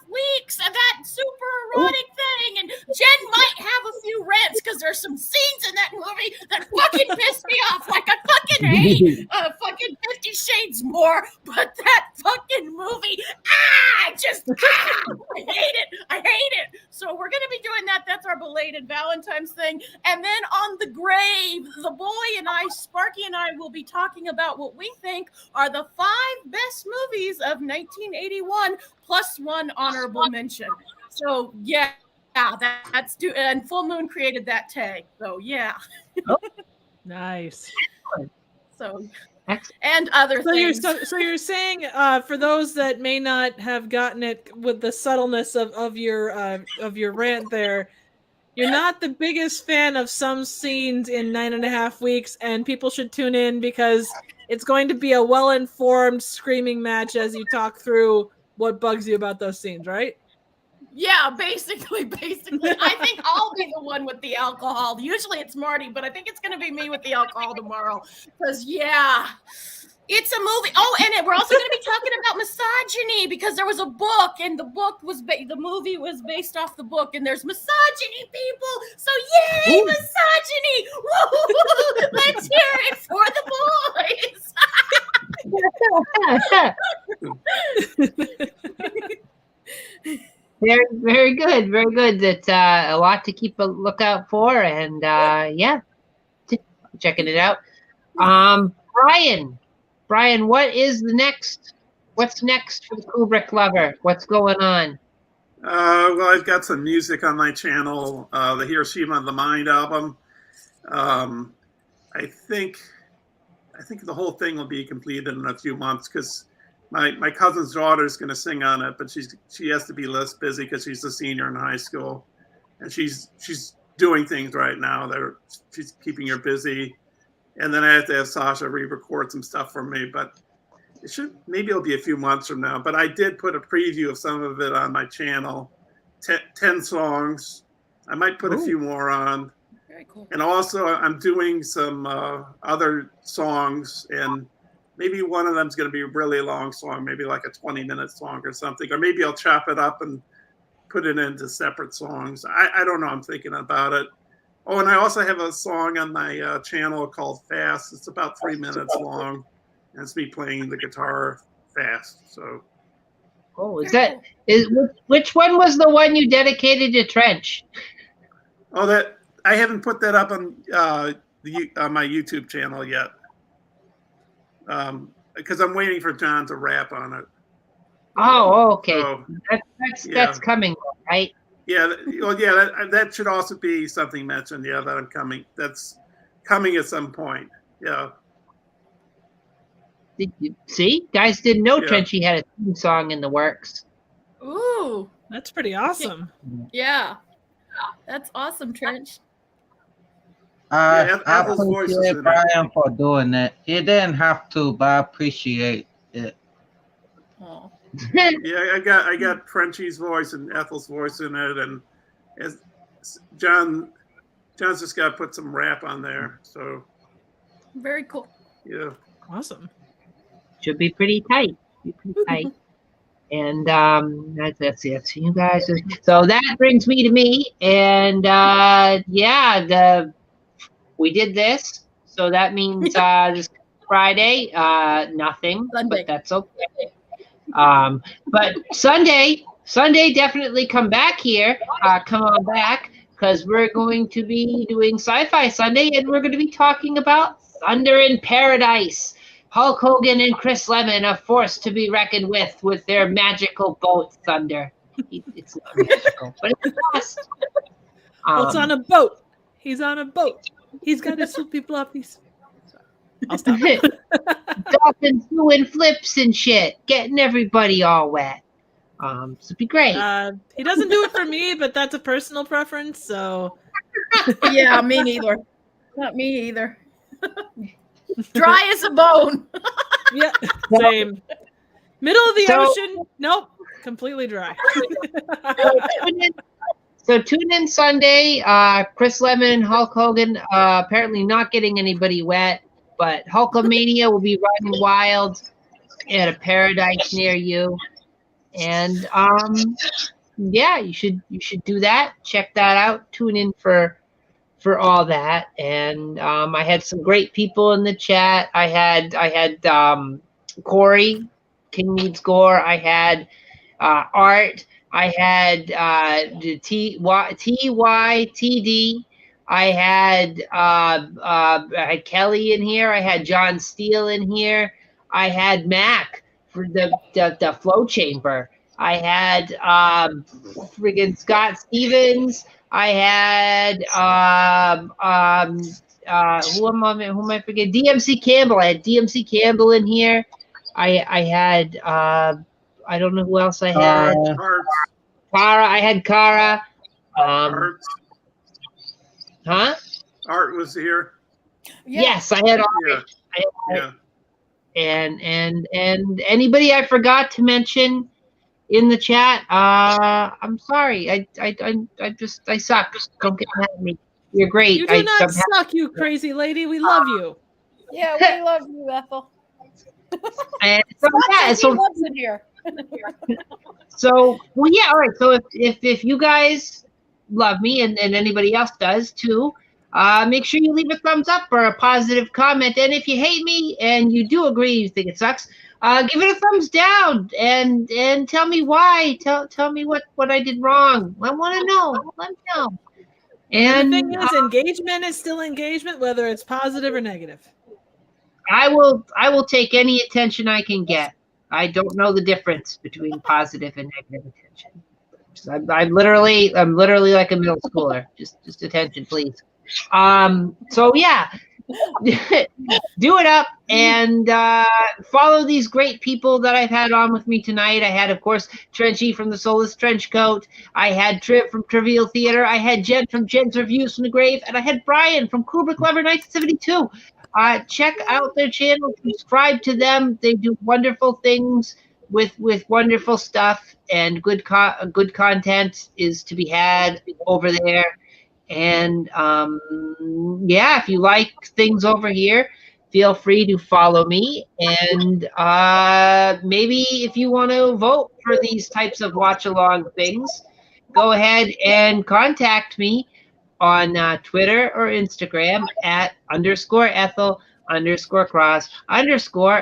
9.5 weeks and that super erotic thing. And Jen might have a few rants because there's some scenes in that movie that fucking pissed me off. Like I fucking hate fucking 50 Shades more. But that fucking movie. I hate it. So we're gonna be doing that. That's our belated Valentine's thing. And then on the grave, the boy and I, Sparky and I, will be talking about what we think are the 5 best movies of 1981 plus 1 honorable mention. So yeah, that's due. And Full Moon created that tag. So yeah. Nice. So and other things. So you're saying, for those that may not have gotten it with the subtleness of your rant there, you're not the biggest fan of some scenes in 9.5 Weeks, and people should tune in because it's going to be a well-informed screaming match as you talk through what bugs you about those scenes, right? Yeah, basically. I think I'll be the one with the alcohol. Usually it's Marty, but I think it's going to be me with the alcohol tomorrow. Because, yeah, it's a movie. Oh, and we're also going to be talking about misogyny because there was a book, and the book was the movie was based off the book, and there's misogyny, people. So, yay, misogyny! Woo! Let's hear it for the boys. Very, very good. Very good. That's a lot to keep a lookout for. And yeah, checking it out. Brian, what's next for the Kubrick lover? What's going on? Well, I've got some music on my channel, the Hiroshima of the Mind album. I think the whole thing will be completed in a few months because my cousin's daughter is going to sing on it, but she has to be less busy because she's a senior in high school, and she's doing things right now. She's keeping her busy, and then I have to have Sasha re-record some stuff for me. But maybe it'll be a few months from now. But I did put a preview of some of it on my channel, 10 songs. I might put a few more on. Very cool. And also, I'm doing some other songs, and maybe one of them is going to be a really long song, maybe like a 20-minute song or something. Or maybe I'll chop it up and put it into separate songs. I don't know. I'm thinking about it. Oh, and I also have a song on my channel called Fast. It's about 3 minutes long. And it's me playing the guitar fast. So. Oh, which one was the one you dedicated to Trench? Oh, that I haven't put that up on my YouTube channel yet. Because I'm waiting for John to rap on it. Oh, okay. So, that's coming, right? Yeah. Well, yeah. That should also be something mentioned. Yeah, that I'm coming. That's coming at some point. Yeah. Did you see? Guys didn't know Trenchy had a theme song in the works. Ooh, that's pretty awesome. Yeah, that's awesome, Trench. I appreciate Brian for doing that. He didn't have to, but I appreciate it. Oh. Yeah, I got Trenchy's voice and Ethel's voice in it, and as John's just got to put some rap on there. So very cool. Yeah, awesome. Should be pretty tight. And that's it. So you guys. So that brings me to me, and we did this. So that means this Friday, nothing. Sunday. But that's okay. But Sunday definitely come back here. Come on back because we're going to be doing Sci-Fi Sunday, and we're going to be talking about Thunder in Paradise. Hulk Hogan and Chris Lemon, a force to be reckoned with their magical boat, Thunder. It's not magical, but it's fast. Well, it's on a boat. He's on a boat. He's got to sweep people off these. I'll stop. Dolphins doing flips and shit, getting everybody all wet. So it'd be great. He doesn't do it for me, but that's a personal preference. So yeah, me neither. Not me either. Dry as a bone. Yeah, same. Middle of the ocean. Nope, completely dry. So tune in Sunday. Chris Lemon and Hulk Hogan apparently not getting anybody wet, but Hulkamania will be running wild at a paradise near you. And you should do that. Check that out. Tune in for all that. And I had some great people in the chat. I had Corey King Needs Gore. I had Art. I had TYTD. I had Kelly in here. I had John Steele in here. I had Mac for the flow chamber. I had friggin' Scott Stevens. I had who am I forgetting? DMC Campbell. I had DMC Campbell in here. I had I don't know who else I had. Art. Kara. I had Kara. Art. Huh? Art was here. Yeah. Yes, I had Art. Yeah. Yeah. And anybody I forgot to mention in the chat, I'm sorry. I suck. Don't get mad at me. You're great. You do not suck, you crazy lady. We love you. Yeah, we love you, Ethel. And He loves it here. So well, yeah, all right. So if you guys love me and anybody else does too, make sure you leave a thumbs up or a positive comment. And if you hate me and you do agree you think it sucks, give it a thumbs down and tell me why. Tell me what I did wrong. I want to know. Let me know. And the thing is, engagement is still engagement, whether it's positive or negative. I will take any attention I can get. I don't know the difference between positive and negative attention. I'm literally like a middle schooler. Just attention, please. So yeah, do it up and follow these great people that I've had on with me tonight. I had, of course, Trenchy from the Soulless Trenchcoat. I had Triv from Trivial Theater. I had Jen from Jen's Reviews from the Grave, and I had Brian from Kubrick Lover 1972. Check out their channel, subscribe to them. They do wonderful things with wonderful stuff, and good content is to be had over there. And yeah, if you like things over here, feel free to follow me. And maybe if you want to vote for these types of watch-along things, go ahead and contact me on Twitter or Instagram at _Ethel_Cross_,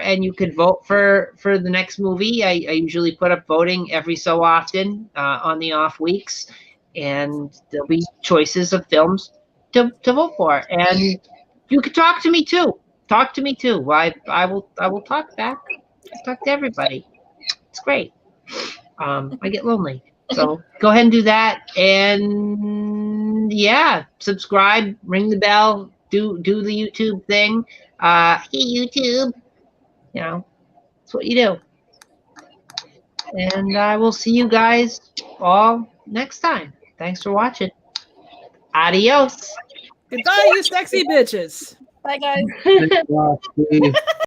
and you could vote for the next movie. I usually put up voting every so often on the off weeks, and there'll be choices of films to vote for. And you can talk to me too. I will talk back. I talk to everybody. It's great. I get lonely. So go ahead and do that. And yeah, subscribe, ring the bell, do the YouTube thing. Hey, YouTube. You know, that's what you do. And I will see you guys all next time. Thanks for watching. Adios. Goodbye, you sexy bitches. Bye, guys. Thanks, Steve.